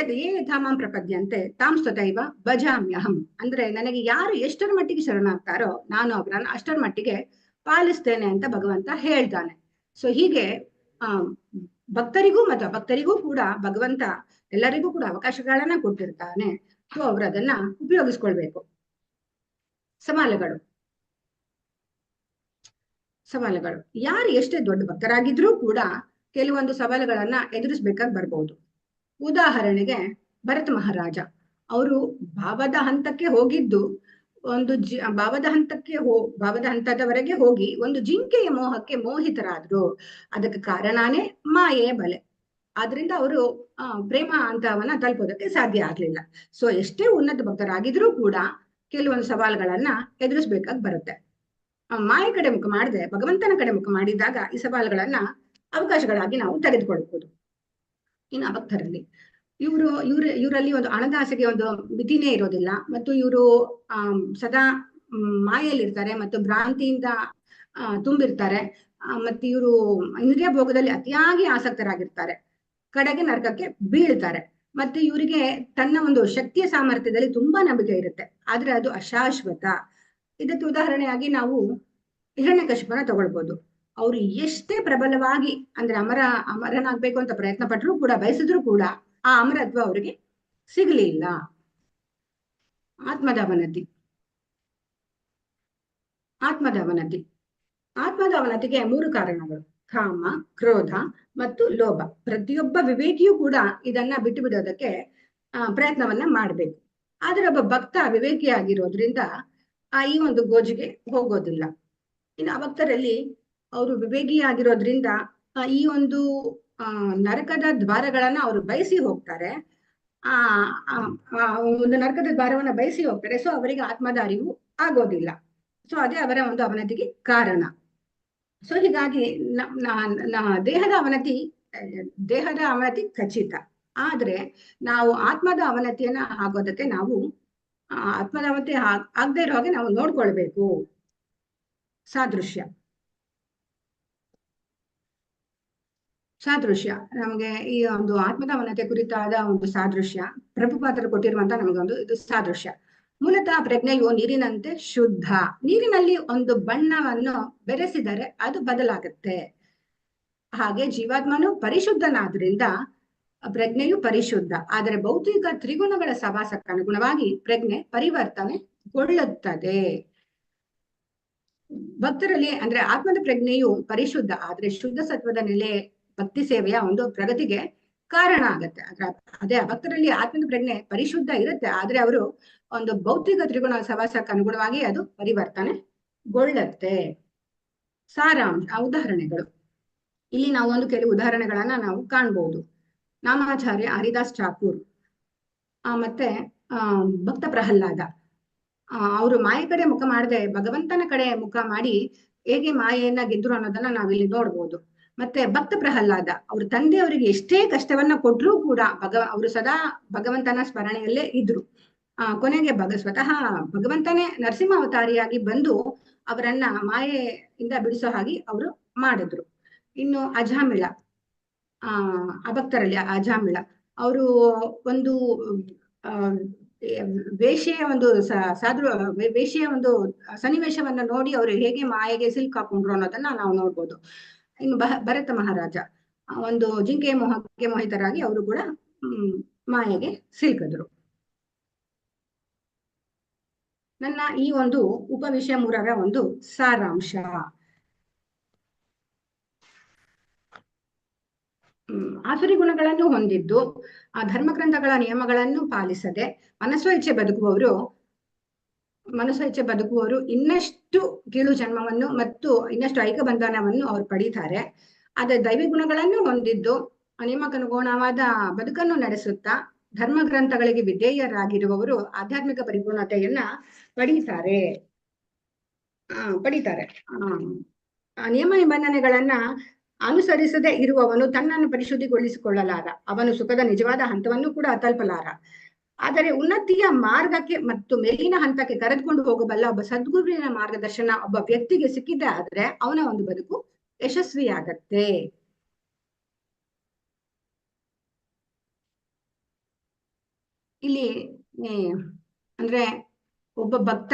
ಯೇ ಧಾಮಂ ಪ್ರಪದ್ಯಂತೆ ತಾಂ ಸ್ವತೈವ ಭಜಾಮ್ಯಹಂ, ಅಂದ್ರೆ ನನಗೆ ಯಾರು ಎಷ್ಟರ ಮಟ್ಟಿಗೆ ಶರಣಾಗ್ತಾರೋ ನಾನು ಅವರನ್ನ ಅಷ್ಟರ ಮಟ್ಟಿಗೆ ಪಾಲಿಸ್ತೇನೆ ಅಂತ ಭಗವಂತ ಹೇಳ್ತಾನೆ. ಸೊ ಹೀಗೆ ಭಕ್ತರಿಗೂ ಮತ್ತು ಅಭಕ್ತರಿಗೂ ಕೂಡ ಭಗವಂತ ಎಲ್ಲರಿಗೂ ಕೂಡ ಅವಕಾಶಗಳನ್ನ ಕೊಟ್ಟಿರ್ತಾನೆ. ಸೊ ಅವರು ಅದನ್ನ ಉಪಯೋಗಿಸ್ಕೊಳ್ಬೇಕು. ಸವಾಲುಗಳು ಯಾರು ಎಷ್ಟೇ ದೊಡ್ಡ ಭಕ್ತರಾಗಿದ್ರೂ ಕೂಡ ಕೆಲವೊಂದು ಸವಾಲುಗಳನ್ನ ಎದುರಿಸ್ಬೇಕಾಗಿ ಬರ್ಬಹುದು. ಉದಾಹರಣೆಗೆ ಭರತ ಮಹಾರಾಜ ಅವರು ಭಾವದ ಹಂತಕ್ಕೆ ಹೋಗಿದ್ದು ಒಂದು ಭಾವದ ಹಂತದವರೆಗೆ ಹೋಗಿ ಒಂದು ಜಿಂಕೆಯ ಮೋಹಕ್ಕೆ ಮೋಹಿತರಾದ್ರು. ಅದಕ್ಕೆ ಕಾರಣನೇ ಮಾಯೆಯ ಬಲೆ. ಆದ್ರಿಂದ ಅವರು ಪ್ರೇಮ ಹಂತವನ್ನ ತಲುಪೋದಕ್ಕೆ ಸಾಧ್ಯ ಆಗ್ಲಿಲ್ಲ. ಸೊ ಎಷ್ಟೇ ಉನ್ನತ ಭಕ್ತರಾಗಿದ್ರೂ ಕೂಡ ಕೆಲವೊಂದು ಸವಾಲುಗಳನ್ನ ಎದುರಿಸ್ಬೇಕಾಗಿ ಬರುತ್ತೆ. ಮಾಯ ಕಡೆ ಮುಖ ಮಾಡದೆ ಭಗವಂತನ ಕಡೆ ಮುಖ ಮಾಡಿದಾಗ ಈ ಸವಾಲುಗಳನ್ನ ಅವಕಾಶಗಳಾಗಿ ನಾವು ತೆಗೆದುಕೊಳ್ಳಬಹುದು. ಇನ್ನು ಅಭಕ್ತರಲ್ಲಿ ಇವರಲ್ಲಿ ಒಂದು ಹಣದಾಸೆಗೆ ಒಂದು ಮಿತಿನೇ ಇರೋದಿಲ್ಲ ಮತ್ತು ಇವರು ಸದಾ ಮಾಯಲ್ಲಿರ್ತಾರೆ ಮತ್ತು ಭ್ರಾಂತಿಯಿಂದ ತುಂಬಿರ್ತಾರೆ. ಮತ್ತೆ ಇವರು ಇಂದ್ರಿಯ ಭೋಗದಲ್ಲಿ ಅತಿಯಾಗಿ ಆಸಕ್ತರಾಗಿರ್ತಾರೆ, ಕಡೆಗೆ ನರಕಕ್ಕೆ ಬೀಳ್ತಾರೆ. ಮತ್ತೆ ಇವರಿಗೆ ತನ್ನ ಒಂದು ಶಕ್ತಿಯ ಸಾಮರ್ಥ್ಯದಲ್ಲಿ ತುಂಬಾ ನಂಬಿಕೆ ಇರುತ್ತೆ, ಆದ್ರೆ ಅದು ಅಶಾಶ್ವತ. ಇದಕ್ಕೆ ಉದಾಹರಣೆಯಾಗಿ ನಾವು ಹಿರಣ್ಯಕಶಿಪನ ತಗೊಳ್ಬಹುದು. ಅವರು ಎಷ್ಟೇ ಪ್ರಬಲವಾಗಿ ಅಂದ್ರೆ ಅಮರನಾಗ್ಬೇಕು ಅಂತ ಪ್ರಯತ್ನ ಪಟ್ಟರು ಕೂಡ, ಬಯಸಿದ್ರು ಕೂಡ ಆ ಅಮರತ್ವ ಅವರಿಗೆ ಸಿಗಲಿಲ್ಲ. ಆತ್ಮದ ಅವನತಿ. ಆತ್ಮದ ಅವನತಿಗೆ 3 ಕಾರಣಗಳು. ಕಾಮ, ಕ್ರೋಧ ಮತ್ತು ಲೋಭ. ಪ್ರತಿಯೊಬ್ಬ ವಿವೇಕಿಯೂ ಕೂಡ ಇದನ್ನ ಬಿಟ್ಟು ಬಿಡೋದಕ್ಕೆ ಪ್ರಯತ್ನವನ್ನ ಮಾಡ್ಬೇಕು. ಆದ್ರೆ ಒಬ್ಬ ಭಕ್ತ ವಿವೇಕಿಯಾಗಿರೋದ್ರಿಂದ ಈ ಒಂದು ಗೋಜಿಗೆ ಹೋಗೋದಿಲ್ಲ. ಇನ್ನು ಭಕ್ತರಲ್ಲಿ ಅವರು ವಿವೇಕಿಯಾಗಿರೋದ್ರಿಂದ ಈ ಒಂದು ನರಕದ ದ್ವಾರಗಳನ್ನ ಅವರು ಬಯಸಿ ಹೋಗ್ತಾರೆ. ಒಂದು ನರಕದ ದ್ವಾರವನ್ನ ಬಯಸಿ ಹೋಗ್ತಾರೆ. ಸೊ ಅವರಿಗೆ ಆತ್ಮದ ಅರಿವು ಆಗೋದಿಲ್ಲ. ಸೊ ಅದೇ ಅವರ ಒಂದು ಅವನತಿಗೆ ಕಾರಣ. ಸೊ ಹೀಗಾಗಿ ದೇಹದ ಅವನತಿ ಖಚಿತ. ಆದ್ರೆ ನಾವು ಆತ್ಮದ ಅವನತಿಯನ್ನ ಆಗೋದಕ್ಕೆ ನಾವು ಆತ್ಮದ ಅವನತಿ ಆಗದೆ ಇರೋ ಹಾಗೆ ನಾವು ನೋಡ್ಕೊಳ್ಬೇಕು. ಸಾದೃಶ್ಯ ನಮ್ಗೆ ಈ ಒಂದು ಆತ್ಮದ ಅವನತೆ ಕುರಿತಾದ ಒಂದು ಸಾದೃಶ್ಯ ಪ್ರಭುಪಾದರು ಕೊಟ್ಟಿರುವಂತ ನಮಗೊಂದು ಇದು ಸಾದೃಶ್ಯ. ಮೂಲತಃ ಪ್ರಜ್ಞೆಯು ನೀರಿನಂತೆ ಶುದ್ಧ. ನೀರಿನಲ್ಲಿ ಒಂದು ಬಣ್ಣವನ್ನು ಬೆರೆಸಿದರೆ ಅದು ಬದಲಾಗುತ್ತೆ. ಹಾಗೆ ಜೀವಾತ್ಮನು ಪರಿಶುದ್ಧನಾದ್ರಿಂದ ಪ್ರಜ್ಞೆಯು ಪರಿಶುದ್ಧ. ಆದರೆ ಭೌತಿಕ ತ್ರಿಗುಣಗಳ ಸವಾಸಕ್ಕನುಗುಣವಾಗಿ ಪ್ರಜ್ಞೆ ಪರಿವರ್ತನೆಗೊಳ್ಳುತ್ತದೆ. ಭಕ್ತರಲ್ಲಿ ಅಂದ್ರೆ ಆತ್ಮದ ಪ್ರಜ್ಞೆಯು ಪರಿಶುದ್ಧ, ಆದ್ರೆ ಶುದ್ಧ ಸತ್ವದ ನೆಲೆ ಭಕ್ತಿ ಸೇವೆಯ ಒಂದು ಪ್ರಗತಿಗೆ ಕಾರಣ ಆಗತ್ತೆ. ಅದೇ ಭಕ್ತರಲ್ಲಿ ಆತ್ಮದ ಪ್ರಜ್ಞೆ ಪರಿಶುದ್ಧ ಇರುತ್ತೆ, ಆದ್ರೆ ಅವರು ಒಂದು ಭೌತಿಕ ತ್ರಿಗುಣ ಸವಾಸಕ್ಕೆ ಅನುಗುಣವಾಗಿ ಅದು ಪರಿವರ್ತನೆಗೊಳ್ಳುತ್ತೆ. ಸಾರಾಂಶ ಉದಾಹರಣೆಗಳು. ಇಲ್ಲಿ ನಾವು ಒಂದು ಕೆಲವು ಉದಾಹರಣೆಗಳನ್ನ ನಾವು ಕಾಣ್ಬಹುದು. ನಾಮಾಚಾರ್ಯ ಹರಿದಾಸ್ ಠಾಕೂರ್ ಮತ್ತೆ ಭಕ್ತ ಪ್ರಹ್ಲಾದ ಅವರು ಮಾಯೆ ಕಡೆ ಮುಖ ಮಾಡದೆ ಭಗವಂತನ ಕಡೆ ಮುಖ ಮಾಡಿ ಹೇಗೆ ಮಾಯೆಯನ್ನ ಗೆದ್ರು ಅನ್ನೋದನ್ನ ನಾವಿಲ್ಲಿ ನೋಡ್ಬೋದು. ಮತ್ತೆ ಭಕ್ತ ಪ್ರಹ್ಲಾದ ಅವ್ರ ತಂದೆಯವರಿಗೆ ಎಷ್ಟೇ ಕಷ್ಟವನ್ನ ಕೊಟ್ರೂ ಕೂಡ ಅವರು ಸದಾ ಭಗವಂತನ ಸ್ಮರಣೆಯಲ್ಲೇ ಇದ್ರು. ಕೊನೆಗೆ ಸ್ವತಃ ಭಗವಂತನೇ ನರಸಿಂಹ ಅವತಾರಿಯಾಗಿ ಬಂದು ಅವರನ್ನ ಮಾಯೆಯಿಂದ ಬಿಡಿಸೋ ಹಾಗೆ ಅವರು ಮಾಡಿದ್ರು. ಇನ್ನು ಅಜಾಮಿಳ, ಅಭಕ್ತರಲ್ಲಿ ಅಜಾಮಿಳ ಅವರು ಒಂದು ವೇಷೆಯ ಒಂದು ವೇಷೆಯ ಒಂದು ಸನ್ನಿವೇಶವನ್ನ ನೋಡಿ ಅವರು ಹೇಗೆ ಮಾಯೆಗೆ ಸಿಲ್ಕಾಕೊಂಡ್ರು ಅನ್ನೋದನ್ನ ನಾವು ನೋಡ್ಬೋದು. ಇನ್ನು ಭರತ ಮಹಾರಾಜ ಒಂದು ಜಿಂಕೆ ಮೋಹಕ್ಕೆ ಮೋಹಿತರಾಗಿ ಅವರು ಕೂಡ ಮಾಯೆಗೆ ಸಿಲ್ಕಿದ್ರು. ನನ್ನ ಈ ಒಂದು ಉಪವಿಷಯ 3ರ ಒಂದು ಸಾರಾಂಶ. ಆಸುರಿ ಗುಣಗಳನ್ನು ಹೊಂದಿದ್ದು ಆ ಧರ್ಮಗ್ರಂಥಗಳ ನಿಯಮಗಳನ್ನು ಪಾಲಿಸದೆ ಮನಸ್ಸು ಇಚ್ಛೆ ಬದುಕುವವರು ಇನ್ನಷ್ಟು ಕೀಳು ಜನ್ಮವನ್ನು ಮತ್ತು ಇನ್ನಷ್ಟು ಐಕ ಬಂಧನವನ್ನು ಅವ್ರು ಪಡೀತಾರೆ. ಆದ್ರೆ ದೈವಿ ಗುಣಗಳನ್ನು ಹೊಂದಿದ್ದು ನಿಯಮಕ್ಕನುಗುಣವಾದ ಬದುಕನ್ನು ನಡೆಸುತ್ತಾ ಧರ್ಮ ಗ್ರಂಥಗಳಿಗೆ ವಿಧೇಯರಾಗಿರುವವರು ಆಧ್ಯಾತ್ಮಿಕ ಪರಿಪೂರ್ಣತೆಯನ್ನ ಪಡೀತಾರೆ. ನಿಯಮ ನಿಬಂಧನೆಗಳನ್ನ ಅನುಸರಿಸದೆ ಇರುವವನು ತನ್ನನ್ನು ಪರಿಶುದ್ಧಿಗೊಳಿಸಿಕೊಳ್ಳಲಾರ. ಅವನು ಸುಖದ ನಿಜವಾದ ಹಂತವನ್ನು ಕೂಡ ತಲುಪಲಾರ. ಆದರೆ ಉನ್ನತಿಯ ಮಾರ್ಗಕ್ಕೆ ಮತ್ತು ಮೇಲಿನ ಹಂತಕ್ಕೆ ಕರೆದುಕೊಂಡು ಹೋಗಬಲ್ಲ ಒಬ್ಬ ಸದ್ಗುರುವಿನ ಮಾರ್ಗದರ್ಶನ ಒಬ್ಬ ವ್ಯಕ್ತಿಗೆ ಸಿಕ್ಕಿದೆ ಆದ್ರೆ ಅವನ ಒಂದು ಬದುಕು ಯಶಸ್ವಿಯಾಗತ್ತೆ. ಇಲ್ಲಿ ಅಂದ್ರೆ ಒಬ್ಬ ಭಕ್ತ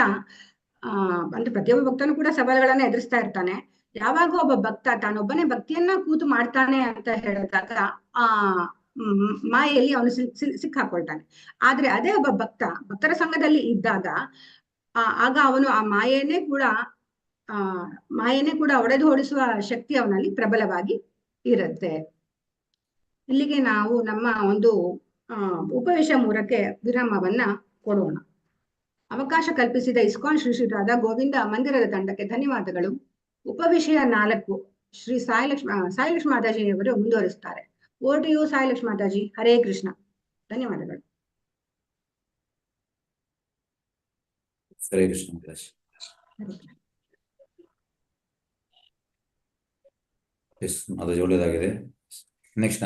ಅಂದ್ರೆ ಪ್ರತಿಯೊಬ್ಬ ಭಕ್ತನು ಕೂಡ ಸವಾಲುಗಳನ್ನ ಎದುರಿಸ್ತಾ ಇರ್ತಾನೆ. ಯಾವಾಗ ಒಬ್ಬ ಭಕ್ತ ತಾನೊಬ್ಬನೇ ಭಕ್ತಿಯನ್ನ ಕೂತು ಮಾಡ್ತಾನೆ ಅಂತ ಹೇಳಿದಾಗ ಮಾಯೆಯಲ್ಲಿ ಅವನು ಸಿಕ್ಕಾಕೊಳ್ತಾನೆ. ಆದ್ರೆ ಅದೇ ಒಬ್ಬ ಭಕ್ತರ ಸಂಘದಲ್ಲಿ ಇದ್ದಾಗ ಆಗ ಅವನು ಆ ಮಾಯೆನೇ ಕೂಡ ಒಡೆದು ಓಡಿಸುವ ಶಕ್ತಿ ಅವನಲ್ಲಿ ಪ್ರಬಲವಾಗಿ ಇರುತ್ತೆ. ಇಲ್ಲಿಗೆ ನಾವು ನಮ್ಮ ಒಂದು ಉಪವಿಷಯ 3ಕ್ಕೆ ವಿರಾಮವನ್ನ ಕೊಡೋಣ. ಅವಕಾಶ ಕಲ್ಪಿಸಿದ ಇಸ್ಕಾನ್ ಶ್ರೀ ರಾಧಾ ಗೋವಿಂದ ಮಂದಿರದ ತಂಡಕ್ಕೆ ಧನ್ಯವಾದಗಳು. ಉಪವಿಷಯ 4 ಶ್ರೀ ಸಾಯಿಲಕ್ಷ್ಮಿ ಮಾತಾಜಿಯವರು ಮುಂದುವರಿಸುತ್ತಾರೆ. Over to you Sailakshmi Mataji. Hare Krishna. ಧನ್ಯವಾದಗಳು. ಹರೇ ಕೃಷ್ಣ. ಎಸ್ ಮಾತಾಜಿ, ಒಳ್ಳೆಯದಾಗಿದೆ. Next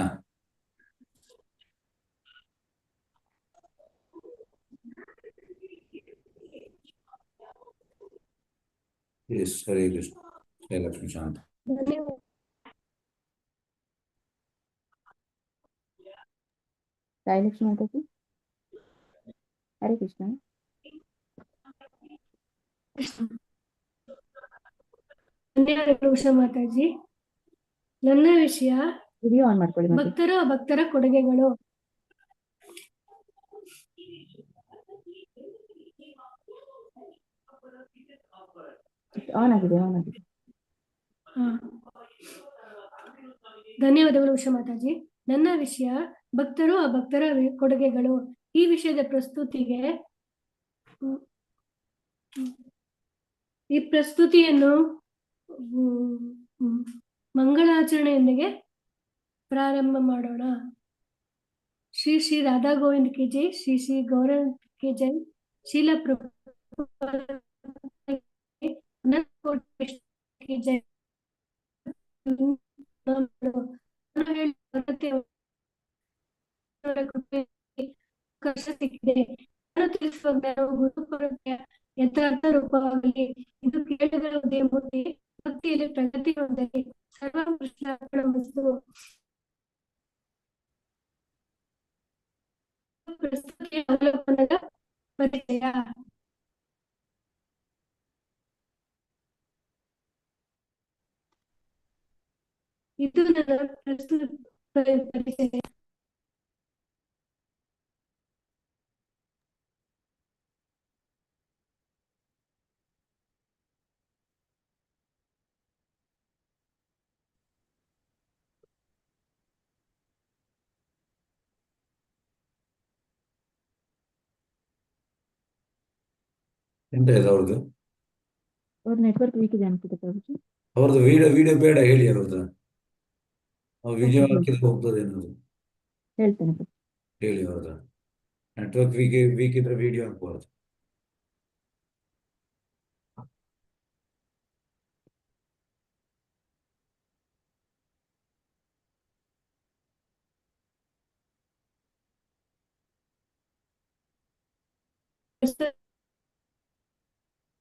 yes Hare Krishna. ಜಯ ಲಕ್ಷ್ಮೀ ಶಾಂತ. ಸಾಯಿಲಕ್ಷ್ಮಿ ಮಾತಾಜಿ. ಹರೇ ಕೃಷ್ಣ. ಧನ್ಯವಾದಗಳು ಮಾತಾಜಿ. ನನ್ನ ವಿಷಯ ವಿಡಿಯೋ ಆನ್ ಮಾಡ್ಕೊಳ್ಳಿ. ಭಕ್ತರ ಕೊಡುಗೆಗಳು. ಆನ್ ಆಗಿದೆ. ಧನ್ಯವಾದಗಳು ಉಷಾ ಮಾತಾಜಿ. ನನ್ನ ವಿಷಯ ಭಕ್ತರು ಅಭಕ್ತರ ಕೊಡುಗೆಗಳು. ಈ ವಿಷಯದ ಪ್ರಸ್ತುತಿಗೆ ಈ ಪ್ರಸ್ತುತಿಯನ್ನು ಮಂಗಳಾಚರಣೆಯೊಂದಿಗೆ ಪ್ರಾರಂಭ ಮಾಡೋಣ. ಶ್ರೀ ಶ್ರೀ ರಾಧಾ ಗೋವಿಂದ್ ಕಿ ಜೈ, ಶ್ರೀ ಶ್ರೀ ಗೌರವ್ ಕಿ ಜೈ, ಶೀಲ ಪ್ರಭುಪಾದ ಕಿ ಜೈ. ಸಿಕ್ಕಿದೆ ತಿಳಿಸುವ ಗುರುಪರತೆಯ ಯಥಾರ್ಥ ರೂಪವಾಗಲಿ. ಇದು ಕೇಳುಗರ ಉದಯಮೂರ್ತಿ ಭಕ್ತಿಯಲ್ಲಿ ಪ್ರಗತಿ ಹೊಂದಲಿ. ಸರ್ವ ಕೃಷ್ಣ ಪ್ರಸ್ತುತಿಯ ಅವಲೋಕನದ ಪರಿಚಯ. ಇದು ನನ್ನ ಪ್ರಸ್ತುತ ಪರಿಚಯ. ಎಂತ ಇದೆ ಅವ್ರದ್ದು? ಅವ್ರ ನೆಟ್ವರ್ಕ್ ವೀಕ್ ಇದೆ ಅನ್ಸುತ್ತೆ ಪ್ರಭುಜಿ. ಅವ್ರದ್ದು ವಿಡಿಯೋ ಬೇಡ ಹೇಳಿ ಅವ್ರದ್ದು. ವಿಡಿಯೋ Okay, ಹಾಕಿದ್ರೆ ಹೋಗ್ತದೆ ಏನಾದ್ರು ಹೇಳ್ತೇನೆ ಪ್ರಭು. ಹೇಳಿ ಅವ್ರದ್ದು. ನೆಟ್ವರ್ಕ್ ವೀಕ್ ಇದ್ರೆ ವಿಡಿಯೋ ಹಾಕ್ಬಾರ್ದು.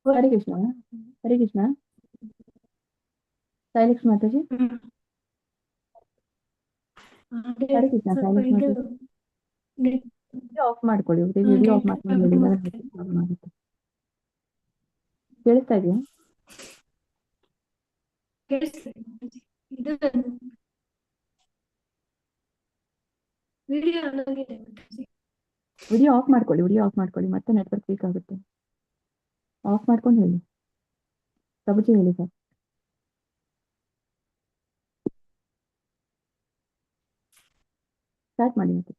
ಹರೇ ಕೃಷ್ಣ. ಹರೇ ಕೃಷ್ಣ. ಸಾಯಿಲಕ್ಷ್ಮಿ ಮಾತಾಜಿ. ಹರೇ ಕೃಷ್ಣ. ಸಾಯಿಲಕ್ಷ್ಮಿ ಮಾತಾಜಿ ಆಫ್ ಮಾಡ್ಕೊಳ್ಳಿ. ವಿಡಿಯೋ ಆಫ್ ಮಾಡ್ಕೊಳ್ಳಿ. ಕೇಳಿಸ್ತಾ ಇದೆಯಾ? ವಿಡಿಯೋ ಆಫ್ ಮಾಡ್ಕೊಳ್ಳಿ. ಮತ್ತೆ ನೆಟ್ವರ್ಕ್ ವೀಕ್ ಆಗುತ್ತೆ. ಆಫ್ ಮಾಡ್ಕೊಂಡು ಹೇಳಿ ಪ್ರಭುಜಿ. ಹೇಳಿ ಸರ್. ಸ್ಟಾರ್ಟ್ ಮಾಡಿ ಮತ್ತೆ.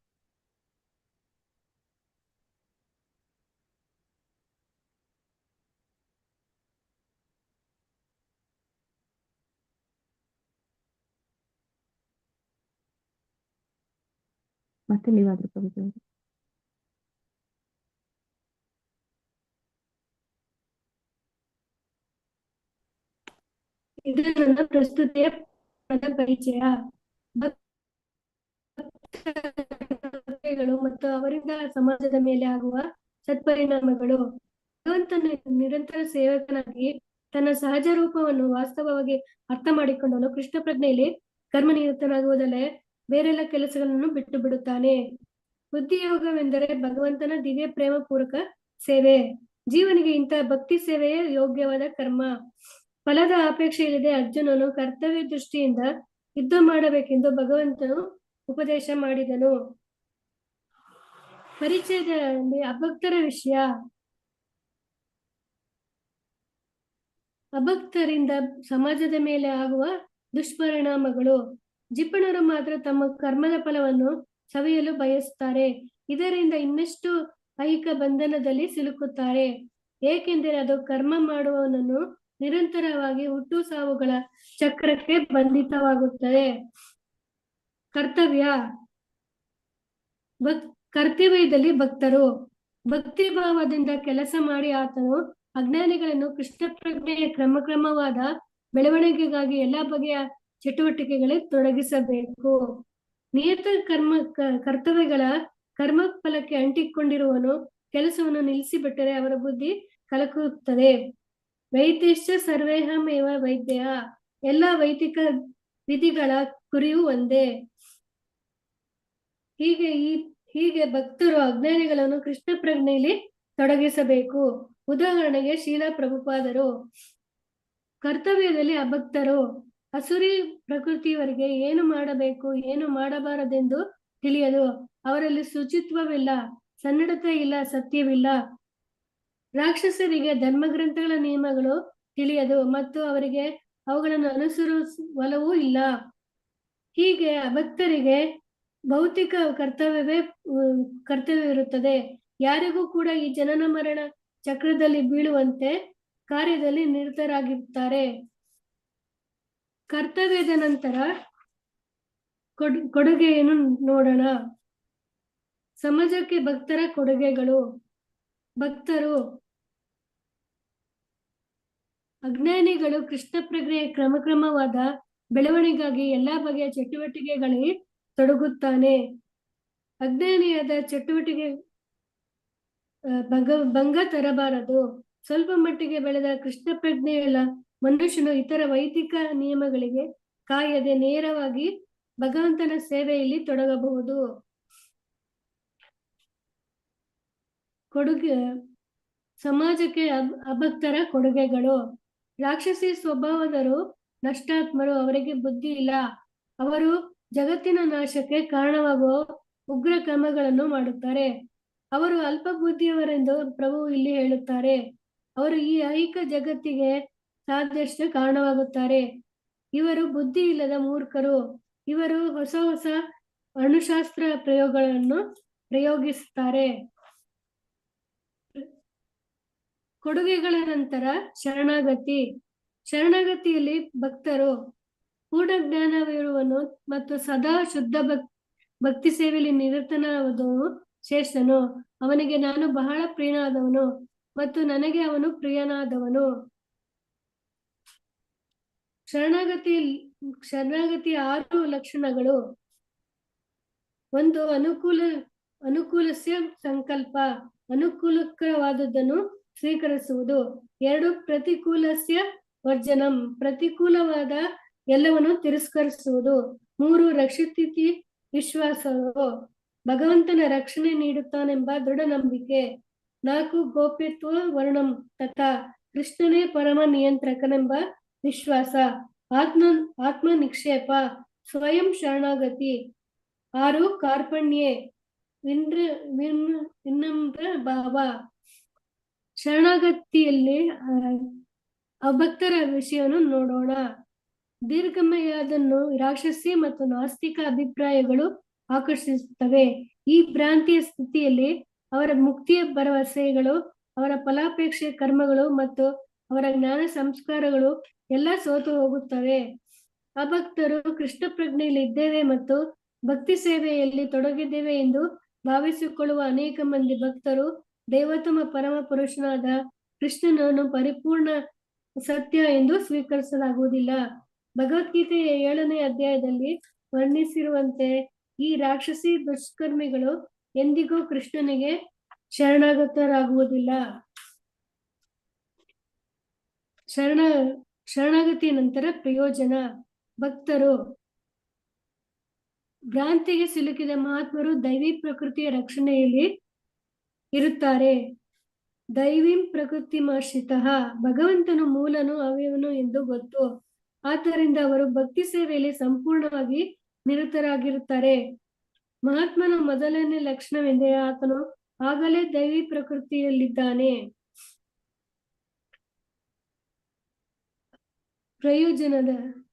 ಮತ್ತೆ ನೀವಾದ್ರೂ ಪ್ರಭುಜಿ ಅವರು. ಇದು ನನ್ನ ಪ್ರಸ್ತುತಿಯ ಪರಿಚಯ. ಮತ್ತು ಅವರಿಂದ ಸಮಾಜದ ಮೇಲೆ ಆಗುವ ಸತ್ಪರಿಣಾಮಗಳು. ಭಗವಂತನ ನಿರಂತರ ಸೇವಕನಾಗಿ ತನ್ನ ಸಹಜ ರೂಪವನ್ನು ವಾಸ್ತವವಾಗಿ ಅರ್ಥ ಮಾಡಿಕೊಂಡವನು ಕೃಷ್ಣ ಪ್ರಜ್ಞೆಯಲ್ಲಿ ಕರ್ಮನಿರತನಾಗುವುದಲ್ಲೇ ಬೇರೆಲ್ಲ ಕೆಲಸಗಳನ್ನು ಬಿಟ್ಟು ಬಿಡುತ್ತಾನೆ. ಬುದ್ಧಿಯೋಗವೆಂದರೆ ಭಗವಂತನ ದಿವ್ಯ ಪ್ರೇಮ ಪೂರ್ವಕ ಸೇವೆ. ಜೀವನಿಗೆ ಇಂತಹ ಭಕ್ತಿ ಸೇವೆಯೇ ಯೋಗ್ಯವಾದ ಕರ್ಮ. ಫಲದ ಅಪೇಕ್ಷೆ ಇಲ್ಲದೆ ಅರ್ಜುನನು ಕರ್ತವ್ಯ ದೃಷ್ಟಿಯಿಂದ ಯುದ್ಧ ಮಾಡಬೇಕೆಂದು ಭಗವಂತನು ಉಪದೇಶ ಮಾಡಿದನು. ಪರಿಚಯದಲ್ಲಿ ಅಭಕ್ತರ ವಿಷಯ. ಅಭಕ್ತರಿಂದ ಸಮಾಜದ ಮೇಲೆ ಆಗುವ ದುಷ್ಪರಿಣಾಮಗಳು. ಜಿಪಣರು ಮಾತ್ರ ತಮ್ಮ ಕರ್ಮದ ಫಲವನ್ನು ಸವಿಯಲು ಬಯಸುತ್ತಾರೆ. ಇದರಿಂದ ಇನ್ನಷ್ಟು ಐಹಿಕ ಬಂಧನದಲ್ಲಿ ಸಿಲುಕುತ್ತಾರೆ. ಏಕೆಂದರೆ ಅದು ಕರ್ಮ ಮಾಡುವವನನ್ನು ನಿರಂತರವಾಗಿ ಹುಟ್ಟು ಸಾವುಗಳ ಚಕ್ರಕ್ಕೆ ಬಂಧಿತವಾಗುತ್ತದೆ. ಕರ್ತವ್ಯ. ಕರ್ತವ್ಯದಲ್ಲಿ ಭಕ್ತರು ಭಕ್ತಿ ಭಾವದಿಂದ ಕೆಲಸ ಮಾಡಿ ಆತನು ಅಜ್ಞಾನಿಗಳನ್ನು ಕೃಷ್ಣ ಪ್ರಜ್ಞೆಯ ಕ್ರಮವಾದ ಬೆಳವಣಿಗೆಗಾಗಿ ಎಲ್ಲಾ ಬಗೆಯ ಚಟುವಟಿಕೆಗಳಲ್ಲಿ ತೊಡಗಿಸಬೇಕು. ನಿಯತ ಕರ್ತವ್ಯಗಳ ಕರ್ಮ ಫಲಕ್ಕೆ ಅಂಟಿಕೊಂಡಿರುವನು ಕೆಲಸವನ್ನು ನಿಲ್ಲಿಸಿಬಿಟ್ಟರೆ ಅವರ ಬುದ್ಧಿ ಕಲಕುತ್ತದೆ. ವೈದ್ಯಶ್ಚ ಸರ್ವೇಹಂ ಏವ ವೈದ್ಯ. ಎಲ್ಲ ವೈದಿಕ ವಿಧಿಗಳ ಗುರಿಯೂ ಒಂದೇ. ಹೀಗೆ ಭಕ್ತರು ಅಜ್ಞಾನಿಗಳನ್ನು ಕೃಷ್ಣ ಪ್ರಜ್ಞೆಯಲ್ಲಿ ತೊಡಗಿಸಬೇಕು. ಉದಾಹರಣೆಗೆ ಶೀಲ ಪ್ರಭುಪಾದರು. ಕರ್ತವ್ಯದಲ್ಲಿ ಅಭಕ್ತರು. ಅಸುರಿ ಪ್ರಕೃತಿಯವರಿಗೆ ಏನು ಮಾಡಬೇಕು ಏನು ಮಾಡಬಾರದೆಂದು ತಿಳಿಯದು. ಅವರಲ್ಲಿ ಶುಚಿತ್ವವಿಲ್ಲ, ಸನ್ನಡತೆ ಇಲ್ಲ, ಸತ್ಯವಿಲ್ಲ. ರಾಕ್ಷಸರಿಗೆ ಧರ್ಮಗ್ರಂಥಗಳ ನಿಯಮಗಳು ತಿಳಿಯದು ಮತ್ತು ಅವರಿಗೆ ಅವುಗಳನ್ನು ಅನುಸರಿಸುವ ಒಲವೂ ಇಲ್ಲ. ಹೀಗೆ ಅಭಕ್ತರಿಗೆ ಭೌತಿಕ ಕರ್ತವ್ಯವಿರುತ್ತದೆ. ಯಾರಿಗೂ ಕೂಡ ಈ ಜನನ ಮರಣ ಚಕ್ರದಲ್ಲಿ ಬೀಳುವಂತೆ ಕಾರ್ಯದಲ್ಲಿ ನಿರತರಾಗಿರುತ್ತಾರೆ. ಕರ್ತವ್ಯದ ನಂತರ ಕೊಡುಗೆಯನ್ನು ನೋಡೋಣ. ಸಮಾಜಕ್ಕೆ ಭಕ್ತರ ಕೊಡುಗೆಗಳು. ಭಕ್ತರು ಅಜ್ಞಾನಿಗಳು ಕೃಷ್ಣ ಪ್ರಜ್ಞೆಯ ಕ್ರಮವಾದ ಬೆಳವಣಿಗೆಗಾಗಿ ಎಲ್ಲಾ ಬಗೆಯ ಚಟುವಟಿಕೆಗಳಲ್ಲಿ ತೊಡಗುತ್ತಾನೆ. ಅಜ್ಞಾನಿಯಾದ ಚಟುವಟಿಕೆ ಭಂಗ ತರಬಾರದು. ಸ್ವಲ್ಪ ಮಟ್ಟಿಗೆ ಬೆಳೆದ ಕೃಷ್ಣ ಪ್ರಜ್ಞೆಯುಳ್ಳ ಮನುಷ್ಯನು ಇತರ ವೈದಿಕ ನಿಯಮಗಳಿಗೆ ಕಾಯದೆ ನೇರವಾಗಿ ಭಗವಂತನ ಸೇವೆಯಲ್ಲಿ ತೊಡಗಬಹುದು. ಕೊಡುಗೆ ಸಮಾಜಕ್ಕೆ ಅಭಕ್ತರ ಕೊಡುಗೆಗಳು. ರಾಕ್ಷಸಿ ಸ್ವಭಾವದರು ನಷ್ಟಾತ್ಮರು. ಅವರಿಗೆ ಬುದ್ಧಿ ಇಲ್ಲ. ಅವರು ಜಗತ್ತಿನ ನಾಶಕ್ಕೆ ಕಾರಣವಾಗುವ ಉಗ್ರ ಕ್ರಮಗಳನ್ನು ಮಾಡುತ್ತಾರೆ. ಅವರು ಅಲ್ಪ ಬುದ್ಧಿಯವರೆಂದು ಪ್ರಭು ಇಲ್ಲಿ ಹೇಳುತ್ತಾರೆ. ಅವರು ಈ ಐಹಿಕ ಜಗತ್ತಿಗೆ ಸಾಧ್ಯಷ್ಟು ಕಾರಣವಾಗುತ್ತಾರೆ. ಇವರು ಬುದ್ಧಿ ಇಲ್ಲದ ಮೂರ್ಖರು. ಇವರು ಹೊಸ ಹೊಸ ಅಣುಶಾಸ್ತ್ರ ಪ್ರಯೋಗಗಳನ್ನು ಪ್ರಯೋಗಿಸುತ್ತಾರೆ. ಕೊಡುಗೆಗಳ ನಂತರ ಶರಣಾಗತಿ. ಶರಣಾಗತಿಯಲ್ಲಿ ಭಕ್ತರು ಪೂರ್ಣ ಜ್ಞಾನವಿರುವನು ಮತ್ತು ಸದಾ ಶುದ್ಧ ಭಕ್ತಿ ಸೇವೆಯಲ್ಲಿ ನಿರತನಾದವನು ಶ್ರೇಷ್ಠನು. ಅವನಿಗೆ ನಾನು ಬಹಳ ಪ್ರಿಯನಾದವನು ಮತ್ತು ನನಗೆ ಅವನು ಪ್ರಿಯನಾದವನು. ಶರಣಾಗತಿಯ 6 ಲಕ್ಷಣಗಳು. 1. ಅನುಕೂಲಸ್ಯ ಸಂಕಲ್ಪ. ಅನುಕೂಲಕರವಾದದ್ದನ್ನು ಸ್ವೀಕರಿಸುವುದು. 2. ಪ್ರತಿಕೂಲಸ್ಯ ವರ್ಜನಂ. ಪ್ರತಿಕೂಲವಾದ ಎಲ್ಲವನ್ನು ತಿರಸ್ಕರಿಸುವುದು. 3. ರಕ್ಷಿತಿ ವಿಶ್ವಾಸವು. ಭಗವಂತನ ರಕ್ಷಣೆ ನೀಡುತ್ತಾನೆಂಬ ದೃಢ ನಂಬಿಕೆ. 4. ಗೋಪ್ಯತ್ವ ವರ್ಣಂ ತಥಾ. ಕೃಷ್ಣನೇ ಪರಮ ನಿಯಂತ್ರಕನೆಂಬ ವಿಶ್ವಾಸ. ಆತ್ಮ ನಿಕ್ಷೇಪ. ಸ್ವಯಂ ಶರಣಾಗತಿ. 6. ಕಾರ್ಪಣ್ಯೆ ವಿನಮ್ರ ಭಾವ. ಶರಣಾಗತಿಯಲ್ಲಿ ಅಭಕ್ತರ ವಿಷಯವನ್ನು ನೋಡೋಣ. ದೀರ್ಘಮಯದನ್ನು ರಾಕ್ಷಸಿ ಮತ್ತು ನಾಸ್ತಿಕ ಅಭಿಪ್ರಾಯಗಳು ಆಕರ್ಷಿಸುತ್ತವೆ. ಈ ಭ್ರಾಂತಿಯ ಸ್ಥಿತಿಯಲ್ಲಿ ಅವರ ಮುಕ್ತಿಯ ಭರವಸೆಗಳು, ಅವರ ಫಲಾಪೇಕ್ಷೆ ಕರ್ಮಗಳು ಮತ್ತು ಅವರ ಜ್ಞಾನ ಸಂಸ್ಕಾರಗಳು ಎಲ್ಲ ಸೋತು ಹೋಗುತ್ತವೆ. ಅಭಕ್ತರು ಕೃಷ್ಣ ಪ್ರಜ್ಞೆಯಲ್ಲಿ ಇದ್ದೇವೆ ಮತ್ತು ಭಕ್ತಿ ಸೇವೆಯಲ್ಲಿ ತೊಡಗಿದ್ದೇವೆ ಎಂದು ಭಾವಿಸಿಕೊಳ್ಳುವ ಅನೇಕ ಮಂದಿ ಭಕ್ತರು ದೇವೋತ್ತಮ ಪರಮ ಪುರುಷನಾದ ಕೃಷ್ಣನನ್ನು ಪರಿಪೂರ್ಣ ಸತ್ಯ ಎಂದು ಸ್ವೀಕರಿಸಲಾಗುವುದಿಲ್ಲ. ಭಗವದ್ಗೀತೆಯ 7ನೇ ಅಧ್ಯಾಯದಲ್ಲಿ ವರ್ಣಿಸಿರುವಂತೆ ಈ ರಾಕ್ಷಸಿ ದುಷ್ಕರ್ಮಿಗಳು ಎಂದಿಗೂ ಕೃಷ್ಣನಿಗೆ ಶರಣಾಗತರಾಗುವುದಿಲ್ಲ. ಶರಣಾಗತಿಯ ನಂತರ ಪ್ರಯೋಜನ. ಭಕ್ತರು ಭ್ರಾಂತಿಗೆ ಸಿಲುಕಿದ ಮಹಾತ್ಮರು ದೈವಿ ಪ್ರಕೃತಿಯ ರಕ್ಷಣೆಯಲ್ಲಿ ಇರುತ್ತಾರೆ. ದೈವೀಂ ಪ್ರಕೃತಿಮಾಶ್ರಿತಃ. ಭಗವಂತನು ಮೂಲನು ಅವ್ಯವನು ಎಂದು ಗೊತ್ತು. ಆದ್ದರಿಂದ ಅವರು ಭಕ್ತಿ ಸೇವೆಯಲ್ಲಿ ಸಂಪೂರ್ಣವಾಗಿ ನಿರತರಾಗಿರುತ್ತಾರೆ. ಮಹಾತ್ಮನ ಮೊದಲನೇ ಲಕ್ಷಣವೆಂದರೆ ಆತನು ಆಗಲೇ ದೈವಿ ಪ್ರಕೃತಿಯಲ್ಲಿದ್ದಾನೆ.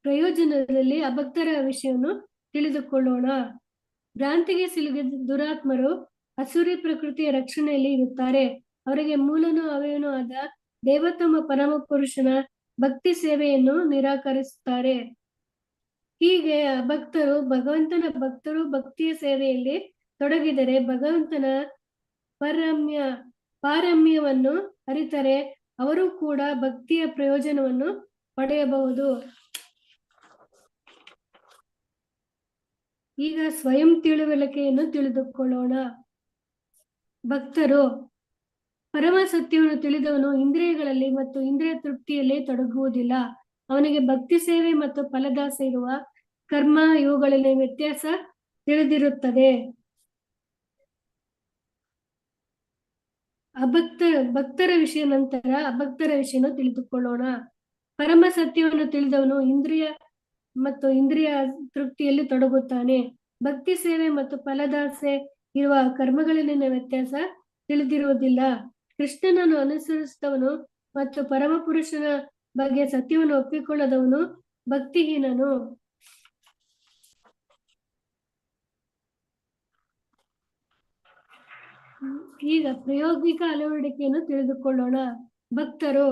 ಪ್ರಯೋಜನದಲ್ಲಿ ಅಭಕ್ತರ ವಿಷಯವನ್ನು ತಿಳಿದುಕೊಳ್ಳೋಣ. ಭ್ರಾಂತಿಗೆ ಸಿಲುಕಿದ ದುರಾತ್ಮರು ಅಸುರಿ ಪ್ರಕೃತಿಯ ರಕ್ಷಣೆಯಲ್ಲಿ ಇರುತ್ತಾರೆ. ಅವರಿಗೆ ಮೂಲನೂ ಅವ್ಯವನೂ ಆದ ದೇವೋತ್ತಮ ಪರಮ ಪುರುಷನ ಭಕ್ತಿ ಸೇವೆಯನ್ನು ನಿರಾಕರಿಸುತ್ತಾರೆ. ಹೀಗೆ ಭಗವಂತನ ಭಕ್ತರು ಭಕ್ತಿಯ ಸೇವೆಯಲ್ಲಿ ತೊಡಗಿದರೆ ಭಗವಂತನ ಪಾರಮ್ಯವನ್ನು ಅರಿತರೆ ಅವರು ಕೂಡ ಭಕ್ತಿಯ ಪ್ರಯೋಜನವನ್ನು ಪಡೆಯಬಹುದು. ಈಗ ಸ್ವಯಂ ತಿಳುವಳಿಕೆಯನ್ನು ತಿಳಿದುಕೊಳ್ಳೋಣ. ಭಕ್ತರು ಪರಮ ಸತ್ಯವನ್ನು ತಿಳಿದವನು ಇಂದ್ರಿಯಗಳಲ್ಲಿ ಮತ್ತು ಇಂದ್ರಿಯ ತೃಪ್ತಿಯಲ್ಲಿ ತೊಡಗುವುದಿಲ್ಲ. ಅವನಿಗೆ ಭಕ್ತಿ ಸೇವೆ ಮತ್ತು ಫಲದಾಸೆ ಇರುವ ಕರ್ಮ ಇವುಗಳಲ್ಲಿ ವ್ಯತ್ಯಾಸ ತಿಳಿದಿರುತ್ತದೆ. ಭಕ್ತರ ವಿಷಯ ನಂತರ ಅಭಕ್ತರ ವಿಷಯವನ್ನು ತಿಳಿದುಕೊಳ್ಳೋಣ. ಪರಮ ಸತ್ಯವನ್ನು ತಿಳಿದವನು ಇಂದ್ರಿಯ ತೃಪ್ತಿಯಲ್ಲಿ ತೊಡಗುತ್ತಾನೆ. ಭಕ್ತಿ ಸೇವೆ ಮತ್ತು ಫಲದಾಸೆ ಇರುವ ಕರ್ಮಗಳಲ್ಲಿನ ವ್ಯತ್ಯಾಸ ತಿಳಿದಿರುವುದಿಲ್ಲ. ಕೃಷ್ಣನನ್ನು ಅನುಸರಿಸಿದವನು ಮತ್ತು ಪರಮ ಪುರುಷನ ಬಗ್ಗೆ ಸತ್ಯವನ್ನು ಒಪ್ಪಿಕೊಳ್ಳದವನು ಭಕ್ತಿಹೀನನು. ಈಗ ಪ್ರಾಯೋಗಿಕ ಅಳವಡಿಕೆಯನ್ನು ತಿಳಿದುಕೊಳ್ಳೋಣ. ಭಕ್ತರು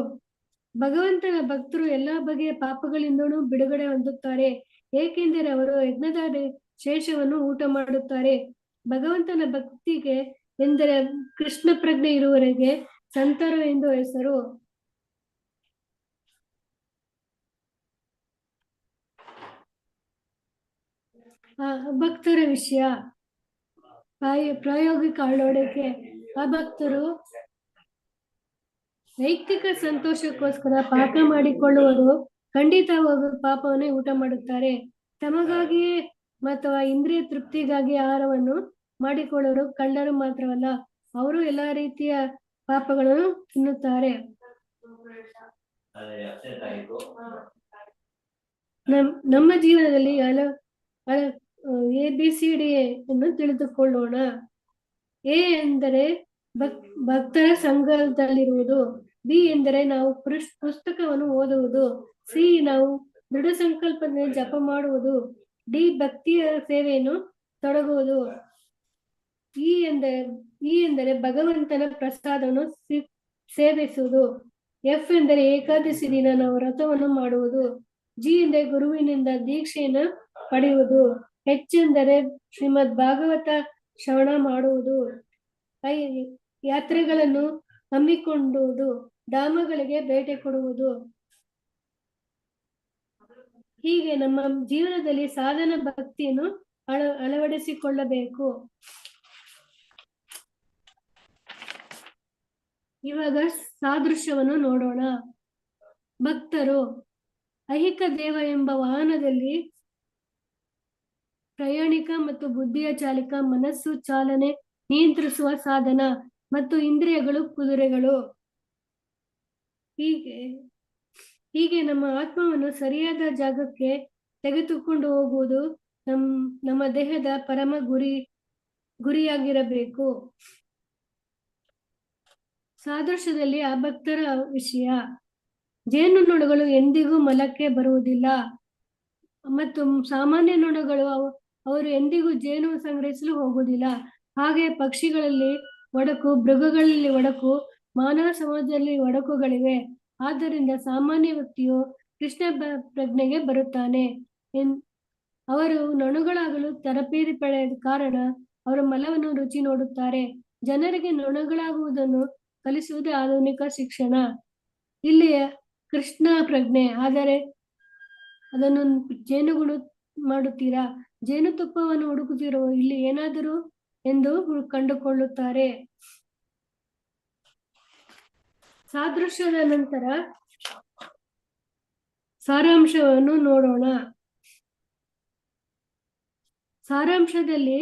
ಭಗವಂತನ ಭಕ್ತರು ಎಲ್ಲಾ ಬಗೆಯ ಪಾಪಗಳಿಂದಲೂ ಬಿಡುಗಡೆ ಹೊಂದುತ್ತಾರೆ, ಏಕೆಂದರೆ ಅವರು ಯಜ್ಞದ ಶೇಷವನ್ನು ಊಟ ಮಾಡುತ್ತಾರೆ. ಭಗವಂತನ ಭಕ್ತಿಗೆ ಎಂದರೆ ಕೃಷ್ಣ ಪ್ರಜ್ಞೆ ಇರುವವರೆಗೆ ಸಂತರು ಎಂದು ಹೆಸರು. ಭಕ್ತರ ವಿಷಯ ಪ್ರಾಯೋಗಿಕ ಅಳವಡಿಕೆ. ಆ ಭಕ್ತರು ವೈಯಕ್ತಿಕ ಸಂತೋಷಕ್ಕೋಸ್ಕರ ಪಾಕ ಮಾಡಿಕೊಳ್ಳುವರು ಖಂಡಿತವಾಗೂ ಪಾಪವನ್ನೇ ಊಟ ಮಾಡುತ್ತಾರೆ. ತಮಗಾಗಿಯೇ ಅಥವಾ ಇಂದ್ರಿಯ ತೃಪ್ತಿಗಾಗಿ ಆಹಾರವನ್ನು ಮಾಡಿಕೊಳ್ಳುವರು ಕಳ್ಳರು ಮಾತ್ರವಲ್ಲ, ಅವರು ಎಲ್ಲಾ ರೀತಿಯ ಪಾಪಗಳನ್ನು ತಿನ್ನುತ್ತಾರೆ. ನಮ್ಮ ಜೀವನದಲ್ಲಿ ABCD ಅನ್ನು ತಿಳಿದುಕೊಳ್ಳೋಣ. A ಎಂದರೆ ಭಕ್ತರ ಸಂಘದಲ್ಲಿರುವುದು. B ಎಂದರೆ ನಾವು ಪುಸ್ತಕವನ್ನು ಓದುವುದು. C ನಾವು ದೃಢ ಸಂಕಲ್ಪನೆ ಜಪ ಮಾಡುವುದು. D ಭಕ್ತಿಯ ಸೇವೆಯನ್ನು ತೊಡಗುವುದು. E ಎಂದರೆ ಭಗವಂತನ ಪ್ರಸಾದವನ್ನು ಸೇವಿಸುವುದು. F ಎಂದರೆ ಏಕಾದಶಿ ದಿನ ನಾವು ವ್ರತವನ್ನು ಮಾಡುವುದು. G ಎಂದರೆ ಗುರುವಿನಿಂದ ದೀಕ್ಷೆಯನ್ನು ಪಡೆಯುವುದು. H ಎಂದರೆ ಶ್ರೀಮದ್ ಭಾಗವತ ಶ್ರವಣ ಮಾಡುವುದು. I ಯಾತ್ರೆಗಳನ್ನು ಹಮ್ಮಿಕೊಳ್ಳುವುದು, ಧಾಮಗಳಿಗೆ ಭೇಟಿ ಕೊಡುವುದು. ಹೀಗೆ ನಮ್ಮ ಜೀವನದಲ್ಲಿ ಸಾಧನ ಭಕ್ತಿಯನ್ನು ಅಳವಡಿಸಿಕೊಳ್ಳಬೇಕು. ಇವಾಗ ಸಾದೃಶ್ಯವನ್ನು ನೋಡೋಣ. ಭಕ್ತರು ಐಹಿಕ ದೇಹ ಎಂಬ ವಾಹನದಲ್ಲಿ ಪ್ರಯಾಣಿಕ ಮತ್ತು ಬುದ್ಧಿಯ ಚಾಲಕ, ಮನಸ್ಸು ಚಾಲನೆ ನಿಯಂತ್ರಿಸುವ ಸಾಧನ ಮತ್ತು ಇಂದ್ರಿಯಗಳು ಕುದುರೆಗಳು. ಹೀಗೆ ನಮ್ಮ ಆತ್ಮವನ್ನು ಸರಿಯಾದ ಜಾಗಕ್ಕೆ ತೆಗೆದುಕೊಂಡು ಹೋಗುವುದು ನಮ್ಮ ದೇಹದ ಪರಮ ಗುರಿಯಾಗಿರಬೇಕು. ಸಾದೃಶ್ಯದಲ್ಲಿ ಆ ಭಕ್ತರ ವಿಷಯ. ಜೇನುನೊಣಗಳು ಎಂದಿಗೂ ಮಲಕ್ಕೆ ಬರುವುದಿಲ್ಲ ಮತ್ತು ಸಾಮಾನ್ಯ ನೊಣಗಳು ಅವರು ಎಂದಿಗೂ ಜೇನು ಸಂಗ್ರಹಿಸಲು ಹೋಗುವುದಿಲ್ಲ. ಹಾಗೆ ಪಕ್ಷಿಗಳಲ್ಲಿ ಒಡಕು, ಮೃಗಗಳಲ್ಲಿ ಒಡಕು, ಮಾನವ ಸಮಾಜದಲ್ಲಿ ಒಡಕುಗಳಿವೆ. ಆದ್ದರಿಂದ ಸಾಮಾನ್ಯ ವ್ಯಕ್ತಿಯು ಕೃಷ್ಣ ಪ್ರಜ್ಞೆಗೆ ಬರುತ್ತಾನೆ. ಅವರು ನೊಣಗಳಾಗಲು ತರಬೇತಿ ಪಡೆದ ಕಾರಣ ಅವರು ಮಲವನ್ನು ರುಚಿ ನೋಡುತ್ತಾರೆ. ಜನರಿಗೆ ನೊಣಗಳಾಗುವುದನ್ನು ಕಲಿಸುವುದೇ ಆಧುನಿಕ ಶಿಕ್ಷಣ. ಇಲ್ಲಿ ಕೃಷ್ಣ ಪ್ರಜ್ಞೆ. ಆದರೆ ಅದನ್ನು ಜೇನುಗಳು ಮಾಡುತ್ತೀರಾ? ಜೇನುತುಪ್ಪವನ್ನು ಹುಡುಕುತ್ತಿರುವ ಇಲ್ಲಿ ಏನಾದರೂ ಎಂದು ಕಂಡುಕೊಳ್ಳುತ್ತಾರೆ. ಸಾದೃಶ್ಯದ ನಂತರ ಸಾರಾಂಶವನ್ನು ನೋಡೋಣ. ಸಾರಾಂಶದಲ್ಲಿ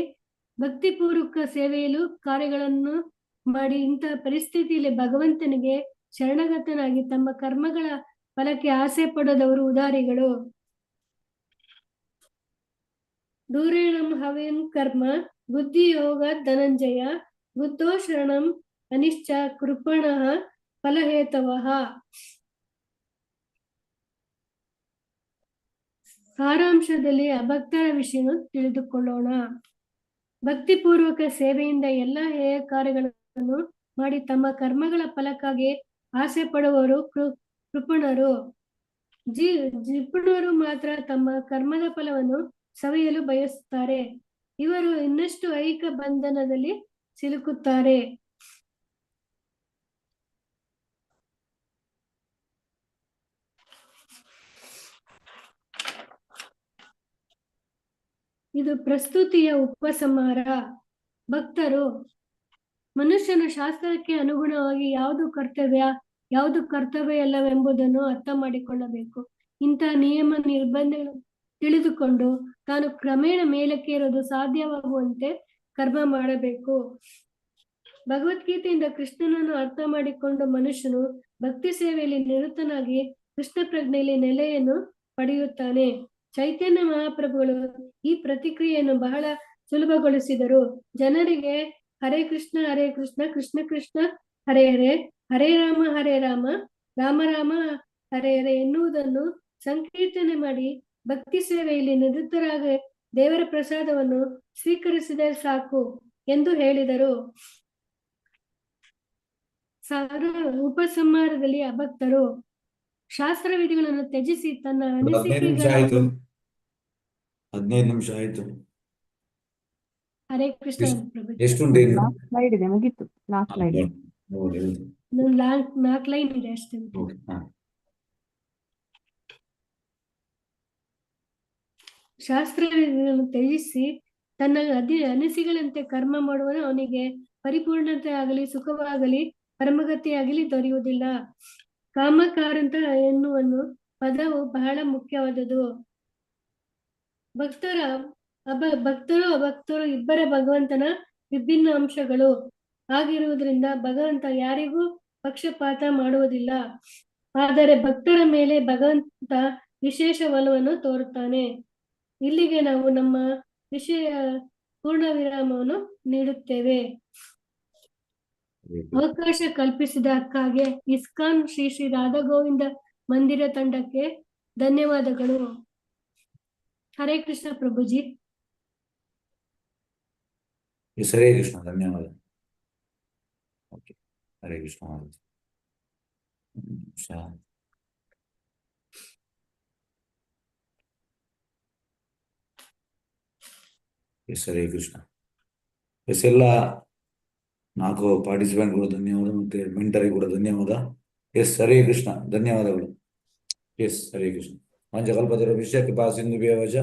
ಭಕ್ತಿಪೂರ್ವಕ ಸೇವೆಯಲು ಕಾರ್ಯಗಳನ್ನು ಮಾಡಿ ಇಂತಹ ಪರಿಸ್ಥಿತಿಯಲ್ಲಿ ಭಗವಂತನಿಗೆ ಶರಣಗತನಾಗಿ ತಮ್ಮ ಕರ್ಮಗಳ ಫಲಕ್ಕೆ ಆಸೆ ಪಡದವರು ಉದಾರಿಗಳು. ದೂರೇಣಂ ಹವೇನ್ ಕರ್ಮ ಬುದ್ಧಿ ಯೋಗ ಧನಂಜಯ ಬುದ್ಧೋ ಶರಣಂ ಅನಿಶ್ಚ ಕೃಪಣಃ ಫಲಹೇತವಃ. ಸಾರಾಂಶದಲ್ಲಿ ಅಭಕ್ತರ ವಿಷಯ ತಿಳಿದುಕೊಳ್ಳೋಣ. ಭಕ್ತಿಪೂರ್ವಕ ಸೇವೆಯಿಂದ ಎಲ್ಲ ಹೇಯ ಕಾರ್ಯಗಳನ್ನು ಮಾಡಿ ತಮ್ಮ ಕರ್ಮಗಳ ಫಲಕ್ಕಾಗಿ ಆಸೆ ಪಡುವವರು ಕೃಪಣರು. ಜಿಪುಣರು ಮಾತ್ರ ತಮ್ಮ ಕರ್ಮದ ಫಲವನ್ನು ಸವಿಯಲು ಬಯಸುತ್ತಾರೆ. ಇವರು ಇನ್ನಷ್ಟು ಐಹಿಕ ಬಂಧನದಲ್ಲಿ ಸಿಲುಕುತ್ತಾರೆ. ಇದು ಪ್ರಸ್ತುತಿಯ ಉಪಸಂಹಾರ. ಭಕ್ತರು ಮನುಷ್ಯನ ಶಾಸ್ತ್ರಕ್ಕೆ ಅನುಗುಣವಾಗಿ ಯಾವುದು ಕರ್ತವ್ಯ, ಯಾವುದು ಕರ್ತವ್ಯ ಅಲ್ಲವೆಂಬುದನ್ನು ಅರ್ಥ ಮಾಡಿಕೊಳ್ಳಬೇಕು. ಇಂತಹ ನಿಯಮ ನಿರ್ಬಂಧಗಳು ತಿಳಿದುಕೊಂಡು ತಾನು ಕ್ರಮೇಣ ಮೇಲಕ್ಕೆ ಇರೋದು ಸಾಧ್ಯವಾಗುವಂತೆ ಕರ್ಮ ಮಾಡಬೇಕು. ಭಗವದ್ಗೀತೆಯಿಂದ ಕೃಷ್ಣನನ್ನು ಅರ್ಥ ಮಾಡಿಕೊಂಡು ಮನುಷ್ಯನು ಭಕ್ತಿ ಸೇವೆಯಲ್ಲಿ ನಿರತನಾಗಿ ಕೃಷ್ಣ ಪ್ರಜ್ಞೆಯಲ್ಲಿ ನೆಲೆಯನ್ನು ಪಡೆಯುತ್ತಾನೆ. ಚೈತನ್ಯ ಮಹಾಪ್ರಭುಗಳು ಈ ಪ್ರತಿಕ್ರಿಯೆಯನ್ನು ಬಹಳ ಸುಲಭಗೊಳಿಸಿದರು. ಜನರಿಗೆ ಹರೇ ಕೃಷ್ಣ ಕೃಷ್ಣ ಕೃಷ್ಣ ಹರೇ ಹರೇ, ಹರೇ ರಾಮ ರಾಮ ರಾಮ ಹರೇ ಹರೇ ಎನ್ನುವುದನ್ನು ಸಂಕೀರ್ತನೆ ಮಾಡಿ ಭಕ್ತಿ ಸೇವೆಯಲ್ಲಿ ನಿರತರಾಗಿ ದೇವರ ಪ್ರಸಾದವನ್ನು ಸ್ವೀಕರಿಸಿದರೆ ಸಾಕು ಎಂದು ಹೇಳಿದರು. ಉಪಸಂಹಾರದಲ್ಲಿ ಅಭಕ್ತರು ಶಾಸ್ತ್ರ ವಿಧಿಗಳನ್ನು ತ್ಯಜಿಸಿ ತನ್ನ 15 ನಿಮಿಷ ಆಯ್ತು. 15 ನಿಮಿಷ ಆಯ್ತು. ಹರೇ ಕೃಷ್ಣ ಪ್ರಭುಜಿ. ಎಷ್ಟುಂಟು ಇನ್ನು? ಲಾಸ್ಟ್ ಸ್ಲೈಡ್ ಇದೆ, ಮುಗೀತು. ಲಾಸ್ಟ್ ಸ್ಲೈಡ್ ಇದೆ. ಹೌದು. ಇನ್ನೊಂದು 4 ಲೈನ್ ಇದೆ ಅಷ್ಟೇ. ಓಕೆ, ಹಾ. ಶಾಸ್ತ್ರ ವಿಧಿಗಳನ್ನು ತ್ಯಜಿಸಿ ತನ್ನ ಅನಿಸಿಗಳಂತೆ ಕರ್ಮ ಮಾಡುವನು ಅವನಿಗೆ ಪರಿಪೂರ್ಣತೆ ಆಗಲಿ ಸುಖವಾಗಲಿ ಪರಮಗತಿಯಾಗಲಿ ದೊರೆಯುವುದಿಲ್ಲ. ಕಾಮಕಾರಂತ ಎನ್ನುವನು ಪದವು ಬಹಳ ಮುಖ್ಯವಾದುದು. ಭಕ್ತರು ಅಭಕ್ತರು ಇಬ್ಬರ ಭಗವಂತನ ವಿಭಿನ್ನ ಅಂಶಗಳು ಆಗಿರುವುದರಿಂದ ಭಗವಂತ ಯಾರಿಗೂ ಪಕ್ಷಪಾತ ಮಾಡುವುದಿಲ್ಲ. ಆದರೆ ಭಕ್ತರ ಮೇಲೆ ಭಗವಂತ ವಿಶೇಷ ಒಲವನ್ನು ತೋರುತ್ತಾನೆ. ಇಲ್ಲಿಗೆ ನಾವು ನಮ್ಮ ವಿಷಯ ಪೂರ್ಣ ವಿರಾಮವನ್ನು ನೀಡುತ್ತೇವೆ. ಅವಕಾಶ ಕಲ್ಪಿಸಿದಕ್ಕಾಗಿ ಇಸ್ಕಾನ್ ಶ್ರೀ ಶ್ರೀ ರಾಧಾ ಗೋವಿಂದ ಮಂದಿರ ತಂಡಕ್ಕೆ ಧನ್ಯವಾದಗಳು. ಹರೇ ಕೃಷ್ಣ ಪ್ರಭುಜಿ. ಎಸ್, ಹರೇ ಕೃಷ್ಣ, ಧನ್ಯವಾದ. Okay, Hare Krishna. S, Hare Krishna. S, ಎಲ್ಲ 4 ಪಾರ್ಟಿಸಿಪೆಂಟ್ಗಳು ಧನ್ಯವಾದ, ಮತ್ತೆ ಮೆಂಟರಿಗೆ ಕೂಡ ಧನ್ಯವಾದ. ಎಸ್, ಹರೇ ಕೃಷ್ಣ, ಧನ್ಯವಾದಗಳು. ಎಸ್, ಹರೇ ಕೃಷ್ಣ. ಪಂಚಕಲ್ಪತರುಭ್ಯಶ್ಚ ಕೃಪಾ ಸಿಂಧುಭ್ಯಶ್ಚ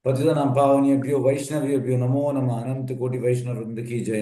ಪತಿತಾನಾಂ ಪಾವನೇಭ್ಯೋ ವೈಷ್ಣವೇಭ್ಯೋ ನಮೋ ನಮಃ. ಅನಂತ ಕೋಟಿ ವೈಷ್ಣವ ವೃಂದ ಕಿ ಜಯ.